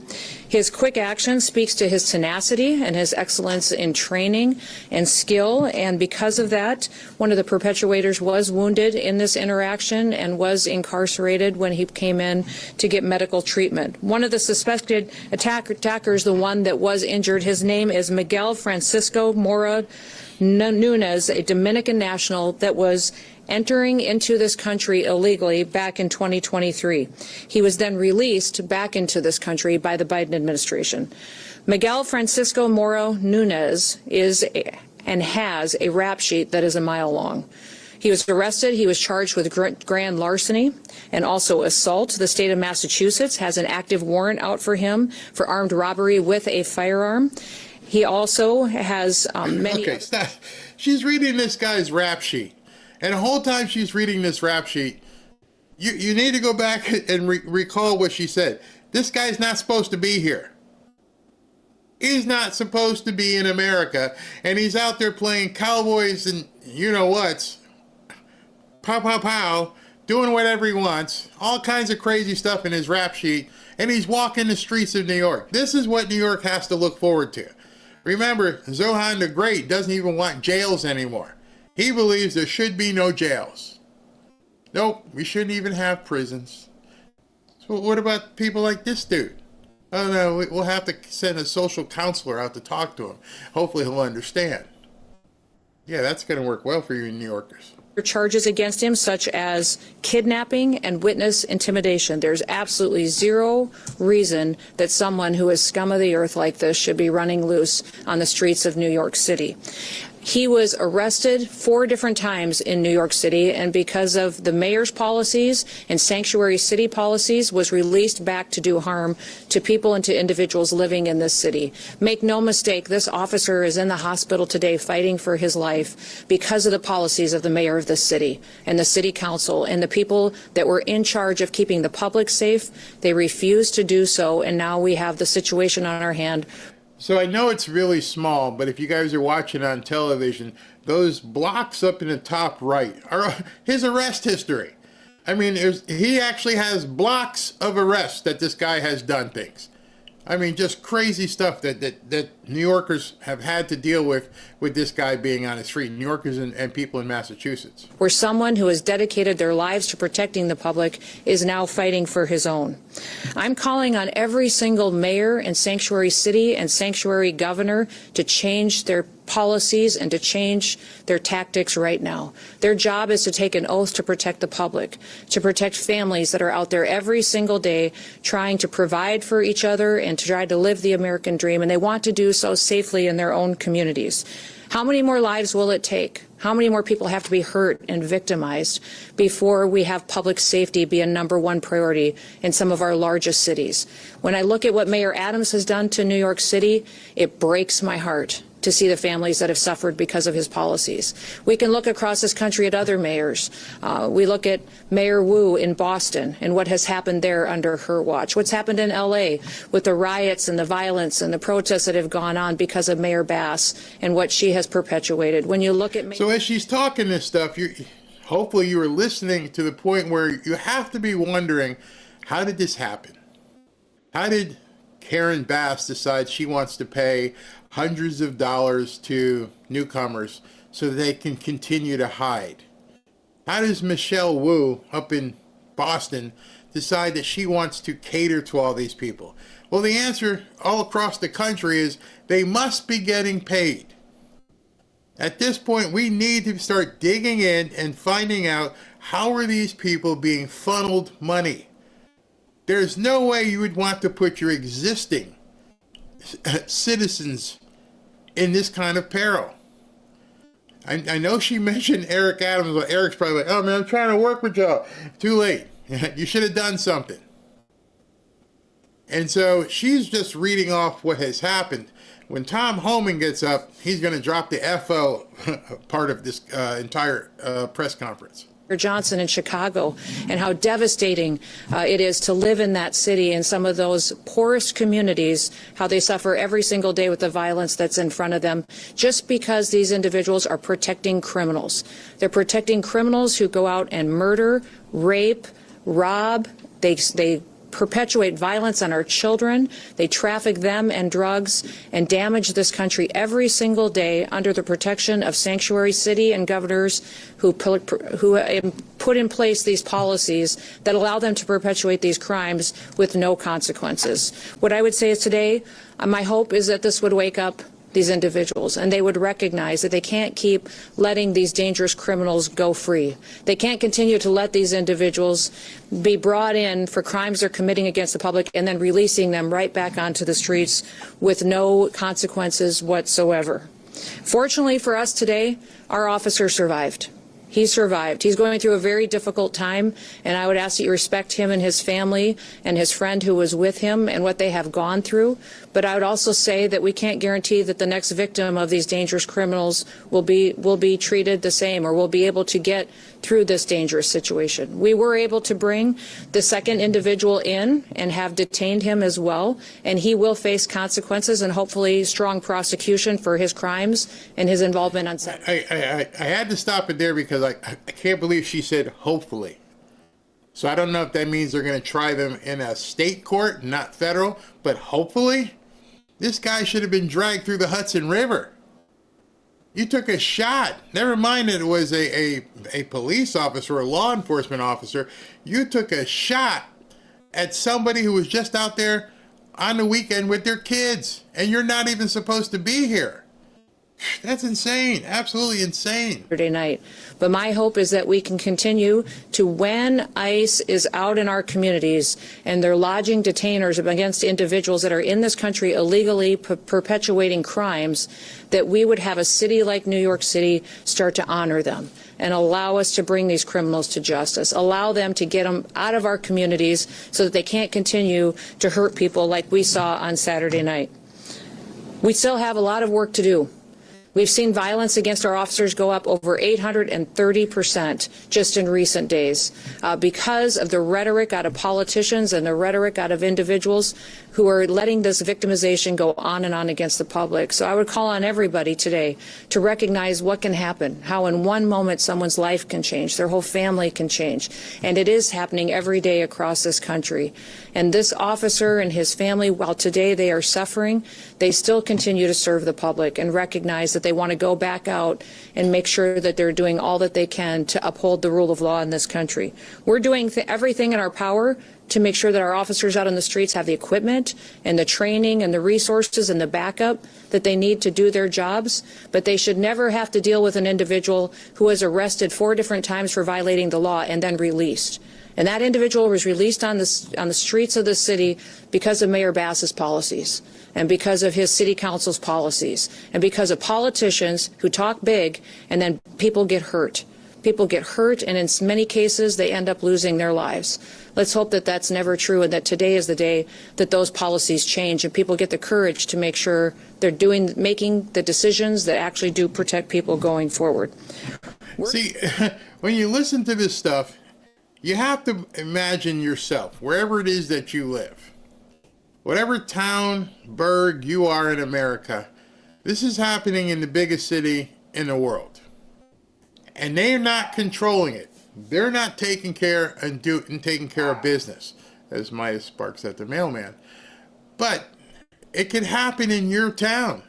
S5: His quick action speaks to his tenacity and his excellence in training and skill, and because of that, one of the perpetrators was wounded in this interaction and was incarcerated when he came in to get medical treatment. One of the suspected attackers, the one that was injured, his name is Miguel Francisco Mora Nunez, a Dominican national that was entering into this country illegally back in 2023. He was then released back into this country by the Biden administration. Miguel Francisco Mora Nunez is and has a rap sheet that is a mile long. He was arrested. He was charged with grand larceny and also assault. The state of Massachusetts has an active warrant out for him for armed robbery with a firearm. He also has many...
S3: Okay, stop. She's reading this guy's rap sheet. And the whole time she's reading this rap sheet, you need to go back and recall what she said. This guy's not supposed to be here. He's not supposed to be in America. And he's out there playing cowboys and you-know-whats. Pow, pow, pow. Doing whatever he wants. All kinds of crazy stuff in his rap sheet. And he's walking the streets of New York. This is what New York has to look forward to. Remember, Zohan the Great doesn't even want jails anymore. He believes there should be no jails. Nope, we shouldn't even have prisons. So what about people like this dude? Oh no, we'll have to send a social counselor out to talk to him. Hopefully he'll understand. Yeah, that's going to work well for you New Yorkers.
S5: Charges against him, such as kidnapping and witness intimidation. There's absolutely zero reason that someone who is scum of the earth like this should be running loose on the streets of New York City. He was arrested 4 different times in New York City, and because of the mayor's policies and sanctuary city policies, was released back to do harm to people and to individuals living in this city. Make no mistake, this officer is in the hospital today fighting for his life because of the policies of the mayor of this city and the city council and the people that were in charge of keeping the public safe. They refused to do so, and now we have the situation on our hand.
S3: So I know it's really small, but if you guys are watching on television, those blocks up in the top right are his arrest history. I mean, he actually has blocks of arrests that this guy has done things. I mean, just crazy stuff that New Yorkers have had to deal with this guy being on the street, New Yorkers and people in Massachusetts.
S5: Where someone who has dedicated their lives to protecting the public is now fighting for his own. I'm calling on every single mayor and sanctuary city and sanctuary governor to change their policies and to change their tactics right now. Their job is to take an oath to protect the public, to protect families that are out there every single day trying to provide for each other and to try to live the American dream, and they want to do so safely in their own communities. How many more lives will it take? How many more people have to be hurt and victimized before we have public safety be a #1 priority in some of our largest cities? When I look at what Mayor Adams has done to New York City, it breaks my heart to see the families that have suffered because of his policies. We can look across this country at other mayors. We look at Mayor Wu in Boston and what has happened there under her watch. What's happened in LA with the riots and the violence and the protests that have gone on because of Mayor Bass and what she has perpetuated. When you look at...
S3: So as she's talking this stuff, hopefully you were listening to the point where you have to be wondering, how did this happen? How did Karen Bass decide she wants to pay hundreds of dollars to newcomers so that they can continue to hide? How does Michelle Wu up in Boston decide that she wants to cater to all these people? Well, the answer all across the country is they must be getting paid. At this point, we need to start digging in and finding out, how are these people being funneled money? There's no way you would want to put your existing citizens in this kind of peril. I know she mentioned Eric Adams, but Eric's probably like, oh man, I'm trying to work with y'all. Too late. You should have done something. And so she's just reading off what has happened. When Tom Homan gets up, he's going to drop the FO part of this entire press conference.
S5: Johnson in Chicago, and how devastating it is to live in that city, in some of those poorest communities, how they suffer every single day with the violence that's in front of them, just because these individuals are protecting criminals. They're protecting criminals who go out and murder, rape, rob. They perpetuate violence on our children. They traffic them and drugs and damage this country every single day under the protection of sanctuary city and governors who put in place these policies that allow them to perpetuate these crimes with no consequences. What I would say is today, my hope is that this would wake up these individuals, and they would recognize that they can't keep letting these dangerous criminals go free. They can't continue to let these individuals be brought in for crimes they're committing against the public and then releasing them right back onto the streets with no consequences whatsoever. Fortunately for us today, our officer survived. He survived. He's going through a very difficult time, and I would ask that you respect him and his family and his friend who was with him and what they have gone through. But I would also say that we can't guarantee that the next victim of these dangerous criminals will be treated the same or will be able to get through this dangerous situation. We were able to bring the second individual in and have detained him as well, and he will face consequences and hopefully strong prosecution for his crimes and his involvement on Saturday.
S3: I had to stop it there because I can't believe she said hopefully. So I don't know if that means they're going to try them in a state court, not federal, but hopefully. This guy should have been dragged through the Hudson River. You took a shot. Never mind that it was a police officer or a law enforcement officer. You took a shot at somebody who was just out there on the weekend with their kids, and you're not even supposed to be here. That's insane. Absolutely insane.
S5: Saturday night. But my hope is that we can continue to, when ICE is out in our communities and they're lodging detainers against individuals that are in this country illegally perpetuating crimes, that we would have a city like New York City start to honor them and allow us to bring these criminals to justice, allow them to get them out of our communities so that they can't continue to hurt people like we saw on Saturday night. We still have a lot of work to do. We've seen violence against our officers go up over 830% just in recent days because of the rhetoric out of politicians and the rhetoric out of individuals who are letting this victimization go on and on against the public. So I would call on everybody today to recognize what can happen, how in one moment someone's life can change, their whole family can change. And it is happening every day across this country. And this officer and his family, while today they are suffering, they still continue to serve the public and recognize that they want to go back out and make sure that they're doing all that they can to uphold the rule of law in this country. We're doing everything in our power to make sure that our officers out on the streets have the equipment and the training and the resources and the backup that they need to do their jobs, but they should never have to deal with an individual who was arrested 4 different times for violating the law and then released. And that individual was released on the streets of the city because of Mayor Bass's policies and because of his city council's policies and because of politicians who talk big and then people get hurt. People get hurt, and in many cases, they end up losing their lives. Let's hope that that's never true, and that today is the day that those policies change and people get the courage to make sure they're making the decisions that actually do protect people going forward.
S3: See, when you listen to this stuff, you have to imagine yourself, wherever it is that you live. Whatever town, burg you are in America, this is happening in the biggest city in the world. And they're not controlling it. They're not taking care and taking care of business, as Maya Sparks at the mailman. But it could happen in your town.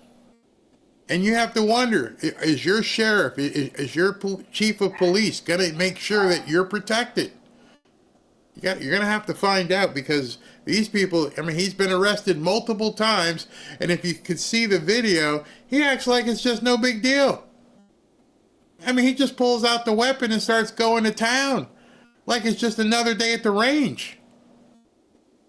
S3: And you have to wonder, is your sheriff, is your chief of police going to make sure that you're protected? You're going to have to find out, because these people, I mean, he's been arrested multiple times. And if you could see the video, he acts like it's just no big deal. I mean, he just pulls out the weapon and starts going to town like it's just another day at the range.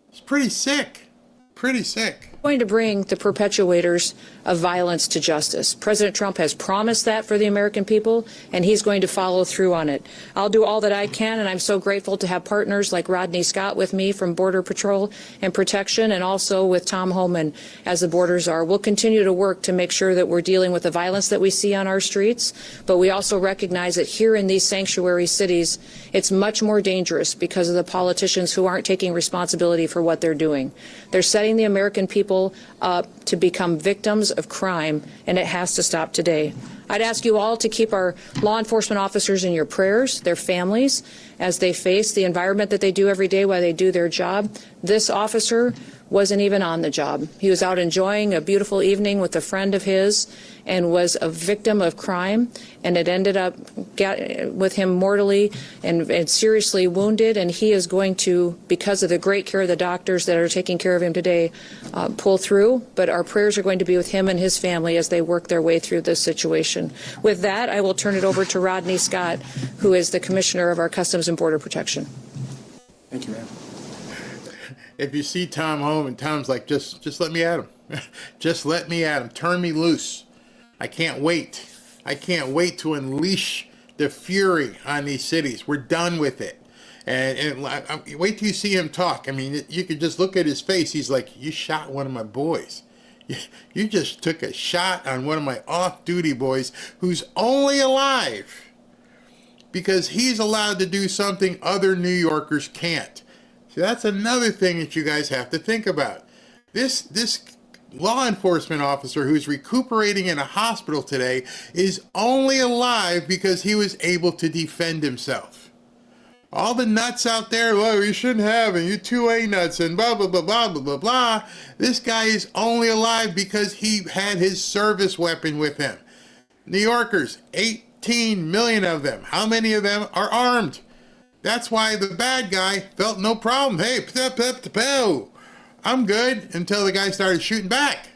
S3: It's pretty sick. Pretty sick.
S5: Going to bring the perpetuators of violence to justice. President Trump has promised that for the American people, and he's going to follow through on it. I'll do all that I can, and I'm so grateful to have partners like Rodney Scott with me from Border Patrol and Protection, and also with Tom Homan as the borders are. We'll continue to work to make sure that we're dealing with the violence that we see on our streets, but we also recognize that here in these sanctuary cities, it's much more dangerous because of the politicians who aren't taking responsibility for what they're doing. They're setting the American people up to become victims of crime, and it has to stop today. I'd ask you all to keep our law enforcement officers in your prayers, their families, as they face the environment that they do every day while they do their job. This officer wasn't even on the job. He was out enjoying a beautiful evening with a friend of his and was a victim of crime, and it ended up with him mortally and seriously wounded, and he is going to, because of the great care of the doctors that are taking care of him today, pull through. But our prayers are going to be with him and his family as they work their way through this situation. With that, I will turn it over to Rodney Scott, who is the Commissioner of our Customs and Border Protection.
S6: Thank you, ma'am.
S3: If you see Tom home and Tom's like, just let me at him. Just let me at him. Turn me loose. I can't wait. I can't wait to unleash the fury on these cities. We're done with it. And wait till you see him talk. I mean, you could just look at his face. He's like, you shot one of my boys. You just took a shot on one of my off-duty boys who's only alive because he's allowed to do something other New Yorkers can't. So that's another thing that you guys have to think about. This law enforcement officer who's recuperating in a hospital today is only alive because he was able to defend himself. All the nuts out there, well, you shouldn't have, and you 2A nuts, and blah, blah, blah, blah, blah, blah, blah. This guy is only alive because he had his service weapon with him. New Yorkers, 18 million of them. How many of them are armed? That's why the bad guy felt no problem. Hey, I'm good, until the guy started shooting back.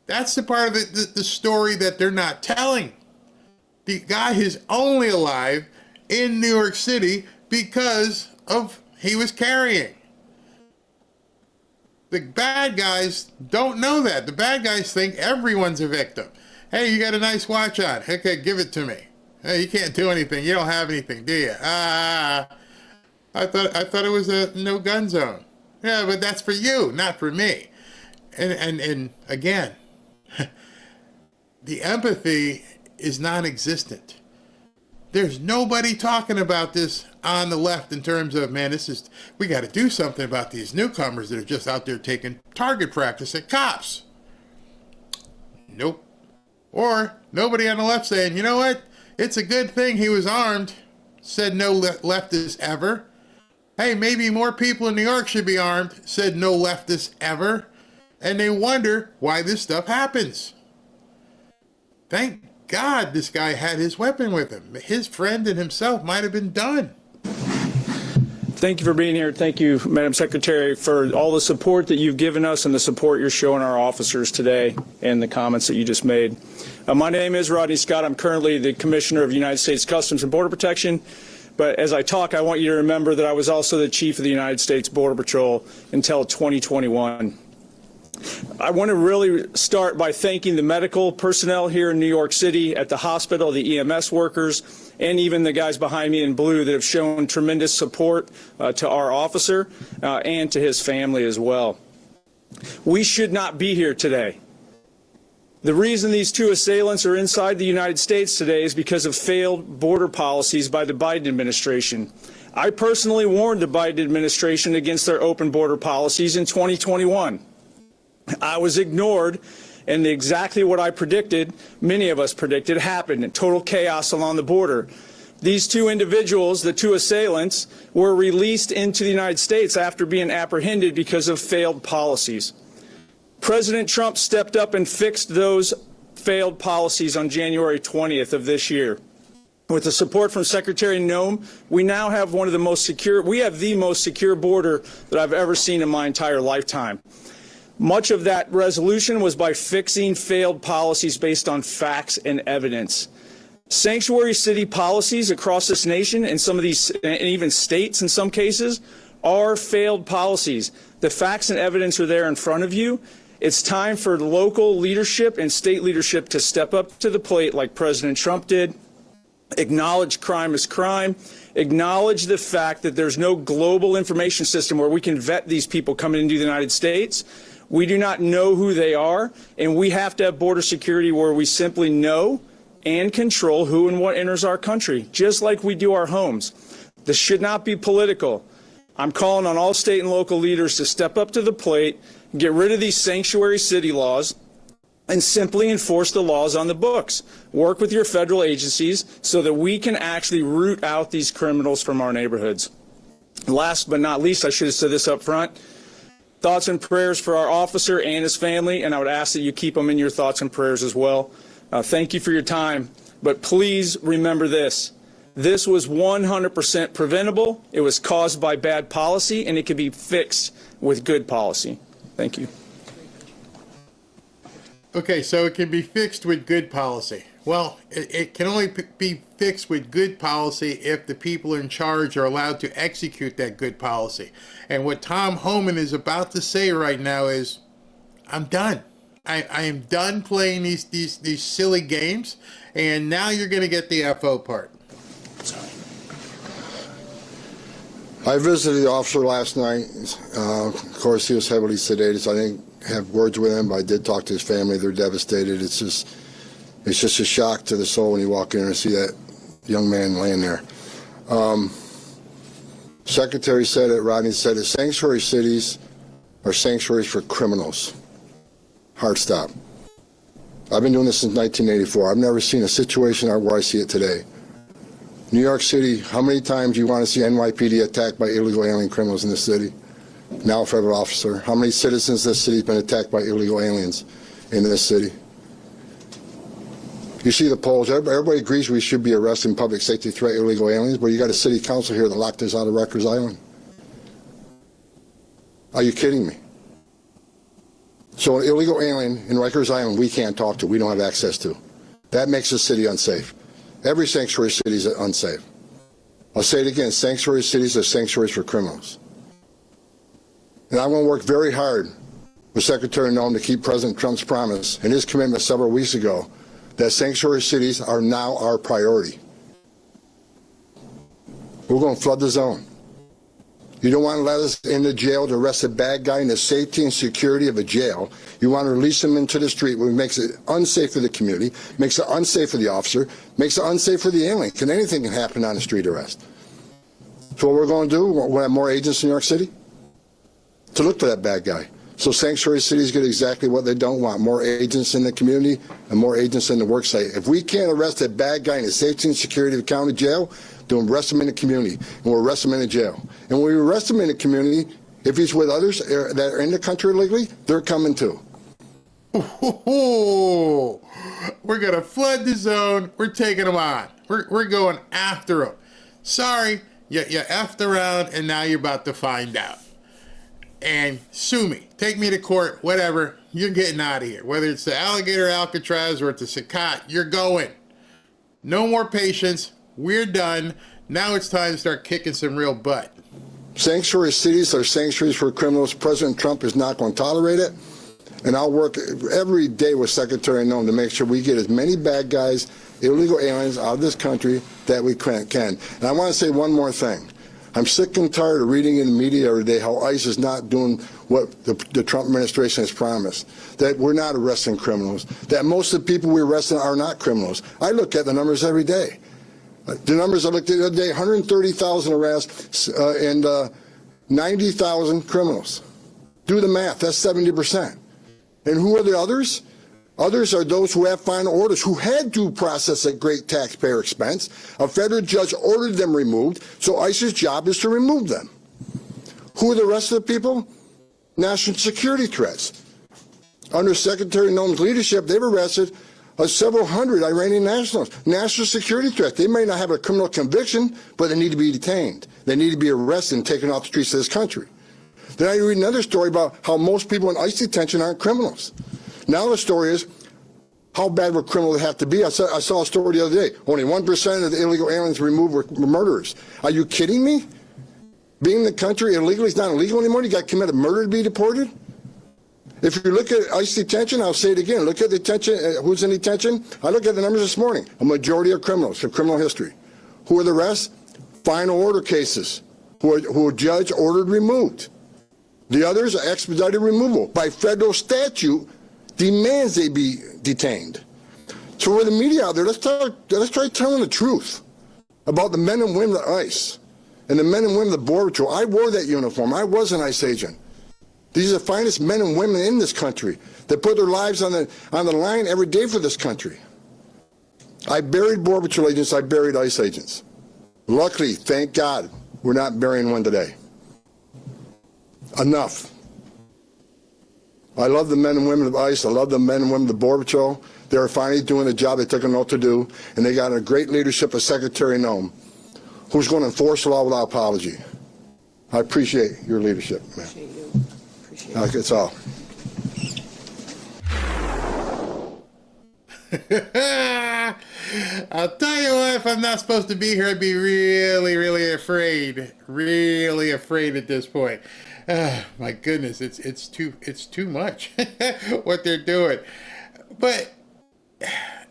S3: That's the part of the story that they're not telling. The guy is only alive in New York City because of he was carrying. The bad guys don't know that. The bad guys think everyone's a victim. Hey, you got a nice watch on. Okay, give it to me. Hey, you can't do anything. You don't have anything, do you? I thought it was a no gun zone. Yeah, but that's for you, not for me. And again, the empathy is non-existent. There's nobody talking about this on the left in terms of, man, we got to do something about these newcomers that are just out there taking target practice at cops. Nope. Or nobody on the left saying, you know what? It's a good thing he was armed, said no leftist ever. Hey, maybe more people in New York should be armed, said no leftist ever. And they wonder why this stuff happens. Thank God this guy had his weapon with him. His friend and himself might have been done.
S6: Thank you for being here. Thank you, Madam Secretary, for all the support that you've given us and the support you're showing our officers today and the comments that you just made. My name is Rodney Scott. I'm currently the Commissioner of United States Customs and Border Protection. But as I talk, I want you to remember that I was also the Chief of the United States Border Patrol until 2021. I want to really start by thanking the medical personnel here in New York City at the hospital, the EMS workers, and even the guys behind me in blue that have shown tremendous support to our officer and to his family as well. We should not be here today. The reason these two assailants are inside the United States today is because of failed border policies by the Biden administration. I personally warned the Biden administration against their open border policies in 2021. I was ignored, and exactly what I predicted, many of us predicted, happened. Total chaos along the border. These two individuals, the two assailants, were released into the United States after being apprehended because of failed policies. President Trump stepped up and fixed those failed policies on January 20th of this year. With the support from Secretary Noem, we now have one of the most secure, we have the most secure border that I've ever seen in my entire lifetime. Much of that resolution was by fixing failed policies based on facts and evidence. Sanctuary city policies across this nation and some of these, and even states in some cases, are failed policies. The facts and evidence are there in front of you. It's time for local leadership and state leadership to step up to the plate like President Trump did. Acknowledge crime is crime. Acknowledge the fact that there's no global information system where we can vet these people coming into the United States. We do not know who they are, and we have to have border security where we simply know and control who and what enters our country, just like we do our homes. This should not be political. I'm calling on all state and local leaders to step up to the plate, get rid of these sanctuary city laws, and simply enforce the laws on the books. Work with your federal agencies so that we can actually root out these criminals from our neighborhoods. Last but not least, I should have said this up front, thoughts and prayers for our officer and his family, and I would ask that you keep them in your thoughts and prayers as well. Thank you for your time, but please remember this. This was 100% preventable. It was caused by bad policy, and it can be fixed with good policy. Thank you.
S3: Okay, so it can be fixed with good policy. Well, it can only be fixed with good policy if the people in charge are allowed to execute that good policy. And what Tom Homan is about to say right now is, I'm done. I am done playing these silly games, and now you're going to get the FO part.
S6: Sorry.
S7: I visited the officer last night. Of course, he was heavily sedated, so I didn't have words with him, but I did talk to his family. They're devastated. It's just a shock to the soul when you walk in and see that young man laying there. Secretary said it, Rodney said it, sanctuary cities are sanctuaries for criminals. Hard stop. I've been doing this since 1984. I've never seen a situation where I see it today. New York City, how many times do you want to see NYPD attacked by illegal alien criminals in this city? Now a federal officer. How many citizens of this city have been attacked by illegal aliens in this city? You see the polls. Everybody agrees we should be arresting public safety threat illegal aliens, but you got a city council here that locked us out of Rikers Island. Are you kidding me? So an illegal alien in Rikers Island we can't talk to, we don't have access to. That makes the city unsafe. Every sanctuary city is unsafe. I'll say it again, sanctuary cities are sanctuaries for criminals. And I'm going to work very hard with Secretary Noem to keep President Trump's promise and his commitment several weeks ago that sanctuary cities are now our priority. We're going to flood the zone. You don't want to let us into jail to arrest a bad guy in the safety and security of a jail. You want to release him into the street, which makes it unsafe for the community, makes it unsafe for the officer, makes it unsafe for the alien. Anything can happen on a street arrest. So what we're going to do, we'll have more agents in New York City to look for that bad guy. So sanctuary cities get exactly what they don't want, more agents in the community and more agents in the work site. If we can't arrest a bad guy in the safety and security of the county jail, then arrest him in the community, and we'll arrest him in the jail. And when we arrest him in the community, if he's with others that are in the country illegally, they're coming too.
S3: Ooh, we're going to flood the zone. We're taking them on. We're going after them. Sorry, You effed around, and now you're about to find out. And sue me. Take me to court, whatever. You're getting out of here. Whether it's the alligator Alcatraz or it's the Sacat, you're going. No more patience. We're done. Now it's time to start kicking some real butt.
S7: Sanctuary cities are sanctuaries for criminals. President Trump is not going to tolerate it. And I'll work every day with Secretary Noem to make sure we get as many bad guys, illegal aliens out of this country that we can. And I want to say one more thing. I'm sick and tired of reading in the media every day how ICE is not doing what the Trump administration has promised, that we're not arresting criminals, that most of the people we're arresting are not criminals. I look at the numbers every day. The numbers I looked at the other day, 130,000 arrests and 90,000 criminals. Do the math, that's 70%. And who are the others? Others are those who have final orders, who had due process at great taxpayer expense. A federal judge ordered them removed, so ICE's job is to remove them. Who are the rest of the people? National security threats. Under Secretary Noem's leadership, they've arrested several hundred Iranian nationals. National security threats. They may not have a criminal conviction, but they need to be detained. They need to be arrested and taken off the streets of this country. Then I read another story about how most people in ICE detention aren't criminals. Now the story is, how bad would criminals have to be? I saw a story the other day. Only 1% of the illegal aliens removed were murderers. Are you kidding me? Being in the country illegally is not illegal anymore? You got to commit a murder to be deported? If you look at ICE detention, I'll say it again. Look at detention. Who's in detention? I look at the numbers this morning. A majority are criminals, have criminal history. Who are the rest? Final order cases, who are judge ordered removed. The others are expedited removal by federal statute. Demands they be detained. So for the media out there, let's try telling the truth about the men and women of ICE and the men and women of the Border Patrol. I wore that uniform. I was an ICE agent. These are the finest men and women in this country that put their lives on the line every day for this country. I buried Border Patrol agents. I buried ICE agents. Luckily, thank God, we're not burying one today. Enough. I love the men and women of ICE. I love the men and women of the Border Patrol. They're finally doing the job they took an oath to do, and they got a great leadership of Secretary Noem, who's going to enforce the law without apology. I appreciate your leadership, man. Appreciate you. Appreciate you. That's all.
S3: I'll tell you what, if I'm not supposed to be here, I'd be really, really afraid. Really afraid at this point. My goodness, it's too much what they're doing. But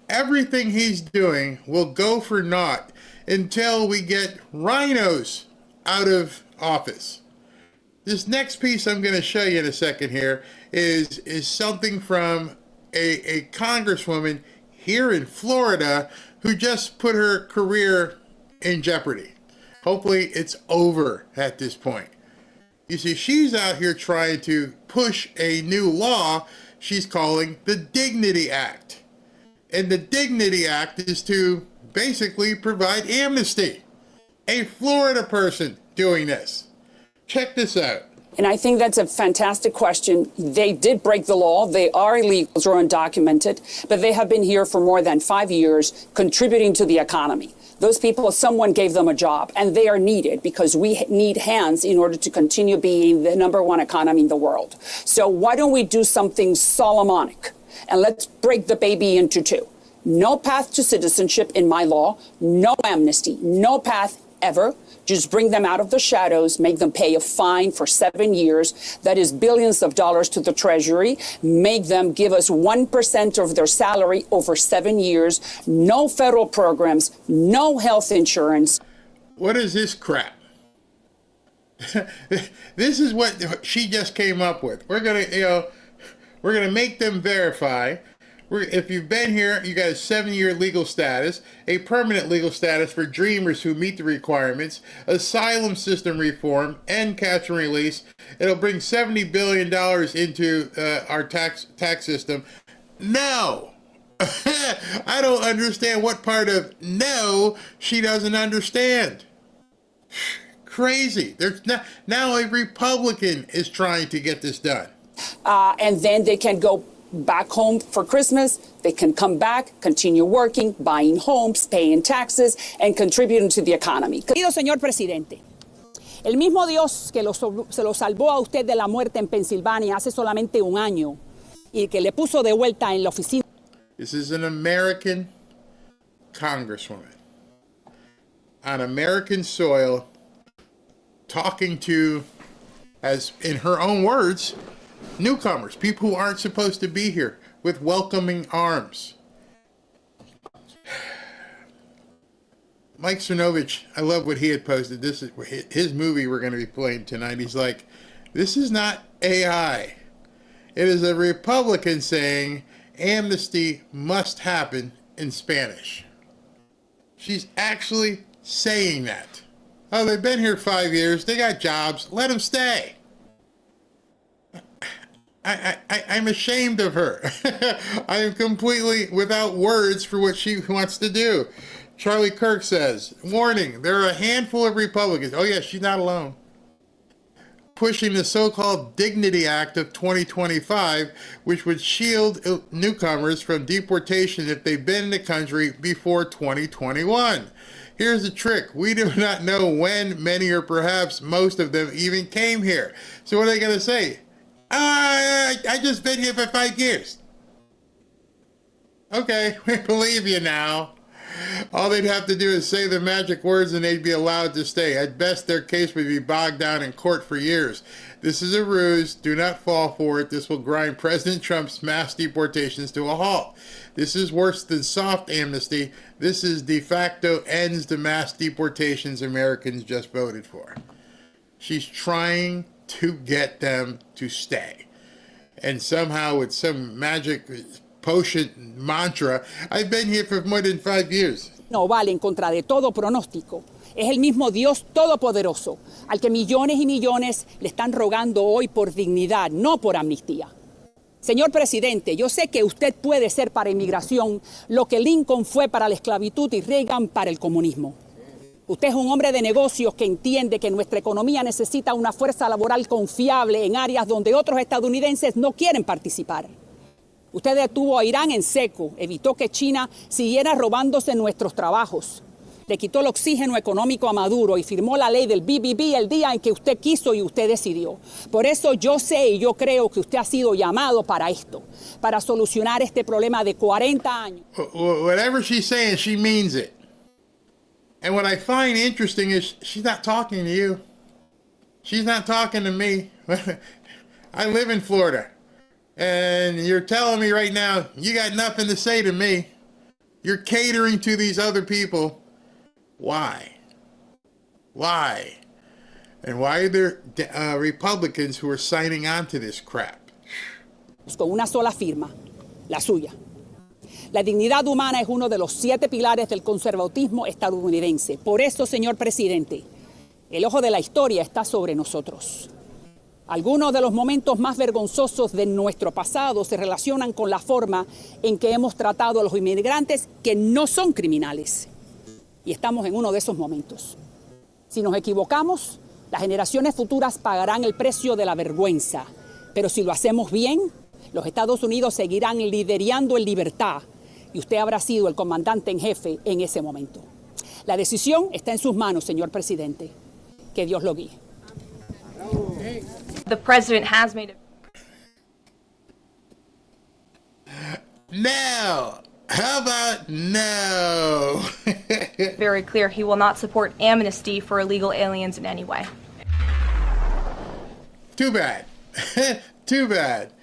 S3: everything he's doing will go for naught until we get rhinos out of office. This next piece I'm going to show you in a second here is something from a congresswoman here in Florida who just put her career in jeopardy. Hopefully it's over at this point. You see, she's out here trying to push a new law she's calling the Dignity Act. And the Dignity Act is to basically provide amnesty. A Florida person doing this. Check this out.
S8: And I think that's a fantastic question. They did break the law. They are illegals or undocumented, but they have been here for more than 5 years, contributing to the economy. Those people, someone gave them a job, and they are needed because we need hands in order to continue being the #1 economy in the world. So why don't we do something Solomonic, and let's break the baby into two. No path to citizenship in my law, no amnesty, no path ever. Just bring them out of the shadows, make them pay a fine for 7 years. That is billions of dollars to the Treasury. Make them give us 1% of their salary over 7 years. No federal programs, no health insurance.
S3: What is this crap? This is what she just came up with. We're gonna make them verify. If you've been here, you got a 7-year legal status, a permanent legal status for dreamers who meet the requirements, asylum system reform, and catch and release. It'll bring $70 billion into our tax system. No! I don't understand what part of no she doesn't understand. Crazy. There's now a Republican is trying to get this done.
S8: And then they can go back home for Christmas, they can come back, continue working, buying homes, paying taxes, and contributing to the economy.
S9: Querido señor presidente, el mismo Dios que se lo salvó a usted de la muerte en Pensilvania hace solamente un año y que le puso de vuelta en la oficina.
S3: This is an American congresswoman on American soil talking to, as in her own words, newcomers, people who aren't supposed to be here, with welcoming arms. Mike Cernovich, I love what he had posted. This is his movie we're going to be playing tonight. He's like, this is not AI. It is a Republican saying amnesty must happen in Spanish. She's actually saying that. Oh, they've been here 5 years. They got jobs. Let them stay. I'm ashamed of her. I am completely without words for what she wants to do. Charlie Kirk says, warning, there are a handful of Republicans. Oh, yeah, she's not alone. Pushing the so-called Dignity Act of 2025, which would shield newcomers from deportation if they've been in the country before 2021. Here's the trick. We do not know when many or perhaps most of them even came here. So what are they going to say? I just been here for 5 years. Okay, we believe you now. All they'd have to do is say the magic words and they'd be allowed to stay. At best, their case would be bogged down in court for years. This is a ruse. Do not fall for it. This will grind President Trump's mass deportations to a halt. This is worse than soft amnesty. This is de facto ends the mass deportations Americans just voted for. She's trying to get them to stay. And somehow with some magic potion mantra, I've been here for more than 5 years.
S9: No vale en contra de todo pronóstico. Es el mismo Dios todopoderoso al que millones y millones le están rogando hoy por dignidad, no por amnistía. Señor presidente, yo sé que usted puede ser para inmigración lo que Lincoln fue para la esclavitud y Reagan para el comunismo. Usted es un hombre de negocios que entiende que nuestra economía necesita una fuerza laboral confiable en áreas donde otros estadounidenses no quieren participar. Usted detuvo a Irán en seco, evitó que China siguiera robándose nuestros trabajos. Le quitó el oxígeno económico a Maduro y firmó la ley del BBB el día en que usted quiso y usted decidió. Por eso yo sé y yo creo que usted ha sido llamado para esto, para solucionar este problema de 40 años.
S3: Whatever she's saying, she means it. And what I find interesting is she's not talking to you. She's not talking to me. I live in Florida. And you're telling me right now, you got nothing to say to me. You're catering to these other people. Why? Why? And why are there Republicans who are signing on to this crap?
S9: Con una sola firma, la suya. La dignidad humana es uno de los 7 pilares del conservadurismo estadounidense. Por eso, señor presidente, el ojo de la historia está sobre nosotros. Algunos de los momentos más vergonzosos de nuestro pasado se relacionan con la forma en que hemos tratado a los inmigrantes que no son criminales. Y estamos en uno de esos momentos. Si nos equivocamos, las generaciones futuras pagarán el precio de la vergüenza. Pero si lo hacemos bien, los Estados Unidos seguirán liderando en libertad. Y usted habrá sido el comandante en jefe en ese momento. La decisión está en sus manos, señor presidente. Que Dios lo guíe.
S10: The president has made it.
S3: No. How about no?
S10: Very clear he will not support amnesty for illegal aliens in any way.
S3: Too bad. Too bad.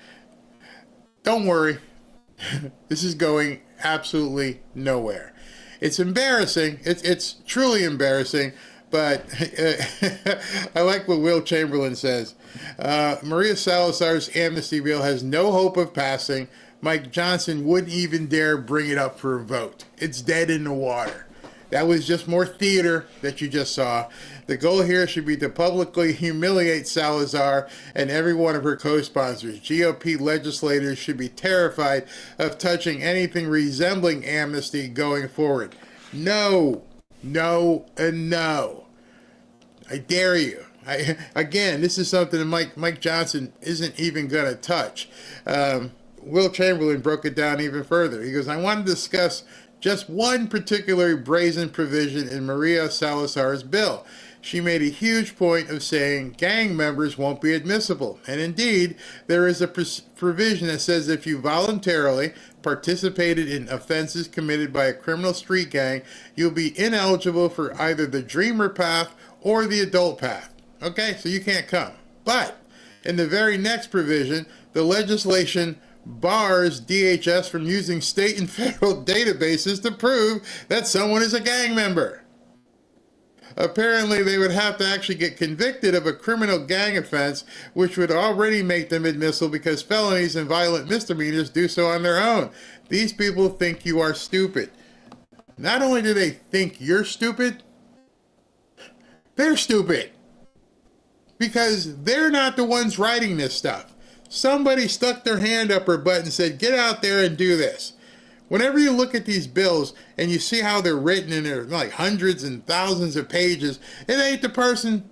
S3: Don't worry. This is going absolutely nowhere. It's embarrassing. It's truly embarrassing. But I like what Will Chamberlain says. Maria Salazar's amnesty bill has no hope of passing. Mike Johnson wouldn't even dare bring it up for a vote. It's dead in the water. That was just more theater that you just saw. The goal here should be to publicly humiliate Salazar and every one of her co-sponsors. GOP legislators should be terrified of touching anything resembling amnesty going forward. No, no, and no. I dare you. Again, this is something that Mike Johnson isn't even going to touch. Will Chamberlain broke it down even further. He goes, I want to discuss just one particular brazen provision in Maria Salazar's bill. She made a huge point of saying gang members won't be admissible. And indeed, there is a provision that says if you voluntarily participated in offenses committed by a criminal street gang, you'll be ineligible for either the Dreamer path or the adult path. Okay, so you can't come. But in the very next provision, the legislation bars DHS from using state and federal databases to prove that someone is a gang member. Apparently, they would have to actually get convicted of a criminal gang offense, which would already make them admissible because felonies and violent misdemeanors do so on their own. These people think you are stupid. Not only do they think you're stupid, they're stupid. Because they're not the ones writing this stuff. Somebody stuck their hand up her butt and said, get out there and do this. Whenever you look at these bills and you see how they're written and they're like hundreds and thousands of pages, it ain't the person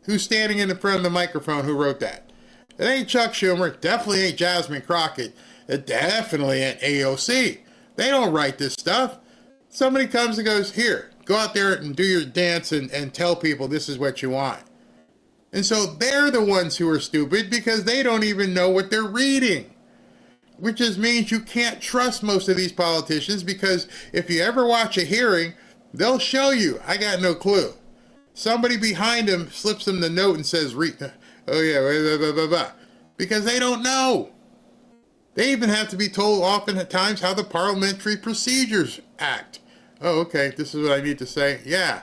S3: who's standing in the front of the microphone who wrote that. It ain't Chuck Schumer. Definitely ain't Jasmine Crockett. It definitely ain't AOC. They don't write this stuff. Somebody comes and goes, here, go out there and do your dance and tell people this is what you want. And so they're the ones who are stupid because they don't even know what they're reading. Which just means you can't trust most of these politicians because if you ever watch a hearing, they'll show you, I got no clue. Somebody behind them slips them the note and says, oh yeah, blah, blah, blah, blah, because they don't know. They even have to be told often at times how the Parliamentary Procedures Act. Oh, okay, this is what I need to say. Yeah.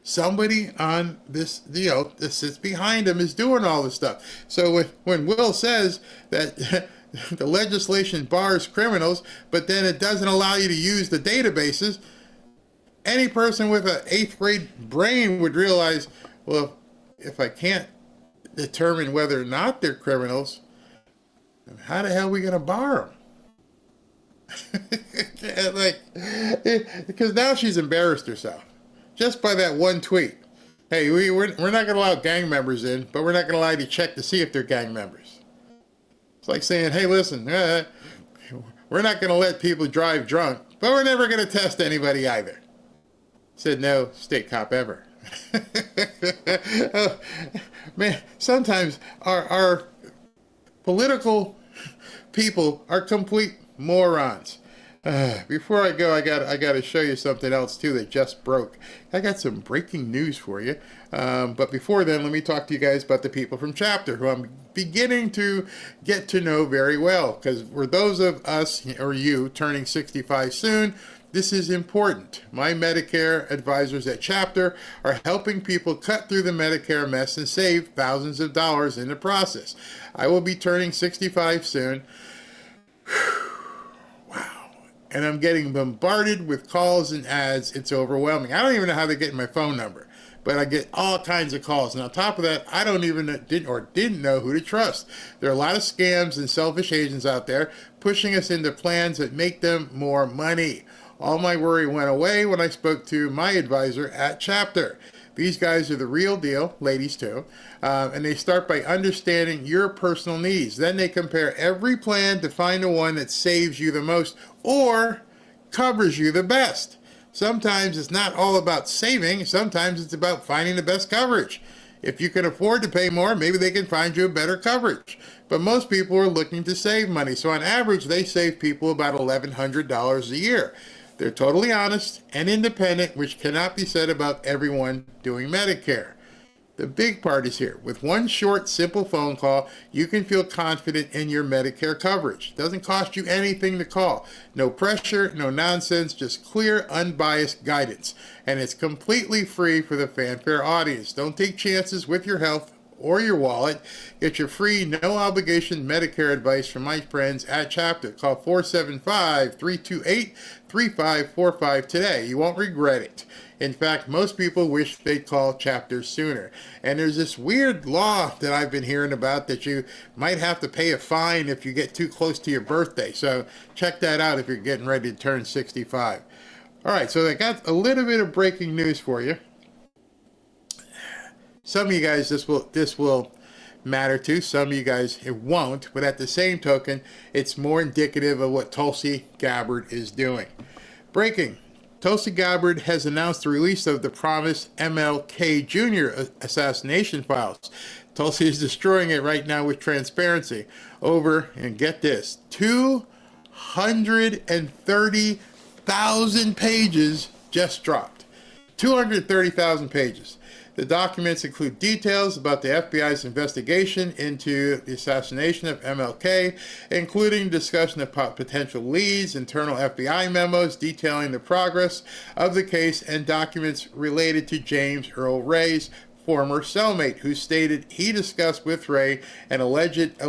S3: Somebody on this, that sits behind him is doing all this stuff. So when Will says that the legislation bars criminals, but then it doesn't allow you to use the databases, any person with an 8th grade brain would realize, well, if I can't determine whether or not they're criminals, then how the hell are we going to bar them? Because now she's embarrassed herself. Just by that one tweet. Hey, we're not going to allow gang members in, but we're not going to allow you to check to see if they're gang members. It's like saying, hey, listen, we're not going to let people drive drunk, but we're never going to test anybody either. Said no state cop ever. Oh, man, sometimes our political people are complete morons. Before I go, I got to show you something else too that just broke. I got some breaking news for you. But before then, let me talk to you guys about the people from Chapter, who I'm beginning to get to know very well. Because for those of us, or you, turning 65 soon, this is important. My Medicare advisors at Chapter are helping people cut through the Medicare mess and save thousands of dollars in the process. I will be turning 65 soon. And I'm getting bombarded with calls and ads. It's overwhelming. I don't even know how they get my phone number, but I get all kinds of calls. And on top of that, I didn't know who to trust. There are a lot of scams and selfish agents out there pushing us into plans that make them more money. All my worry went away when I spoke to my advisor at Chapter. These guys are the real deal, ladies too, and they start by understanding your personal needs. Then they compare every plan to find the one that saves you the most or covers you the best. Sometimes it's not all about saving. Sometimes it's about finding the best coverage. If you can afford to pay more, maybe they can find you a better coverage. But most people are looking to save money. So on average, they save people about $1,100 a year. They're totally honest and independent, which cannot be said about everyone doing Medicare. The big part is here. With one short, simple phone call, you can feel confident in your Medicare coverage. It doesn't cost you anything to call. No pressure, no nonsense, just clear, unbiased guidance. And it's completely free for the Fanfare audience. Don't take chances with your health or your wallet. Get your free, no-obligation Medicare advice from my friends at Chapter. Call 475-328-3545 today. You won't regret it. In fact, most people wish they'd call Chapter sooner. And there's this weird law that I've been hearing about that you might have to pay a fine if you get too close to your birthday. So check that out if you're getting ready to turn 65. All right, so I got a little bit of breaking news for you. Some of you guys, this will matter to. Some of you guys, it won't. But at the same token, it's more indicative of what Tulsi Gabbard is doing. Breaking. Tulsi Gabbard has announced the release of the promised MLK Jr. assassination files. Tulsi is destroying it right now with transparency. Over, and get this, 230,000 pages just dropped. 230,000 pages. The documents include details about the FBI's investigation into the assassination of MLK, including discussion of potential leads, internal FBI memos detailing the progress of the case, and documents related to James Earl Ray's former cellmate, who stated he discussed with Ray an alleged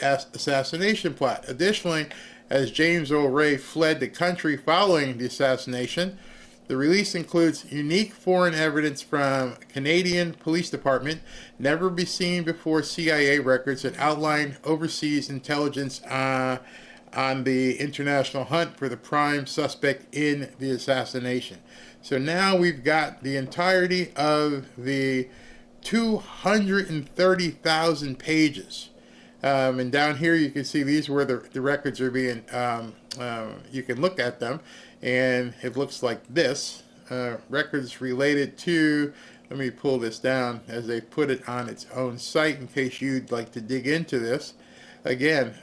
S3: assassination plot. Additionally, as James Earl Ray fled the country following the assassination, the release includes unique foreign evidence from Canadian Police Department, never be seen before CIA records that outline overseas intelligence on the international hunt for the prime suspect in the assassination. So now we've got the entirety of the 230,000 pages. And down here you can see these where the records are being, you can look at them, and it looks like this. Records related to, let me pull this down as they put it on its own site in case you'd like to dig into this. Again,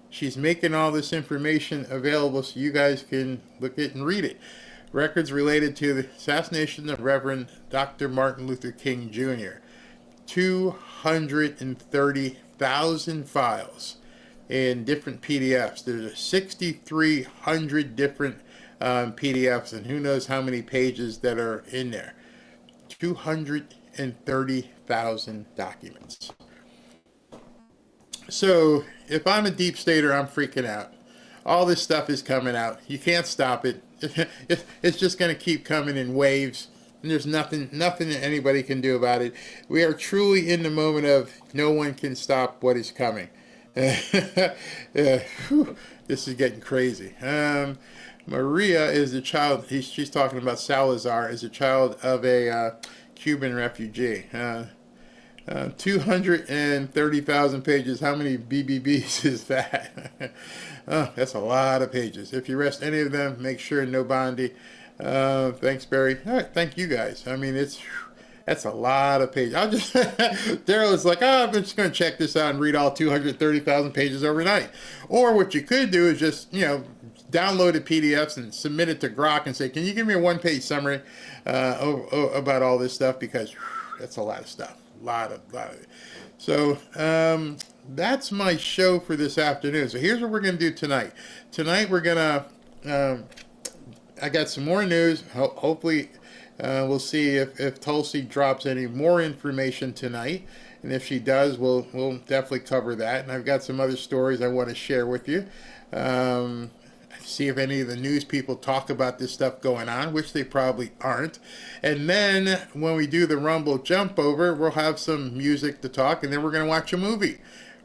S3: she's making all this information available so you guys can look at it and read it. Records related to the assassination of Reverend Dr. Martin Luther King Jr. 230,000 files in different PDFs. There's 6,300 different PDFs, and who knows how many pages that are in there. 230,000 documents. So if I'm a deep stater, I'm freaking out. All this stuff is coming out. You can't stop it. It's just going to keep coming in waves, and there's nothing that anybody can do about it. We are truly in the moment of no one can stop what is coming. This is getting crazy. Maria is a child, she's talking about Salazar, is a child of a Cuban refugee. 230,000 pages. How many BBBs is that? Oh, that's a lot of pages. If you rest any of them, make sure no Bondi. Thanks, Barry. All right, thank you guys. I mean, that's a lot of pages. Daryl was like, I'm just going to check this out and read all 230,000 pages overnight. Or what you could do is just, download the PDFs and submit it to Grok and say, can you give me a one-page summary about all this stuff? Because that's a lot of stuff. A lot of it. So that's my show for this afternoon. So here's what we're going to do tonight. Tonight we're going to, I got some more news. Hopefully we'll see if Tulsi drops any more information tonight. And if she does, we'll definitely cover that. And I've got some other stories I want to share with you. See if any of the news people talk about this stuff going on, which they probably aren't. And then when we do the Rumble jump over, we'll have some music to talk, and then we're going to watch a movie.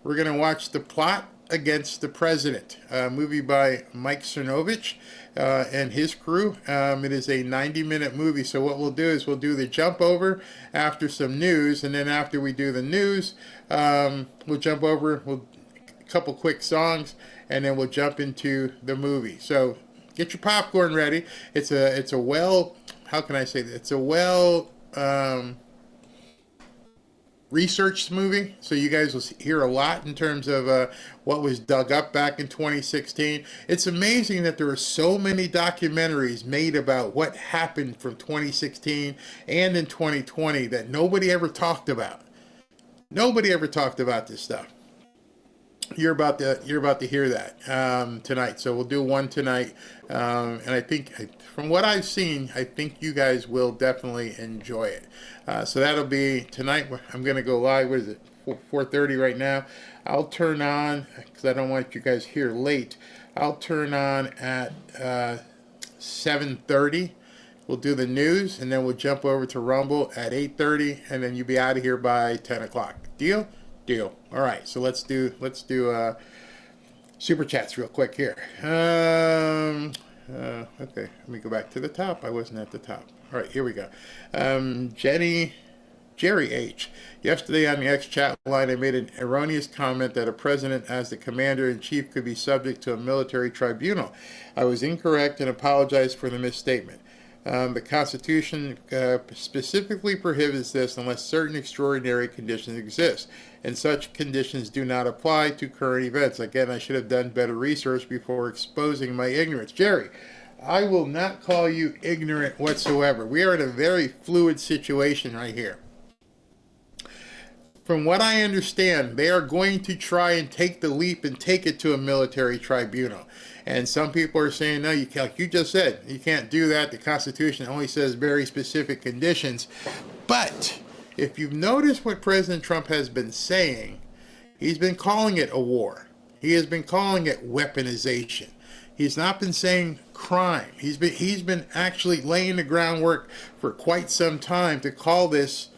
S3: We're going to watch The Plot Against the President, a movie by Mike Cernovich and his crew. It is a 90-minute movie. So what we'll do is we'll do the jump over after some news, and then after we do the news, we'll jump over, a couple quick songs, and then we'll jump into the movie. So get your popcorn ready. It's a well, how can I say that? It's a well researched movie. So you guys will hear a lot in terms of what was dug up back in 2016. It's amazing that there are so many documentaries made about what happened from 2016 and in 2020 that nobody ever talked about. Nobody ever talked about this stuff. You're about to hear that tonight. So we'll do one tonight, and I think from what I've seen, I think you guys will definitely enjoy it. So that'll be tonight. I'm going to go live. What is it? 4:30 right now. I'll turn on, because I don't want you guys here late. I'll turn on at 7:30. We'll do the news, and then we'll jump over to Rumble at 8:30, and then you'll be out of here by 10 o'clock. Deal? Deal. All right, so let's do super chats real quick here. Okay, let me go back to the top. I wasn't at the top. All right, here we go. Jenny Jerry H. Yesterday on the X chat line, I made an erroneous comment that a president as the commander-in-chief could be subject to a military tribunal. I was incorrect and apologize for the misstatement. The Constitution specifically prohibits this unless certain extraordinary conditions exist, and such conditions do not apply to current events. Again, I should have done better research before exposing my ignorance. Jerry, I will not call you ignorant whatsoever. We are in a very fluid situation right here. From what I understand, they are going to try and take the leap and take it to a military tribunal. And some people are saying, no, you can't, like you just said, you can't do that. The Constitution only says very specific conditions. But if you've noticed what President Trump has been saying, he's been calling it a war. He has been calling it weaponization. He's not been saying crime. He's been actually laying the groundwork for quite some time to call this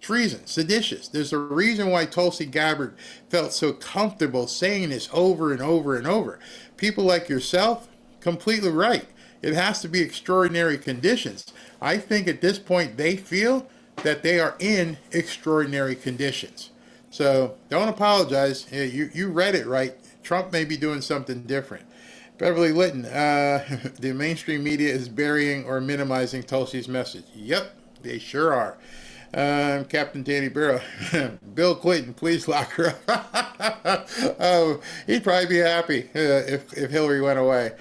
S3: treason, seditious. There's a reason why Tulsi Gabbard felt so comfortable saying this over and over and over. People like yourself, completely right. It has to be extraordinary conditions. I think at this point they feel that they are in extraordinary conditions. So don't apologize. You read it right. Trump may be doing something different. Beverly Litton, the mainstream media is burying or minimizing Tulsi's message. Yep, they sure are. Captain Danny Barrow, Bill Clinton, please lock her up. Oh, he'd probably be happy if Hillary went away.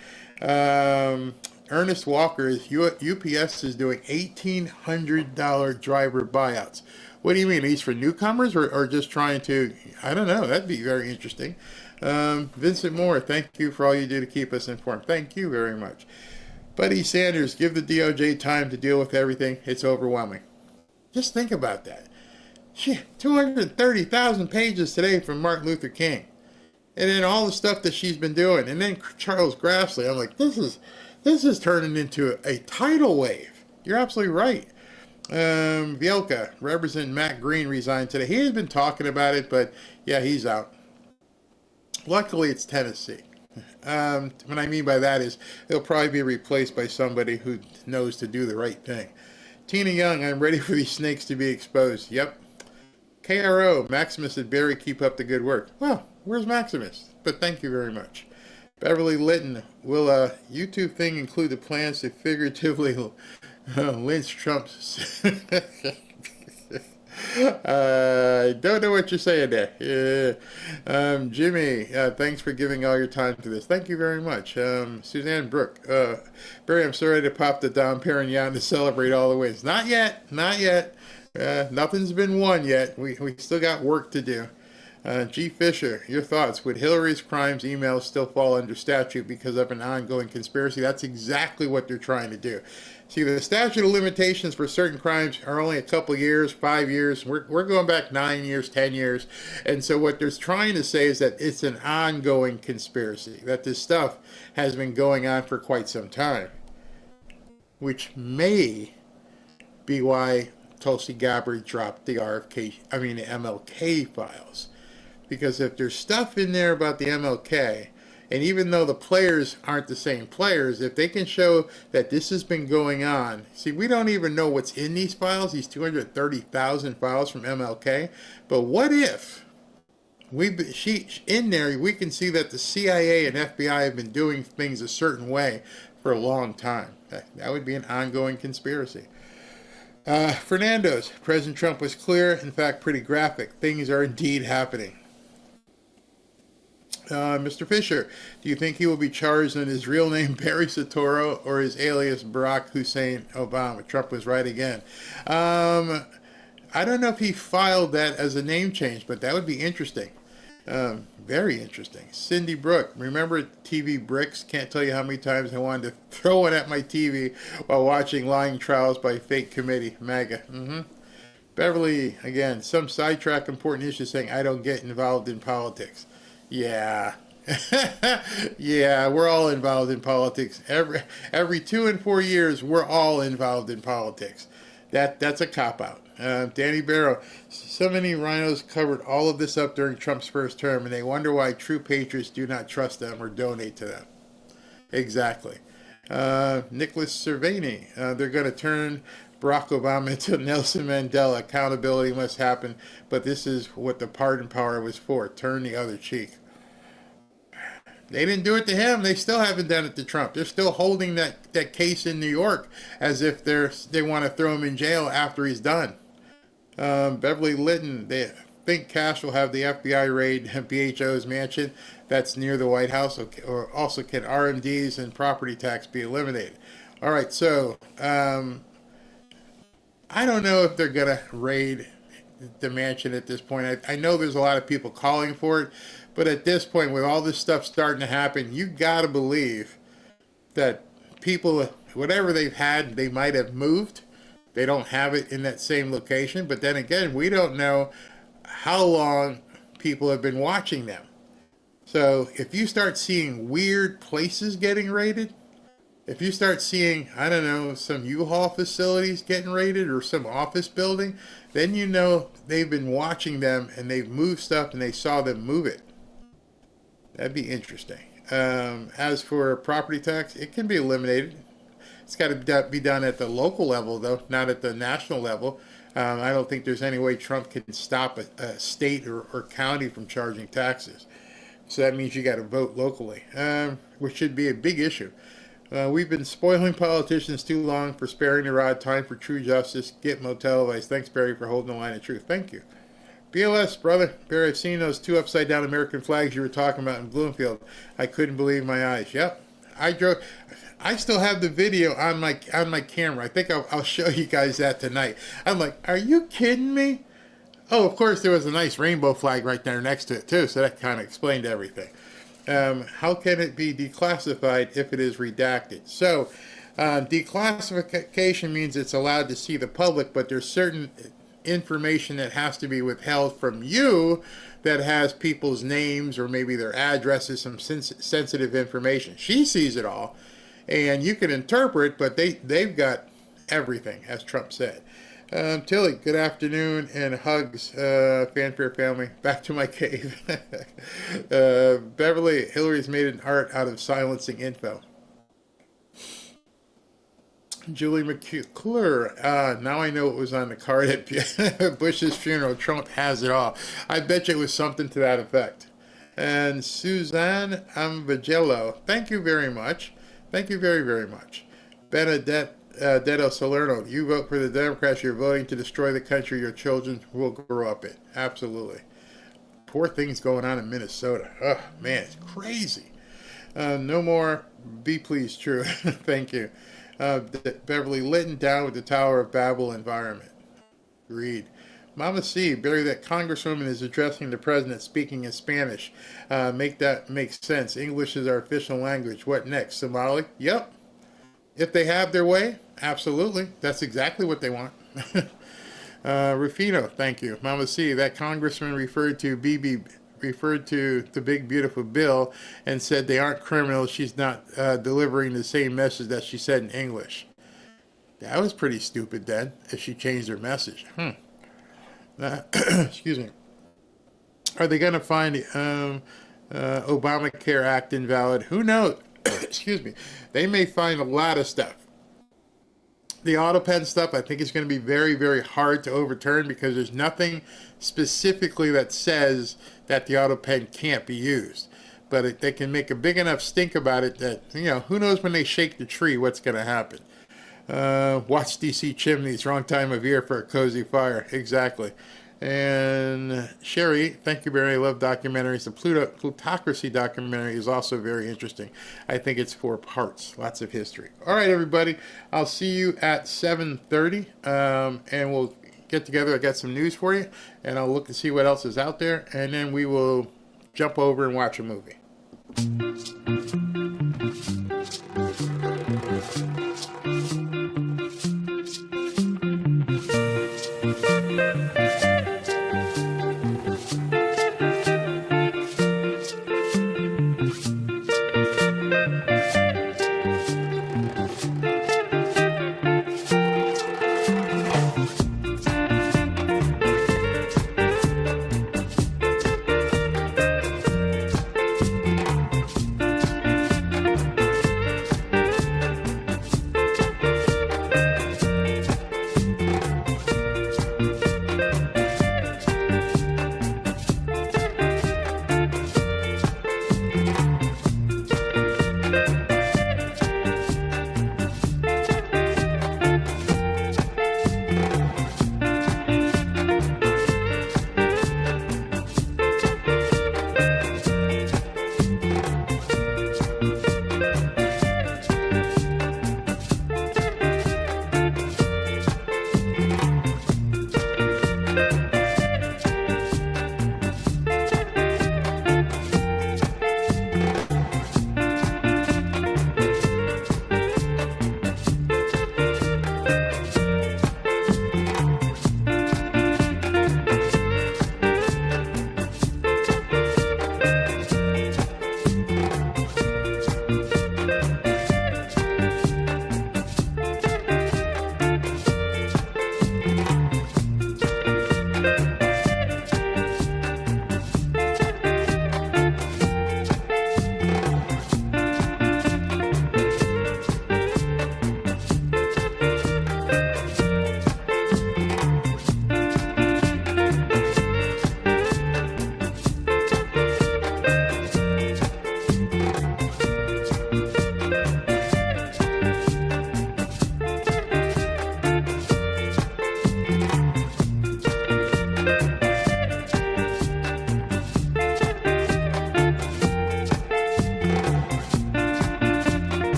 S3: Ernest Walker, UPS is doing $1,800 driver buyouts. What do you mean? These for newcomers or just trying to, I don't know, that'd be very interesting. Vincent Moore, thank you for all you do to keep us informed. Thank you very much. Buddy Sanders, give the DOJ time to deal with everything. It's overwhelming. Just think about that. 230,000 pages today from Martin Luther King. And then all the stuff that she's been doing. And then Charles Grassley. I'm like, this is turning into a tidal wave. You're absolutely right. Vielka, Representative Matt Green resigned today. He has been talking about it, but yeah, he's out. Luckily, it's Tennessee. What I mean by that is he'll probably be replaced by somebody who knows to do the right thing. Tina Young, I'm ready for these snakes to be exposed. Yep. KRO, Maximus and Barry, keep up the good work. Well, where's Maximus? But thank you very much. Beverly Litton, will a YouTube thing include the plans to figuratively lynch Trump? I don't know what you're saying there. Jimmy, thanks for giving all your time to this. Thank you very much. Suzanne Brooke, Barry, I'm sorry to pop the Dom Perignon to celebrate all the wins. Not yet. Nothing's been won yet. We still got work to do. G. Fisher, your thoughts. Would Hillary's crimes emails still fall under statute because of an ongoing conspiracy? That's exactly what they're trying to do. See, the statute of limitations for certain crimes are only a couple years, 5 years. We're going back 9 years, 10 years. And so what they're trying to say is that it's an ongoing conspiracy, that this stuff has been going on for quite some time, which may be why Tulsi Gabbard dropped the MLK files. Because if there's stuff in there about the MLK, and even though the players aren't the same players, if they can show that this has been going on, see, we don't even know what's in these files, these 230,000 files from MLK, but what if in there we can see that the CIA and FBI have been doing things a certain way for a long time? That would be an ongoing conspiracy. Fernando's, President Trump was clear, in fact pretty graphic. Things are indeed happening. Mr. Fisher, do you think he will be charged in his real name, Barry Soetoro, or his alias, Barack Hussein Obama? Trump was right again. I don't know if he filed that as a name change, but that would be interesting. Very interesting. Cindy Brooke, remember TV bricks? Can't tell you how many times I wanted to throw one at my TV while watching lying trials by fake committee, MAGA. Beverly, again, some sidetrack important issues saying I don't get involved in politics. Yeah. Yeah, we're all involved in politics. Every 2 and 4 years, we're all involved in politics. That's a cop-out. Danny Barrow, so many rhinos covered all of this up during Trump's first term, and they wonder why true patriots do not trust them or donate to them. Exactly. Nicholas Cervini, they're going to turn Barack Obama to Nelson Mandela. Accountability must happen, but this is what the pardon power was for. Turn the other cheek. They didn't do it to him. They still haven't done it to Trump. They're still holding that case in New York as if they want to throw him in jail after he's done. Beverly Lytton, they think Cash will have the FBI raid BHO's mansion that's near the White House. Or also, can RMDs and property tax be eliminated? All right, so I don't know if they're going to raid the mansion at this point. I know there's a lot of people calling for it, but at this point, with all this stuff starting to happen, you got to believe that people, whatever they've had, they might have moved. They don't have it in that same location. But then again, we don't know how long people have been watching them. So if you start seeing weird places getting raided, if you start seeing, I don't know, some U-Haul facilities getting raided or some office building, then you know they've been watching them and they've moved stuff and they saw them move it. That'd be interesting. As for property tax, it can be eliminated. It's got to be done at the local level, though, not at the national level. I don't think there's any way Trump can stop a state or county from charging taxes. So that means you got to vote locally, which should be a big issue. We've been spoiling politicians too long for sparing the rod. Time for true justice. Get motel advice. Thanks, Barry, for holding the line of truth. Thank you. BLS, brother. Barry, I've seen those 2 upside-down American flags you were talking about in Bloomfield. I couldn't believe my eyes. Yep. I still have the video on my camera. I think I'll show you guys that tonight. I'm like, are you kidding me? Oh, of course, there was a nice rainbow flag right there next to it, too, so that kind of explained everything. How can it be declassified if it is redacted? So, declassification means it's allowed to see the public, but there's certain information that has to be withheld from you that has people's names or maybe their addresses, some sensitive information. She sees it all, and you can interpret, but they've got everything, as Trump said. Tilly, good afternoon and hugs, Fanfare family. Back to my cave. Beverly, Hillary's made an art out of silencing info. Julie McClure, now I know what was on the card at Bush's funeral. Trump has it all. I bet you it was something to that effect. And Suzanne Amvagello, thank you very much. Thank you very, very much. Benedetto Salerno, you vote for the Democrats, you're voting to destroy the country your children will grow up in. Absolutely. Poor things going on in Minnesota. Oh, man, it's crazy. No more be pleased, true. Thank you. Beverly Lytton, down with the Tower of Babel environment. Agreed. Mama C, Barry, that congresswoman is addressing the president speaking in Spanish. Make that make sense. English is our official language. What next? Somali? Yep. If they have their way, absolutely. That's exactly what they want. Rufino, thank you. Mama C, that congressman referred to the big beautiful bill and said they aren't criminals. She's not delivering the same message that she said in English. That was pretty stupid then, if she changed her message. Excuse me. Are they going to find the Obamacare Act invalid? Who knows? Excuse me. They may find a lot of stuff. The auto pen stuff, I think, is going to be very, very hard to overturn because there's nothing specifically that says that the auto pen can't be used. But they can make a big enough stink about it that, who knows when they shake the tree what's going to happen. Watch DC chimneys, wrong time of year for a cozy fire. Exactly. And Sherry, thank you, Barry. I love documentaries. The Plutocracy documentary is also very interesting. I think it's 4 parts. Lots of history. All right, everybody. I'll see you at 7:30, and we'll get together. I got some news for you, and I'll look to see what else is out there, and then we will jump over and watch a movie.
S11: Thank you.